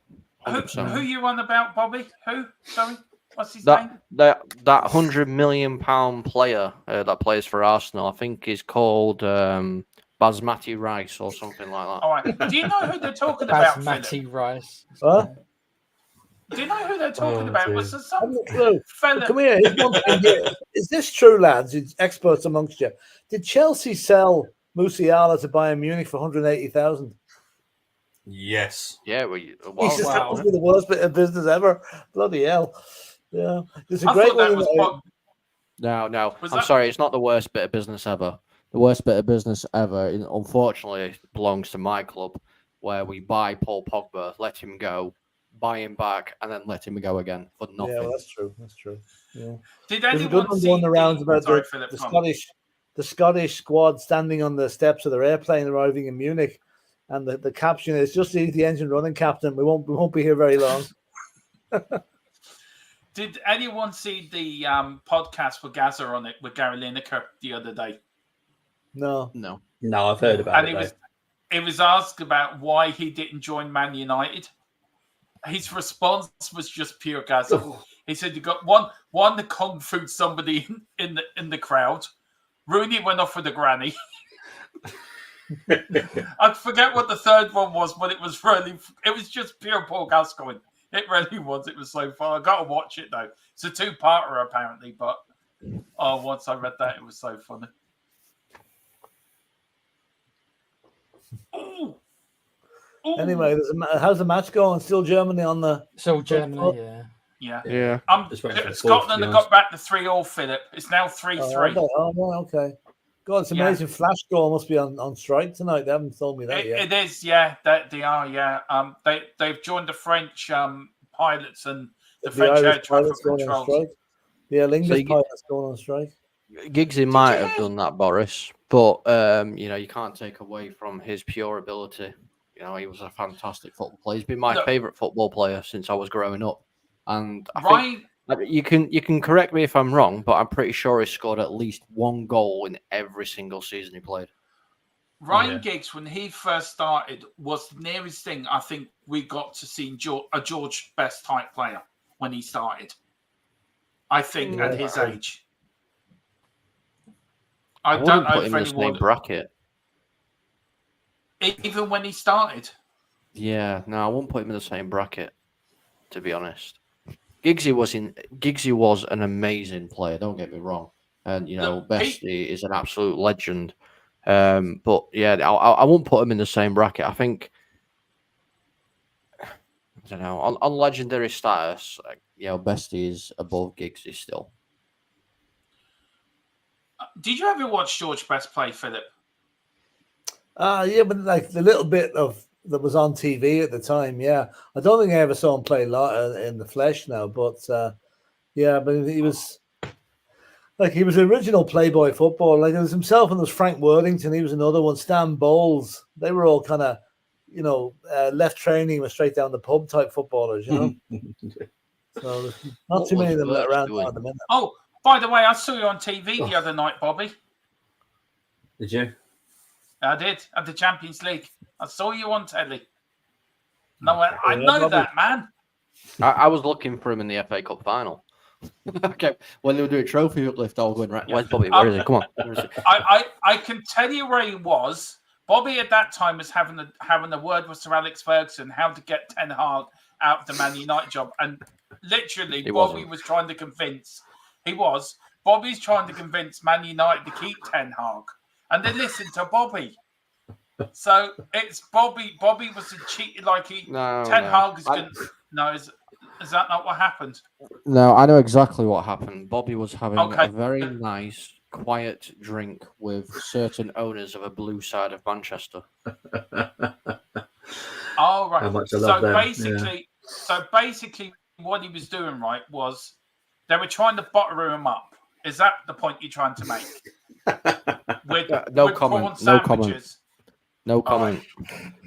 Who 100%. you on about, Bobby? Who? Sorry, what's his That name? that that £100 million player that plays for Arsenal, I think, is called Basmati Rice or something like that. All right. Do you know who they're talking about, Philip? Basmati rice. Huh? Do you know who they're talking about? dear. Was there I haven't some a clue. fella? Come here. Here's one thing here. Is this true, lads? It's experts amongst you. Did Chelsea sell Musiala to Bayern Munich for 180,000? Yes. Yeah, well, Jesus, that must be the worst bit of business ever. Bloody hell. Yeah. There's a I great thought that one. was No. Was I'm that- sorry, it's not the worst bit of business ever. The worst bit of business ever, unfortunately, belongs to my club, where we buy Paul Pogba, let him go, buy him back, and then let him go again for nothing. Yeah, well, that's true. That's true. Yeah. Did There's a good anyone one see going around about Sorry, the, Philip, the come on. Scottish squad standing on the steps of their airplane arriving in Munich, and the caption is "Just leave the engine running, Captain. We won't be here very long." Did anyone see the podcast with Gaza on it with Gary Lineker the other day? No. No. No, I've heard about And it was asked about why he didn't join Man United. His response was just pure Gaza. He said you got one to kung fu somebody in the crowd. Rooney went off with a granny. I forget what the third one was, but it was just pure Paul Gascoigne. It really was. It was so fun. I got to watch it though. It's a two-parter apparently, but once I read that, it was so funny. Ooh. Ooh. Anyway, how's the match going? Still Germany on the. So Germany, yeah. Yeah. Just waiting for the Scotland fourth, have got back to 3-3, Philip. It's now 3-3. Okay. God, it's amazing. Flash Score must be on strike tonight. They haven't told me that yet. It is, yeah. They are, yeah. They've joined the French pilots and the French air Irish traffic pilots going on controls. strike. The Aer Lingus So pilots going on strike. Giggsy might have done that, Boris, but you can't take away from his pure ability. He was a fantastic football player. He's been my favourite football player since I was growing up. And I think you can correct me if I'm wrong, but I'm pretty sure he scored at least one goal in every single season he played. Ryan Giggs, when he first started, was the nearest thing I think we got to seeing a George Best type player when he started. I think at his age. I don't know put if him in the anyone same bracket. Even when he started. Yeah, no, I won't put him in the same bracket, to be honest. Giggsy was an amazing player, don't get me wrong. And Bestie is an absolute legend. But yeah, I won't put him in the same bracket. I think I don't know, on legendary status, Bestie is above Giggsy still. Did you ever watch George Best play, Philip? Yeah, but like the little bit of that was on TV at the time. Yeah, I don't think I ever saw him play in the flesh now, but yeah, but he was he was the original Playboy footballer. Like it was himself and there was Frank Worthington. He was another one. Stan Bowles. They were all kind of left training and went straight down the pub type footballers. So there's not too many of them around now at the minute. Oh, by the way, I saw you on TV the other night, Bobby. Did you? I did at the Champions League. I saw you on telly. No, I know that, man. I was looking for him in the FA Cup final. Okay, when they were doing trophy uplift, I was going, right, where's Bobby? Where is he? Come on. I can tell you where he was. Bobby at that time was having a word with Sir Alex Ferguson how to get Ten Hag out of the Man United job, and literally Bobby's trying to convince Man United to keep Ten Hag. And they listened to Bobby. So it's Bobby. Bobby was a cheat. Ten Hag is going. No, is that not what happened? No, I know exactly what happened. Bobby was having a very nice, quiet drink with certain owners of a blue side of Manchester. Oh right. How much I love them. So basically, what he was doing was They were trying to butter him up. Is that the point you're trying to make? No with comment. prawn No comment. sandwiches? No comment.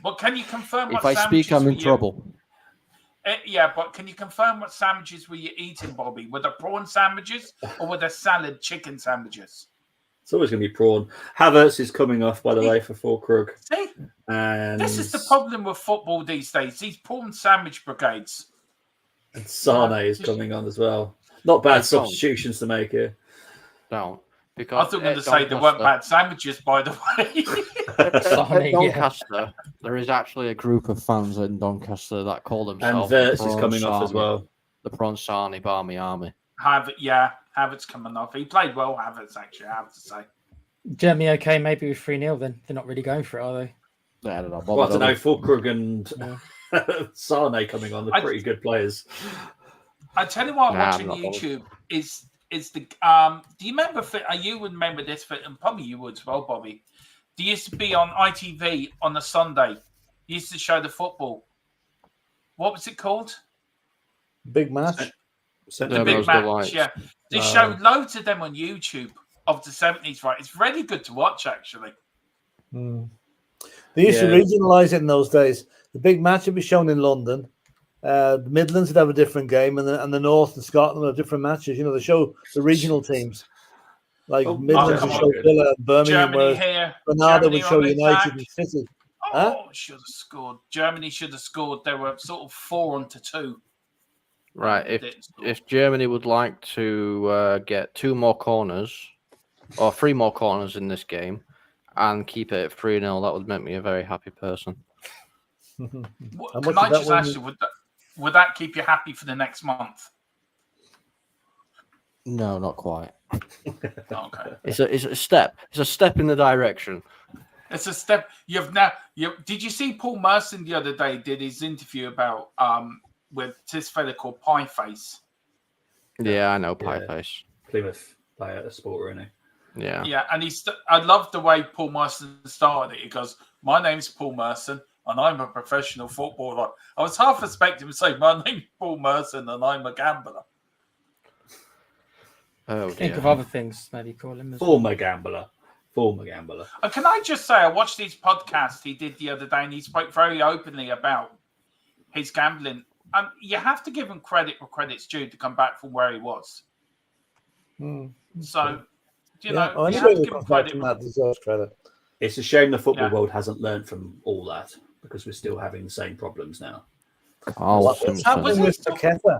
Well, can you confirm what If I sandwiches speak, I'm in were you- trouble. Yeah, but can you confirm what sandwiches were you eating, Bobby? Were the prawn sandwiches or were the salad chicken sandwiches? It's always going to be prawn. Havertz is coming off, by the way, for Fulkrug. See, And this is the problem with football these days. These prawn sandwich brigades. And Sane is coming on as well. Not bad substitutions to make here. Don't. I Because thought you were going to say there weren't bad sandwiches, by the way. At Doncaster, there is actually a group of fans in Doncaster that call And themselves. Verts is coming off as well. The Prawn Sarnie Barmy Army. Havertz coming off. He played well, Havertz, actually, I have to say. Germany okay, maybe with 3-0 then. They're not really going for it, are they? Yeah, I don't know. Well, I don't know. Fulkrug and Sane coming on. They're pretty good players. I tell you what, watching YouTube is the do you remember? You would remember this, and probably you would as well, Bobby. There used to be on ITV on a Sunday. Used to show the football. What was it called? Big match. The big match. Yeah, they showed loads of them on YouTube of the 70s. Right, it's really good to watch actually. They used to regionalise it in those days. The big match would be shown in London. The Midlands would have a different game, and the North and Scotland would have different matches. You know, they show the regional teams. Like Midlands would show Villa and Birmingham, Germany here. Granada would show United and City. Should have scored. Germany should have scored. They were sort of 4-2. Right. If Germany would like to get 2 more corners or 3 more corners in this game and keep it at 3-0, that would make me a very happy person. Can I just ask you, would that keep you happy for the next month? No, not quite. Okay. It's a step. It's a step in the direction. It's a step. Did you see Paul Merson the other day did his interview about with this fella called Pieface? Yeah, I know Pieface. Plymouth player, a sporter, isn't he? Yeah. Yeah, and I love the way Paul Merson started it. He goes, "My name's Paul Merson, and I'm a professional footballer." I was half expecting him to say, "My name's Paul Merson, and I'm a gambler." Oh, Think of other things, maybe call him. Former gambler. And can I just say, I watched his podcast he did the other day, and he spoke very openly about his gambling. And you have to give him credit where credit's due to come back from where he was. So, you know, you have to give him credit. That deserves credit. It's a shame the football world hasn't learned from all that, because we're still having the same problems now. What's happening with Paqueta?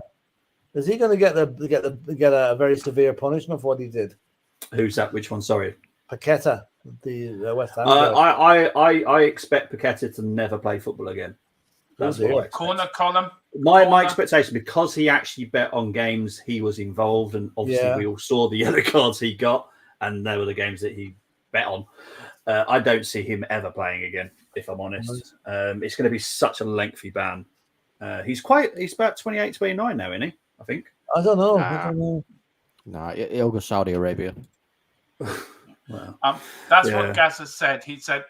Is he going to get a very severe punishment for what he did? Who's that? Which one? Sorry, Paqueta, the West Ham. I expect Paqueta to never play football again. That's what I expect. Corner column. My expectation, because he actually bet on games he was involved, and obviously we all saw the yellow cards he got, and they were the games that he bet on. I don't see him ever playing again, if I'm honest. It's going to be such a lengthy ban. He's about 28, 29 now, isn't he? I think. I don't know. Nah, he'll go Saudi Arabia. That's what Gazza said. He said,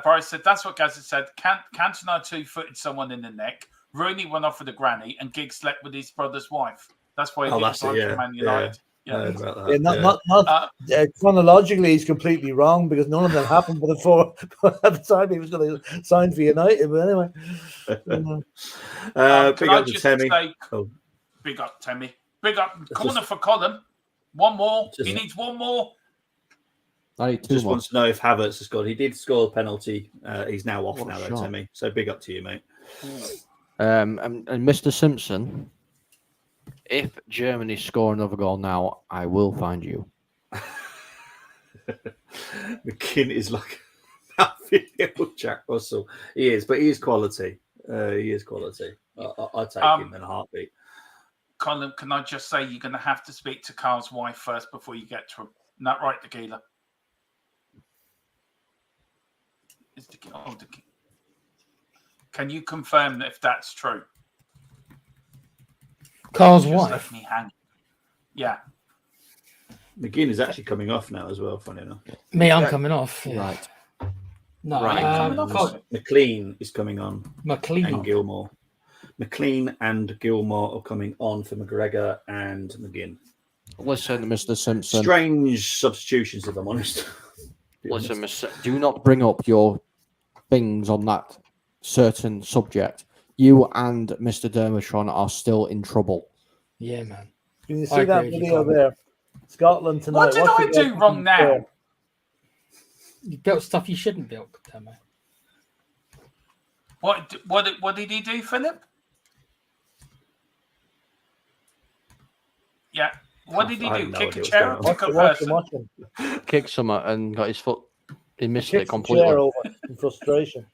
Boris said, that's what Gazza said. Cantona 2-footed someone in the neck. Rooney went off with a granny, and Giggs slept with his brother's wife. That's why he didn't sign for Man United. Chronologically, he's completely wrong because none of them happened before at the time he was going to sign for United. But anyway, big up to Temi. Big up Temi. Big up corner for Colin. One more. He needs one more. I need 2 just more. wants to know if Havertz has scored. He did score a penalty. He's now off now, though, Temi. So big up to you, mate. And Mr. Simpson. If Germany score another goal now, I will find you. McKinn is like Jack Russell. He is, but he is quality. I'll take him in a heartbeat. Colin, can I just say you're going to have to speak to Carl's wife first before you get to him. Isn't that right, Tequila? Can you confirm if that's true? Carl's just wife? Left me hanging. Yeah. McGinn is actually coming off now as well, funny enough. I'm coming off. Yeah. Right. No, coming off. McLean is coming on. McLean. And Gilmore. McLean and Gilmore are coming on for McGregor and McGinn. Listen, Mr. Simpson. Strange substitutions, if I'm honest. Listen, do not bring up your things on that certain subject. You and Mr. Dermatron are still in trouble. Yeah, man. Can you see that video there? Scotland tonight. What did I do wrong now? You built stuff you shouldn't build, Dermo. What did he do, Philip? Yeah. What did he do? Kick a chair or kick a person? Kick someone and got his foot. He missed it completely. Chair over in frustration.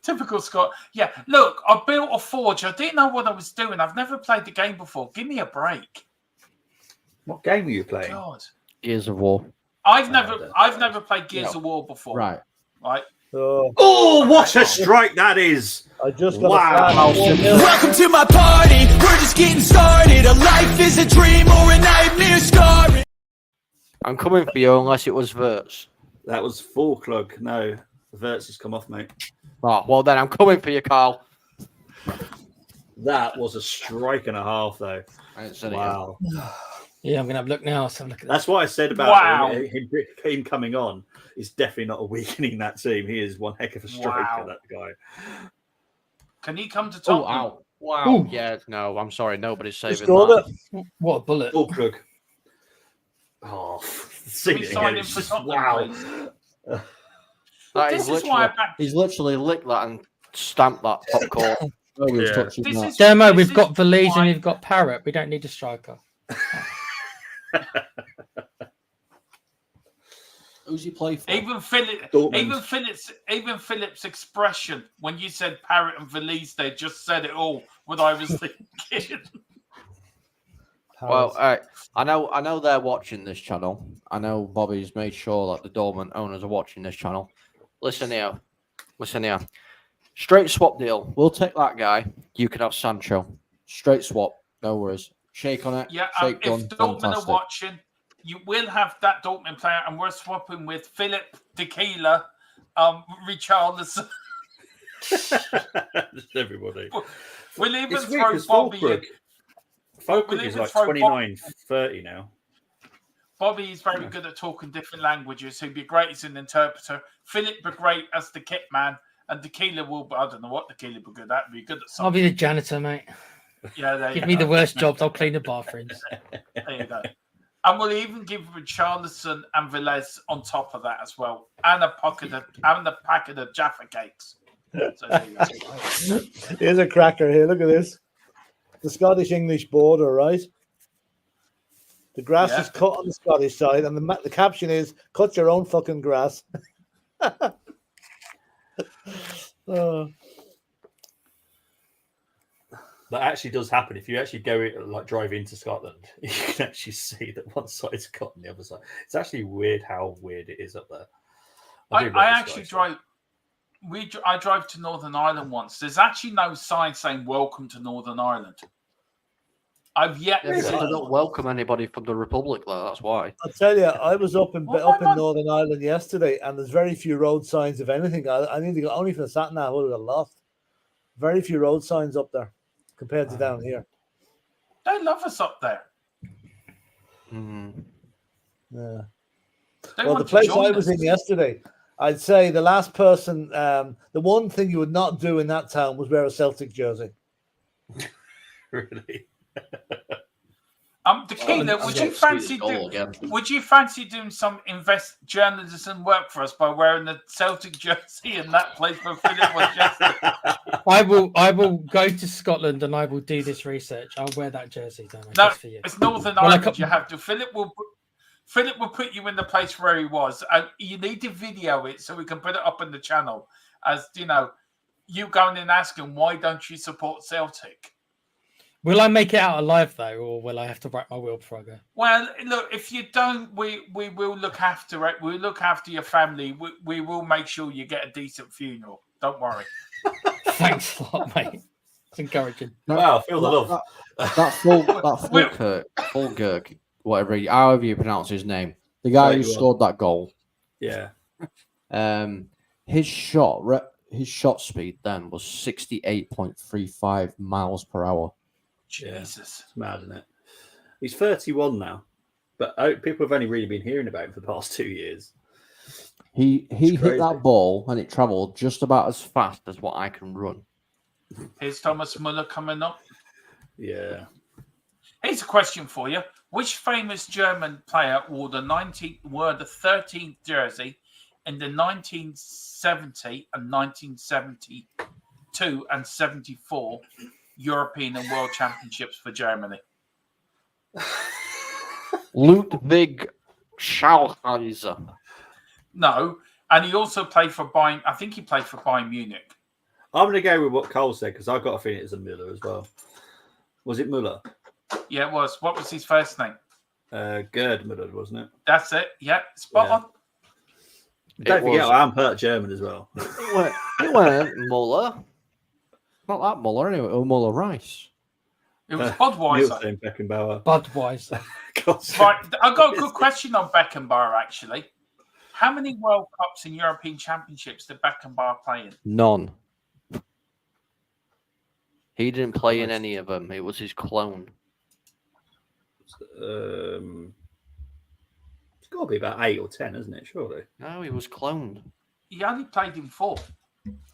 Typical Scott. Yeah, look, I built a forge. I didn't know what I was doing. I've never played the game before. Give me a break. What game were you playing? God. Gears of War. I've never played Gears of War before. Right. Oh, what a strike that is! I just got Welcome to my party. We're just getting started. A life is a dream or a nightmare scarring. I'm coming for you unless it was Verts. That was full clug. No, Verts has come off, mate. Oh, well then I'm coming for you, Carl. That was a strike and a half, though. Wow. Yeah, I'm going to have a look now. So look at That's what I said about him coming on. Is definitely not a weakening that team. He is one heck of a striker, that guy. Can he come to top? Oh, ow. Wow. Ooh. Yeah, no, I'm sorry. Nobody's saving that. What a bullet. Full clug. Oh, wow. He's literally licked that and stamped that top court. Demo, we've got Valise and we've got Parrot. We don't need a striker. Who's he play for? Even Philip's expression when you said Parrot and Valise, they just said it all. What I was thinking. Well, I know they're watching this channel. I know Bobby's made sure that the dormant owners are watching this channel. Listen here. Straight swap deal. We'll take that guy. You can have Sancho. Straight swap. No worries. Shake on it. Yeah, shake if Dortmund are watching, you will have that Dortmund player, and we're swapping with Philip Tequila, Richarlison. Everybody. We'll even throw Bobby in. Fulkrug is like 29, 30 now. Bobby is very good at talking different languages. He'd be great as an interpreter. Philip be great as the kit man, and Tequila will. I don't know what Tequila be good at. Be good at something. I'll be the janitor, mate. Yeah, give me the worst jobs. I'll clean the bathrooms. There you go. And we'll even give Richarlison and Velez on top of that as well, and a packet of Jaffa cakes. So there you go. Here's a cracker here. Look at this. The Scottish-English border, right? The grass is cut on the Scottish side, and the caption is, cut your own fucking grass. That actually does happen. If you actually go drive into Scotland, you can actually see that one side's cut on the other side. It's actually weird how weird it is up there. I actually drive. I drive to Northern Ireland once. There's actually no sign saying "Welcome to Northern Ireland." I've yet to see. They don't welcome anybody from the Republic, though. That's why. I'll tell you, I was up in Northern Ireland yesterday, and there's very few road signs of anything. I need to go only for the sat nav. I would have got lost. Very few road signs up there compared to down here. They love us up there. Yeah. Well, the place I was in yesterday, I'd say the last person, the one thing you would not do in that town was wear a Celtic jersey. Really? Tequila, would you fancy doing some journalism work for us by wearing the Celtic jersey in that place where Philip was yesterday? I will go to Scotland and I will do this research. I'll wear that jersey. No, for you. It's Northern Ireland. You have to. Philip will put you in the place where he was, and you need to video it so we can put it up in the channel. As you know, you going and asking, why don't you support Celtic? Will I make it out alive though, or will I have to write my will before I go? Well, look, if you don't, we will look after it. We'll look after your family. We will make sure you get a decent funeral. Don't worry. Thanks a lot, mate. It's encouraging. Wow, feel the love. Fulgurk, however you pronounce his name, the guy who scored that goal. Yeah. His shot his shot speed then was 68.35 miles per hour. Jesus, it's mad, isn't it? He's 31 now, but people have only really been hearing about him for the past 2 years. He hit that ball and it travelled just about as fast as what I can run. Here's Thomas Muller coming up. Yeah. Here's a question for you. Which famous German player wore the 13th jersey in the 1970 and 1972 and 74 European and World Championships for Germany? Ludwig Schallheiser. No, and he also played for Bayern. I think he played for Bayern Munich. I'm going to go with what Cole said because I've got a feeling it's a Müller as well. Was it Müller? Yeah, it was. What was his first name? Gerd Müller, wasn't it? That's it. Yeah, spot on. Don't forget, I'm part German as well. It weren't Muller. Not that Muller, anyway. Or Muller Rice. It was Budweiser. Nielsen Beckenbauer. Budweiser. Right, I've got a good question on Beckenbauer, actually. How many World Cups and European Championships did Beckenbauer play in? None. He didn't play in any of them. It was his clone. It's got to be about 8 or 10, isn't it? Surely. No, he was cloned. He only played in 4.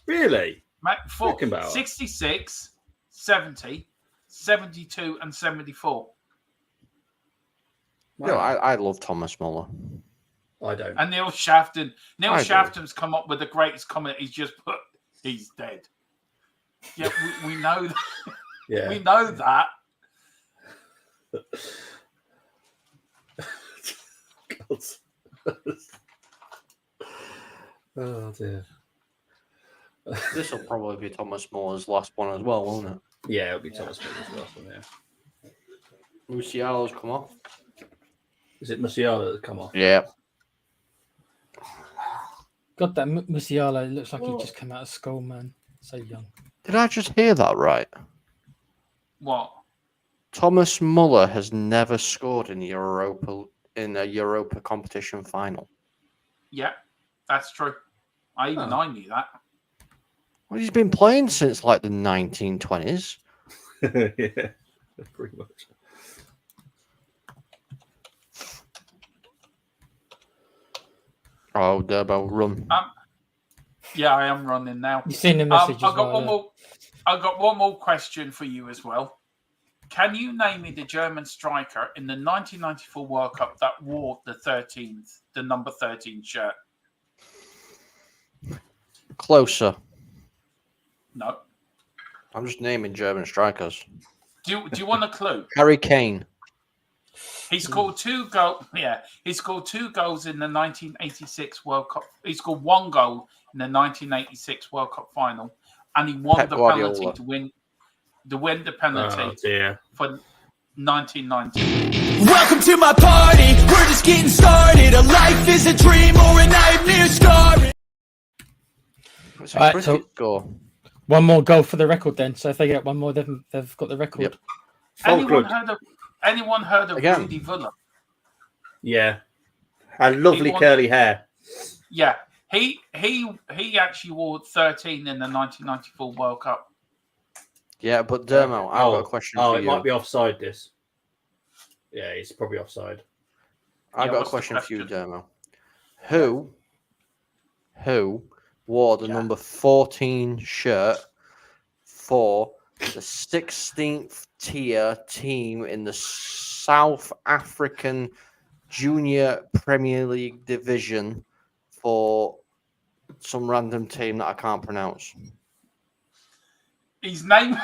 Really? 4. Beckenbauer. 66, 70, 72, and 74. Wow. No, I love Thomas Muller. I don't. And Neil Shafton. Neil I Shafton's come up with the greatest comment. He's just put, he's dead. Yeah, we know that. Yeah. We know that. Oh dear. This will probably be Thomas Muller's last one as well, won't it? Yeah, it'll be Thomas Muller's last one, yeah. Musiala's come off. Is it Musiala that's come off? Yeah. God, that Musiala looks like he just come out of school, man. So young. Did I just hear that right? What? Thomas Muller has never scored in a Europa competition final. Yeah, that's true. I knew that. Well, he's been playing since like the 1920s. Yeah, pretty much. Oh, Durbo, run. Yeah, I am running now. You've seen the message. I've got one more question for you as well. Can you name me the German striker in the 1994 World Cup that wore the number 13 shirt? Closer. No. I'm just naming German strikers. Do you want a clue? Harry Kane. He scored 2 goals. Yeah, he scored 2 goals in the 1986 World Cup. He scored 1 goal in the 1986 World Cup final, and he won the penalty to win the penalty for 1990. Welcome to my party. We're just getting started. A life is a dream or a nightmare scarring. It's a Right, cricket so- score. One more goal for the record then. So if they get one more, they've got the record. Yep. Anyone heard of Again. Rudy Vuller? Yeah. And lovely curly hair. Yeah. He actually wore 13 in the 1994 World Cup. Yeah, but Dermo, I've got a question for it you. might be offside, this. Yeah, it's probably offside. I've got a question for you, Dermo. Who wore the number 14 shirt for the 16th tier team in the South African Junior Premier League division for some random team that I can't pronounce? His name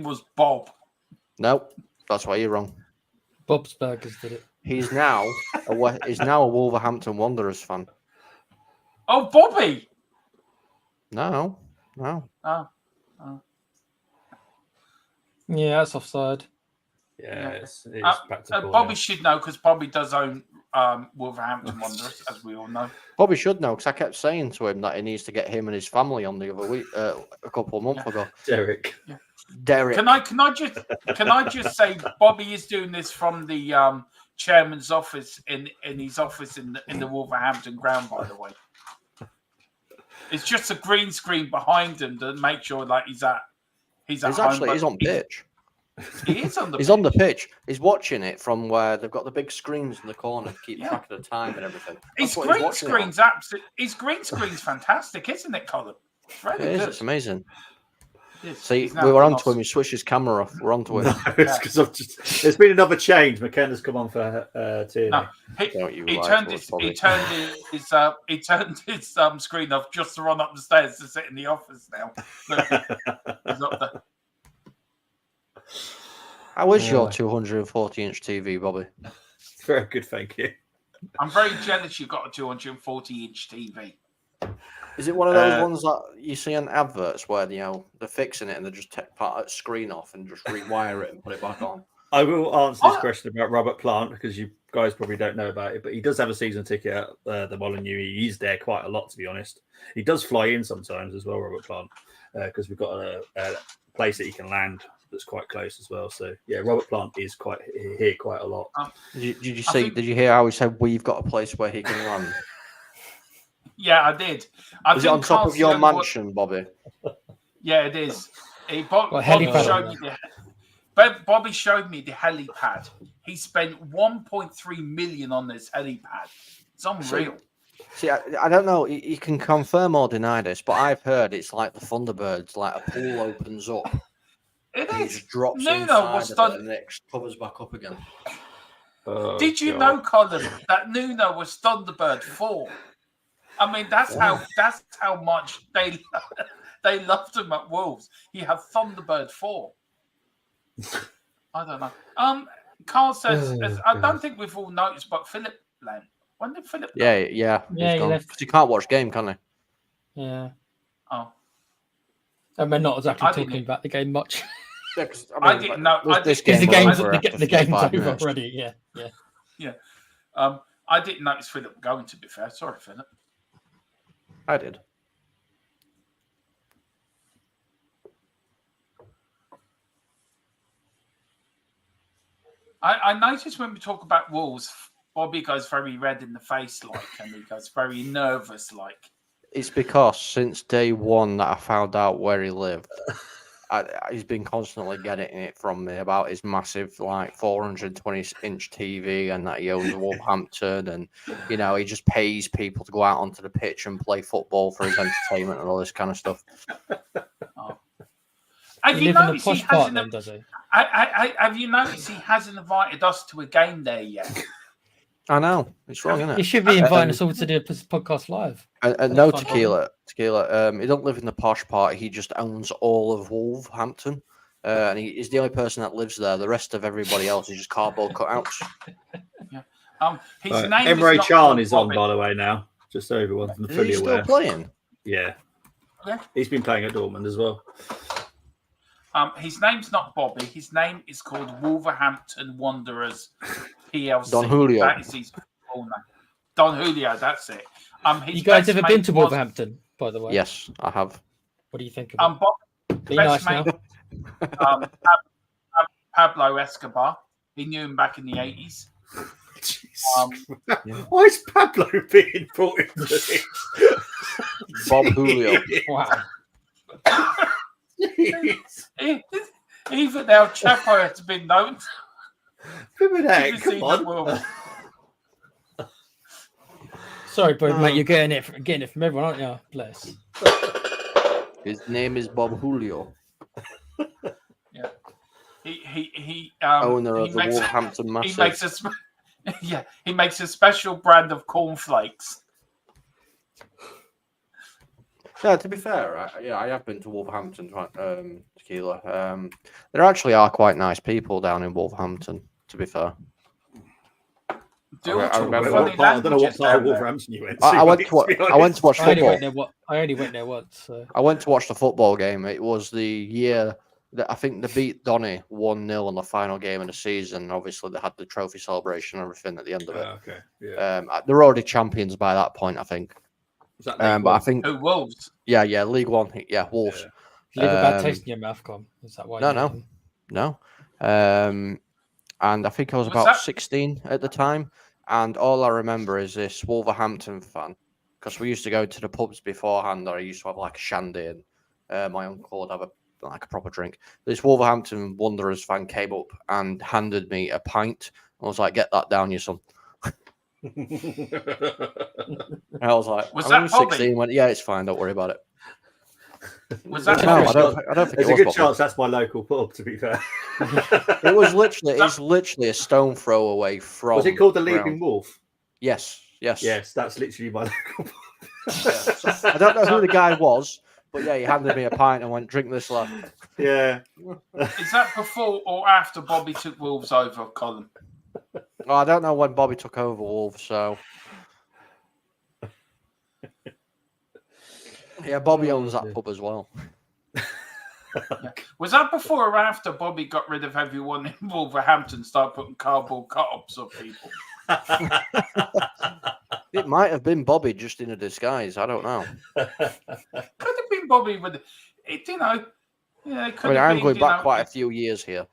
was Bob. Nope, that's why you're wrong. Bob's Burgers did it. He's now a Wolverhampton Wanderers fan. Oh, Bobby. No. Oh. Yeah, that's offside. Yeah, it's practical. Bobby should know because Bobby does own Wolverhampton Wanderers, as we all know. Bobby should know because I kept saying to him that he needs to get him and his family on the other week, a couple of months ago. Derek. Can I just say Bobby is doing this from the chairman's office in his office in the Wolverhampton ground, by the way. It's just a green screen behind him to make sure like he's at He's home. He's on pitch. He is on the He's pitch. on the pitch. He's watching it from where they've got the big screens in the corner to keep track of the time and everything. His green screen's fantastic, isn't it, Colin? It is. It's amazing. It See, we were onto him. He switched his camera off. We're onto him. No, it's because there's been another change. McKenna's come on for Tierney. No, he turned his screen off just to run up the stairs to sit in the office now. Look, he's up there. How is your 240-inch TV, Bobby? Very good, thank you. I'm very jealous you've got a 240-inch TV. Is it one of those ones that you see on adverts where they're fixing it and they just take part of the screen off and just rewire it and put it back on? I will answer this question about Robert Plant because you guys probably don't know about it, but he does have a season ticket at the Molineux. He's there quite a lot, to be honest. He does fly in sometimes as well, Robert Plant, because we've got a place that he can land that's quite close as well. So yeah, Robert Plant is quite here quite a lot. Did you hear how he said we've got a place where he can land? Yeah, I did. Is it on top of your mansion, Bobby? Yeah, it is. Bobby showed me the helipad. He spent 1.3 million on this helipad. It's unreal. See, I don't know. You can confirm or deny this, but I've heard it's like the Thunderbirds. Like a pool opens up. It and is. He just drops Nuno was inside of it and it covers back up again. Did you know, Colin, that Nuno was Thunderbird 4? I mean, that's how much they loved him at Wolves. He had Thunderbird 4. I don't know. Carl says, I don't think we've all noticed, but Philip left. When did Philip go? Yeah. He left. Because you can't watch game, can he? Yeah. Oh. And we're not exactly talking about the game much. Yeah, I didn't know. This game the game's over minutes. Already. Yeah. I didn't notice Philip going, to be fair. Sorry, Philip. I did. I noticed when we talk about Wolves, Bobby goes very red in the face, and he goes very nervous, It's because since day one that I found out where he lived, he's been constantly getting it from me about his massive 420-inch TV and that he owns Wolverhampton, and he just pays people to go out onto the pitch and play football for his entertainment and all this kind of stuff. Have you noticed he hasn't? Does he? Have you noticed he hasn't invited us to a game there yet? I know it's wrong, isn't it? He should be inviting us all to do a podcast live. And no, Tequila. He don't live in the posh part. He just owns all of Wolverhampton, and he's the only person that lives there. The rest of everybody else is just cardboard cutouts. Yeah. His name Emre Can is on, by the way, now. Just so everyone's fully aware. Still playing? Yeah. Okay. He's been playing at Dortmund as well. His name's not Bobby. His name is called Wolverhampton Wanderers PLC. Don Julio. That is his full name. Don Julio, that's it. You guys ever been to Wolverhampton, by the way? Yes, I have. What do you think of it? Be best nice mate, now. Pablo Escobar. He knew him back in the 80s. Why is Pablo being brought into this? Bob Julio. Wow. Even now, Chapo has been known. Come on. Sorry, but mate, you're getting it from everyone, aren't you? Bless. His name is Bob Julio. Yeah. He owner of the Wolverhampton Massive. He makes a special brand of cornflakes. Yeah, to be fair, I have been to Wolverhampton, Tequila. There actually are quite nice people down in Wolverhampton, to be fair. I don't know what part of Wolverhampton you went to. I went to watch football. I only went there once. So. I went to watch the football game. It was the year that I think they beat Donny 1-0 on the final game of the season. Obviously, they had the trophy celebration and everything at the end of it. Okay. Yeah. They're already champions by that point, I think. But I think Wolves. Yeah, League One. Yeah, Wolves. You leave a bad taste in your mouth, Con. Is that why? No. And I think I was about 16 at the time, and all I remember is this Wolverhampton fan because we used to go to the pubs beforehand, or I used to have like a shandy, and my uncle would have a proper drink. This Wolverhampton Wanderers fan came up and handed me a pint. I was like, "Get that down, you son." And I was like, Was I'm that only 16. Went, yeah, it's fine. Don't worry about it. Was that No, I don't think There's it a was good Bobby. chance that's my local pub, to be fair. It was literally, it's literally a stone throw away from. Was it called the Leaping ground. Wolf? Yes. Yes, that's literally my local pub. Yeah. So, I don't know who the guy was, but yeah, he handed me a pint and went, "Drink this, lad." Yeah. Is that before or after Bobby took Wolves over, Colin? Oh, I don't know when Bobby took over Wolves, so yeah, Bobby owns that pub as well. Yeah. Was that before or after Bobby got rid of everyone in Wolverhampton, started putting cardboard cut-ups of people? It might have been Bobby just in a disguise. I don't know. Could have been Bobby with it, you know. Yeah, it could have I'm been, going you back know, quite a few years here.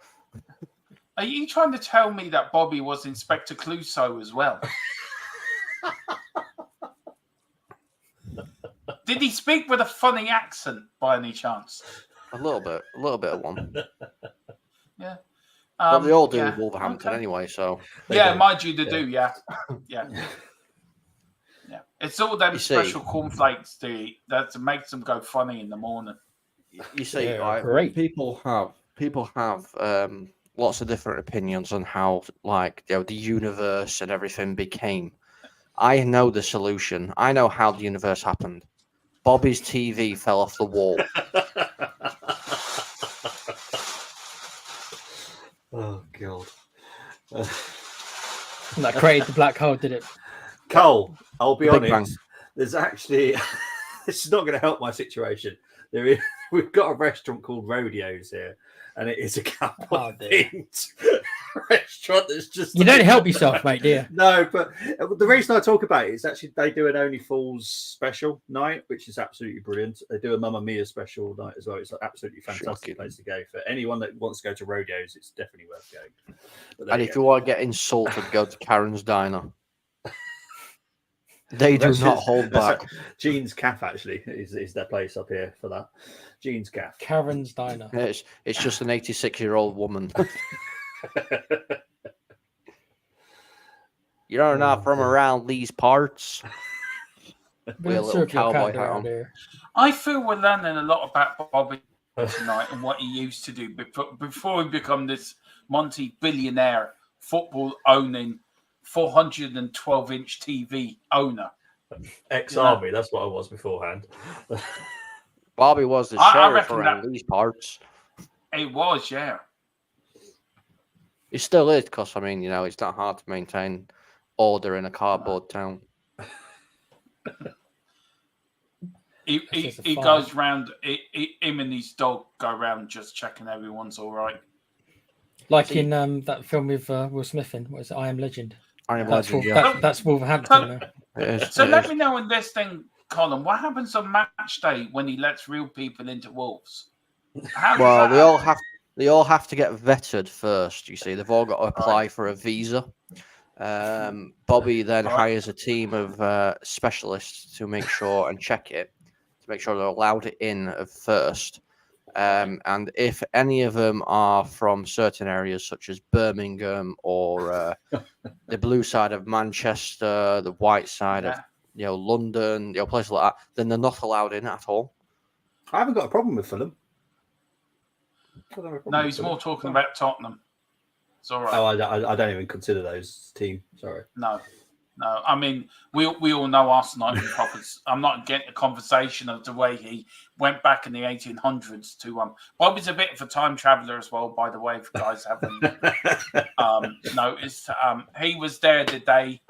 Are you trying to tell me that Bobby was Inspector Clouseau as well? Did he speak with a funny accent by any chance? A little bit of one. Yeah. But they all do yeah. with Wolverhampton Okay. anyway, so. Yeah, mind you, they do, yeah. Yeah. Yeah. It's all them You see- special cornflakes to eat that makes them go funny in the morning. You see, Yeah, like, great. people have lots of different opinions on how, like, the universe and everything became. I know the solution. I know how the universe happened. Bobby's TV fell off the wall. Oh, God. And that created the black hole, did it? Cole, I'll be Big Bang. honest. There's actually, this is not going to help my situation. We've got a restaurant called Rodeos here, and it is a couple themed restaurant that's just. You don't help yourself, mate, do you? No, but the reason I talk about it is actually they do an Only Fools special night, which is absolutely brilliant. They do a Mamma Mia special night as well. It's an absolutely fantastic place to go for anyone that wants to go to Rodeos. It's definitely worth going. But there And if you want to get insulted, go to Karen's Diner. They do not hold back. Jean's Cafe actually is their place up here for that. Jean's Cafe. Karen's Diner. It's just an 86-year-old woman. You're not from around these parts. With a little cowboy hat on. I feel we're learning a lot about Bobby tonight and what he used to do before he become this multi-billionaire football owning 412-inch TV owner. Ex-army, that's what I was beforehand. Bobby was the I sheriff reckon around these parts. It was, yeah. He still is, because, I mean, it's not hard to maintain order in a cardboard town. He goes round, him and his dog go around just checking everyone's all right. Like in that film with Will Smith in, what is it, I Am Legend? I Am Legend, yeah. That's Wolverhampton. So let me know in this thing, Colin, what happens on match day when he lets real people into Wolves? Well, they all have to get vetted first, you see. They've all got to apply for a visa. Bobby then hires a team of specialists to make sure and check it, to make sure they're allowed in at first. And if any of them are from certain areas such as Birmingham or the blue side of Manchester, the white side of London, places like that, then they're not allowed in at all. I haven't got a problem with Fulham. No, he's more talking about Tottenham. It's all right. Oh, I don't even consider those team. Sorry. No. I mean, we all know Arsenal and Prophets. I'm not getting the conversation of the way he went back in the 1800s to Bobby's a bit of a time traveler as well, by the way, if you guys haven't noticed. He was there the day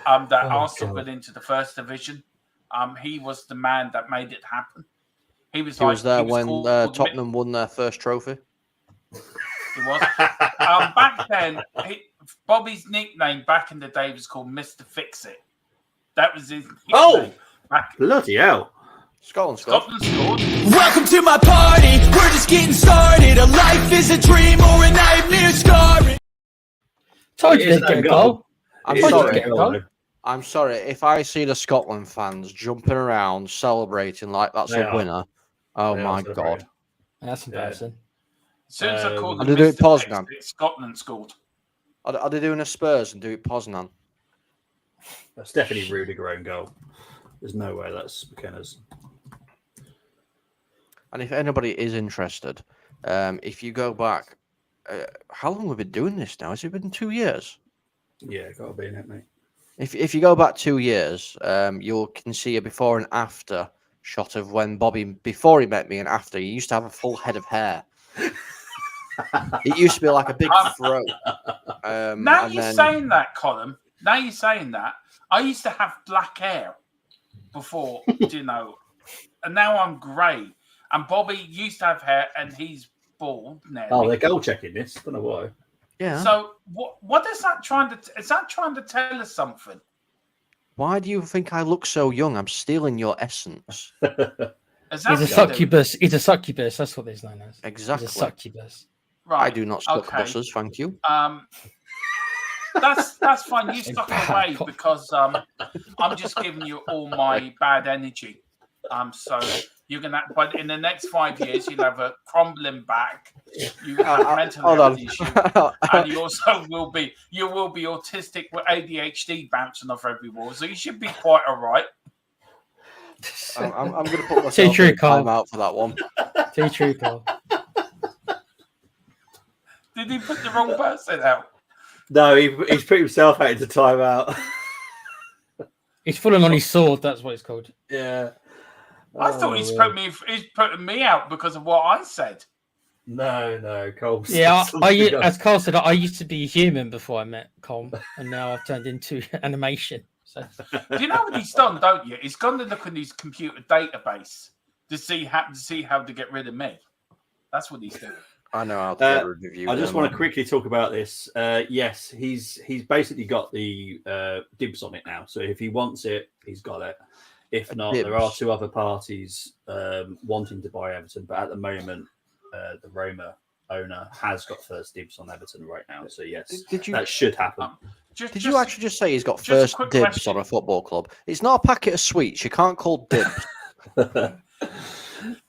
that Arsenal got into the first division. He was the man that made it happen. He was there when Tottenham won their first trophy. He was. Back then, Bobby's nickname back in the day was called Mr. Fix-It. That was his nickname. Oh, bloody hell. Scotland scored. Welcome to my party. We're just getting started. A life is a dream or a nightmare scarring. Told you to get a goal. I'm sorry. I'm sorry, if I see the Scotland fans jumping around, celebrating like that's They a are. winner, oh They are my celebrating. God. That's embarrassing. As soon as I call Are them they doing Mr. Poznan? Tex, Scotland scored. Are they doing a Spurs and do it Poznan? That's definitely Rudiger own goal. There's no way that's McKenna's. And if anybody is interested, if you go back, how long have we been doing this now? Has it been 2 years? Yeah, got to be in it, mate. If you go back 2 years, you can see a before and after shot of when Bobby, before he met me and after, he used to have a full head of hair. It used to be like a big fro. Now you're saying that, Colin. Now you're saying that. I used to have black hair before, and now I'm grey. And Bobby used to have hair, and he's bald now. Oh, they're goal checking this. Don't know why. Yeah. So what is that trying to? Is that trying to tell us something? Why do you think I look so young? I'm stealing your essence. He's a succubus. He's a succubus. That's what he's known as. Exactly. He's a succubus. Right. I do not suck buses, thank you. That's fine. You stuck away because I'm just giving you all my bad energy. So you're gonna, but in the next 5 years, you'll have a crumbling back. You have mental health issues, and you also will be autistic with ADHD bouncing off every wall. So you should be quite all right. I'm going to put myself in time out for that one. True, Carl. Did he put the wrong person out? No, he's put himself out into timeout. He's fallen on his sword. That's what it's called. Yeah. I thought he's putting me out because of what I said. No, Cole. Yeah, as Carl said, I used to be human before I met Cole, and now I've turned into animation. So. Do you know what he's done? Don't you? He's gone to look in his computer database to see how to get rid of me. That's what he's doing. I know how to get rid of you. I just want to quickly talk about this. Yes, he's basically got the dibs on it now. So if he wants it, he's got it. If not, there are two other parties wanting to buy Everton, but at the moment, the Roma owner has got first dibs on Everton right now. So yes, that should happen. Did you actually just say he's got first dibs on a football club? It's not a packet of sweets. You can't call dibs.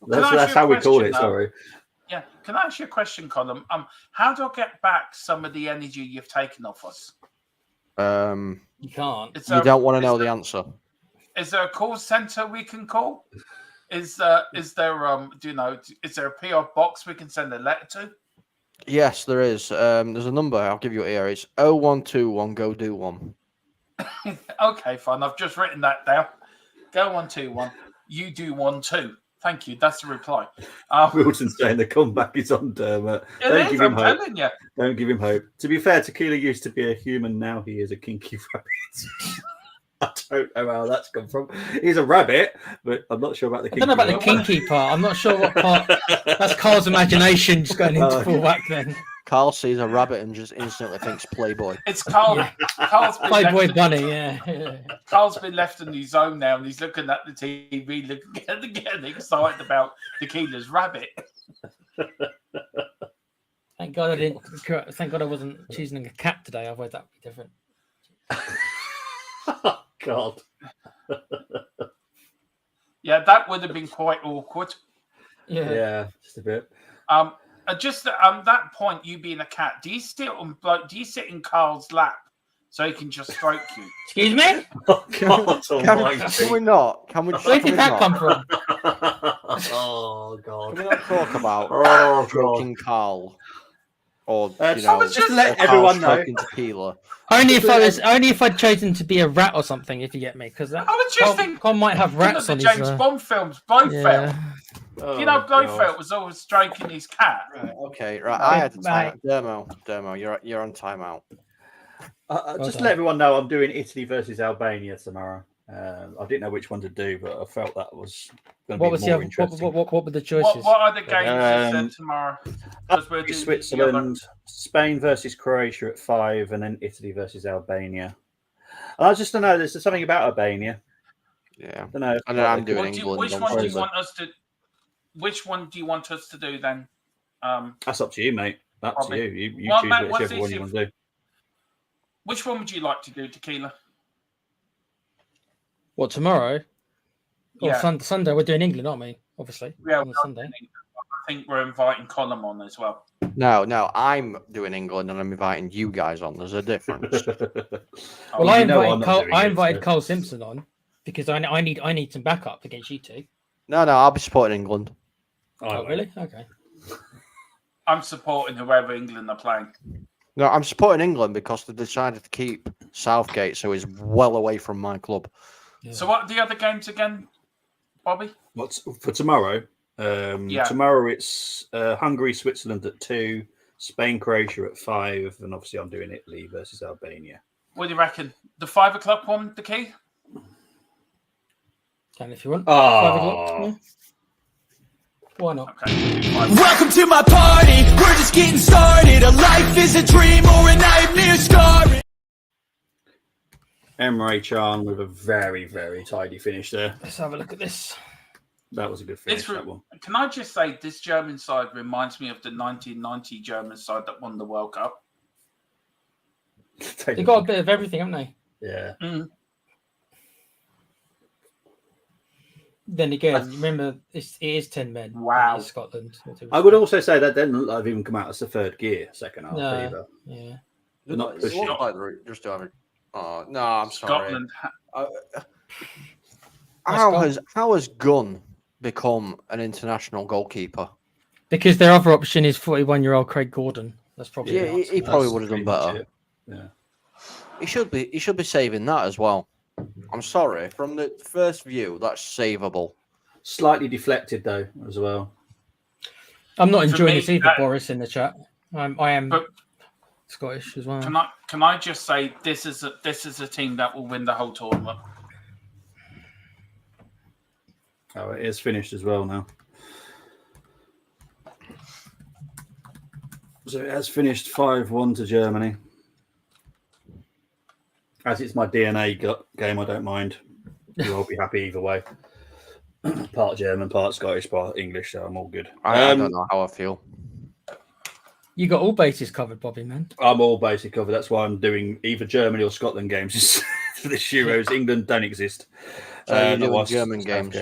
that's how we call it. Sorry. Yeah, can I ask you a question, Colin? How do I get back some of the energy you've taken off us? You can't. You don't want to know the answer. Is there a call center we can call? Is there is there a PO box we can send a letter to? Yes, there is. There's a number I'll give you here. It's 0121 go do one. Okay, fine. I've just written that down. Go 121. You do 12. Thank you. That's the reply. Wilson's saying the comeback is on Dermot. Don't give him hope. Don't give him hope. To be fair, Tequila used to be a human. Now he is a kinky rabbit. I don't know how that's come from. He's a rabbit, but I'm not sure about the kinky. I don't know about the kinky part. I'm not sure what part. That's Carl's imagination just going into full whack then. Carl sees a rabbit and just instantly thinks Playboy. It's Carl. Yeah. Carl's been Playboy bunny, yeah. Carl's been left in his zone now, and he's looking at the TV, getting excited about Tequila's rabbit. Thank God I didn't. Thank God I wasn't choosing a cat today. Otherwise, that would be different. Oh, God. Yeah, that would have been quite awkward. Yeah, just a bit. Just that point, you being a cat, do you sit in Carl's lap so he can just stroke you? Excuse me? Oh, God, can we not? Where did that come from? Oh, God. Can we not talk about stroking Carl? Or just let everyone know. Tequila. Only if I'd chosen to be a rat or something, if you get me, because Carl might have rats on his. James Bond films, Blofeld. Oh, Blofeld was always stroking his cat. Okay, right. I had to time. Dermo, you're on timeout. Just let everyone know I'm doing Italy versus Albania tomorrow. I didn't know which one to do, but I felt that was going to be more interesting. What were the choices? What are the games you said tomorrow? Switzerland, Spain versus Croatia at 5, and then Italy versus Albania. And I just don't know. There's something about Albania. Yeah, I don't know. I'm doing England. Which one do you want us to? Which one do you want us to do then? That's up to you, mate. That's to you. You choose whichever one you want to do. Which one would you like to do, Tequila? What, tomorrow? Yeah. Or Sunday? We're doing England, aren't we? Obviously. Yeah, on the Sunday. I think we're inviting Colin on as well. No, I'm doing England and I'm inviting you guys on. There's a difference. Well, I invited invited Cole Simpson on because I need some backup against you two. No, I'll be supporting England. Oh, really? Okay. I'm supporting whoever England are playing. No, I'm supporting England because they decided to keep Southgate, so he's well away from my club. Yeah. So what are the other games again, Bobby? What's for tomorrow? Tomorrow it's Hungary, Switzerland at 2, Spain, Croatia at 5, and obviously I'm doing Italy versus Albania. What do you reckon? The 5 o'clock one, the key? Can if you want. Oh. 5 o'clock. Yeah. Why not? Okay. Welcome to my party, we're just getting started. A life is a dream or a nightmare scarring. Emre Can with a very, very tidy finish there. Let's have a look at this. That was a good finish, that one. Can I just say, this German side reminds me of the 1990 German side that won the World Cup. They've got a bit of everything, haven't they? Yeah. Mm. Then again, remember, it is 10 men. Wow. In Scotland. I would also say that didn't look like they've even come out as the third gear, second half either. Yeah. They're not pushing. Like they're just doing. Oh no, I'm sorry. Scotland. How has Gunn become an international goalkeeper? Because their other option is 41-year-old Craig Gordon. That's probably he probably would have done better. Yeah. He should be saving that as well. I'm sorry. From the first view, that's savable. Slightly deflected though, as well. I'm not enjoying this either, Boris, in the chat. I am Scottish as well. Can I just say this is a team that will win the whole tournament. Oh, it is finished as well now. So it has finished 5-1 to Germany. As it's my DNA game, I don't mind. You'll be happy either way. Part German, part Scottish, part English, so I'm all good. I don't know how I feel. You got all bases covered, Bobby, man. I'm all bases covered. That's why I'm doing either Germany or Scotland games for this Euros. England don't exist. So you're doing German games.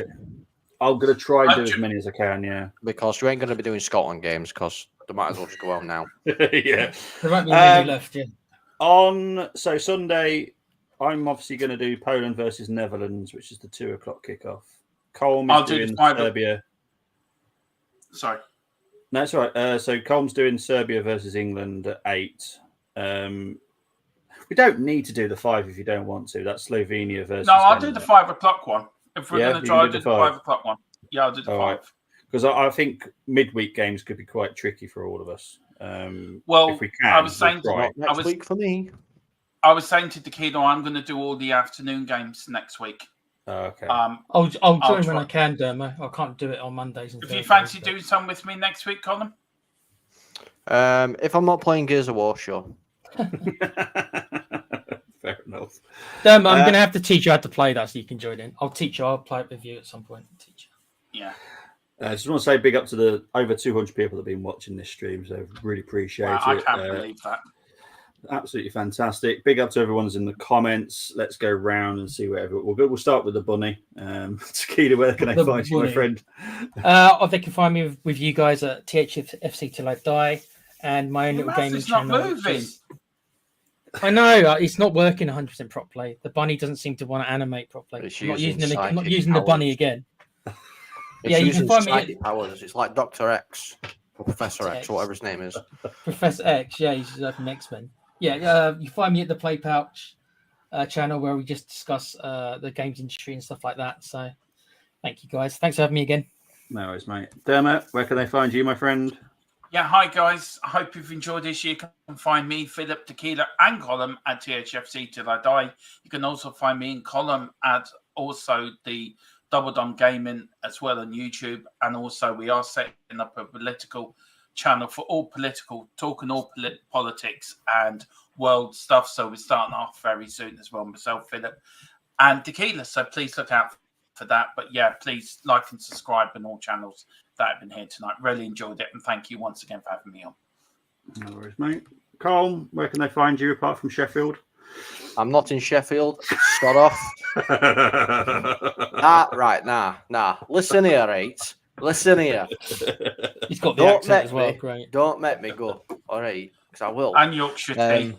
I'm going to try and do as many as I can, yeah. Because you ain't going to be doing Scotland games because they might as well just go out now. Yeah. There might be many left, yeah. So Sunday, I'm obviously going to do Poland versus Netherlands, which is the 2 o'clock kickoff. Colm is doing Serbia. Sorry. No, that's all right. So Colm's doing Serbia versus England at 8. We don't need to do the 5 if you don't want to. That's Slovenia versus. No, I'll do the 5 o'clock one. If we're going to try to do the 5 o'clock one. Yeah, I'll do the 5. Because I think midweek games could be quite tricky for all of us. Well, if we can, I was saying next week for me. I was saying to Dakino, I'm going to do all the afternoon games next week. Okay. I'll join when I can, Dermo. I can't do it on Mondays. And if you fancy doing some with me next week, Colin? If I'm not playing Gears of War, sure. Fair enough. Dermo, I'm going to have to teach you how to play that so you can join in. I'll teach you. I'll play it with you at some point. Teach you. Yeah. I just want to say big up to the over 200 people that have been watching this stream. So really appreciate it. I can't believe that. Absolutely fantastic. Big up to everyone who's in the comments. Let's go round and see wherever we'll go. We'll start with the bunny. Takeda, where can I find you, my friend? They can find me with you guys at THFC Till I Die and my own little gaming channel. Not moving. I know it's not working 100% properly. The bunny doesn't seem to want to animate properly. I'm not using the bunny again. It's using psychic powers. It's like Dr. X or Professor X or whatever his name is. Professor X, yeah, he's from X-Men. Yeah, you find me at the Play Pouch channel where we just discuss the games industry and stuff like that. So thank you guys. Thanks for having me again. No worries, mate. Dermot, where can they find you, my friend? Yeah, hi guys. I hope you've enjoyed this. You can find me, Philip, Tequila, and Column at THFC Till I Die. You can also find me in Column at also the Double Dom Gaming as well on YouTube. And also we are setting up a political channel for all political, talking all politics and world stuff. So we're starting off very soon as well, myself, Philip, and Tequila. So please look out for that. But yeah, please like and subscribe on all channels that have been here tonight. Really enjoyed it. And thank you once again for having me on. No worries, mate. Carl, where can they find you apart from Sheffield? I'm not in Sheffield. Start off. Nah. Listen here, right? Listen here. He's got the accent as well. Great. Don't make me go. All right, because I will. And Yorkshire tea.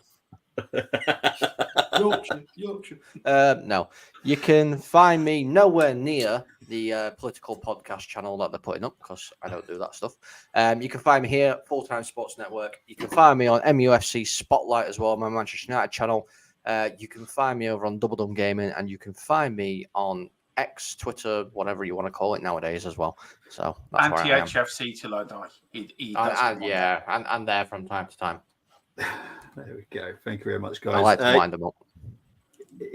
Yorkshire. No, you can find me nowhere near the political podcast channel that they're putting up because I don't do that stuff. You can find me here, Full Time Sports Network. You can find me on MUFC Spotlight as well, my Manchester United channel. You can find me over on Double Dum Gaming, and you can find me on X, Twitter, whatever you want to call it nowadays as well. So that's where I am. Anti-HFC till I die. And there from time to time. There we go. Thank you very much, guys. I like to wind them up.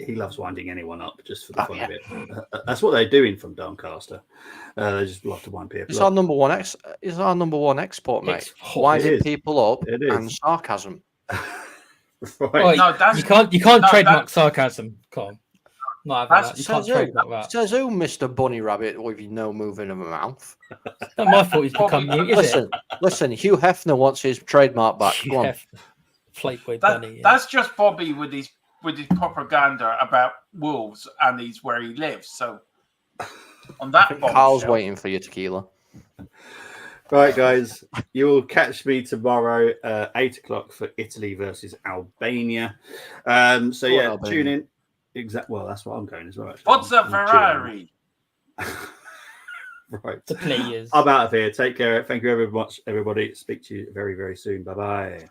He loves winding anyone up just for the fun of it. That's what they're doing from Doncaster. They just love to wind people it's up. Our number one it's our number one export, mate. Winding people up and sarcasm. Right. No, you can't trademark sarcasm. Come on. Not that. You can't trademark that. Says who, Mr. Bunny Rabbit, with no moving of a mouth? It's not my fault he's become mute, is it? Listen, Hugh Hefner wants his trademark back. Go on. Flakeway Bunny. Yeah. That's just Bobby with his propaganda about wolves and he's where he lives. So on that, Carl's waiting for your tequila. Right, guys, you will catch me tomorrow, 8 o'clock for Italy versus Albania. Albania. Tune in. Well, that's what I'm going as well. Actually. What's a Ferrari? Right. The players. I'm out of here. Take care. Thank you very much, everybody. Speak to you very, very soon. Bye-bye.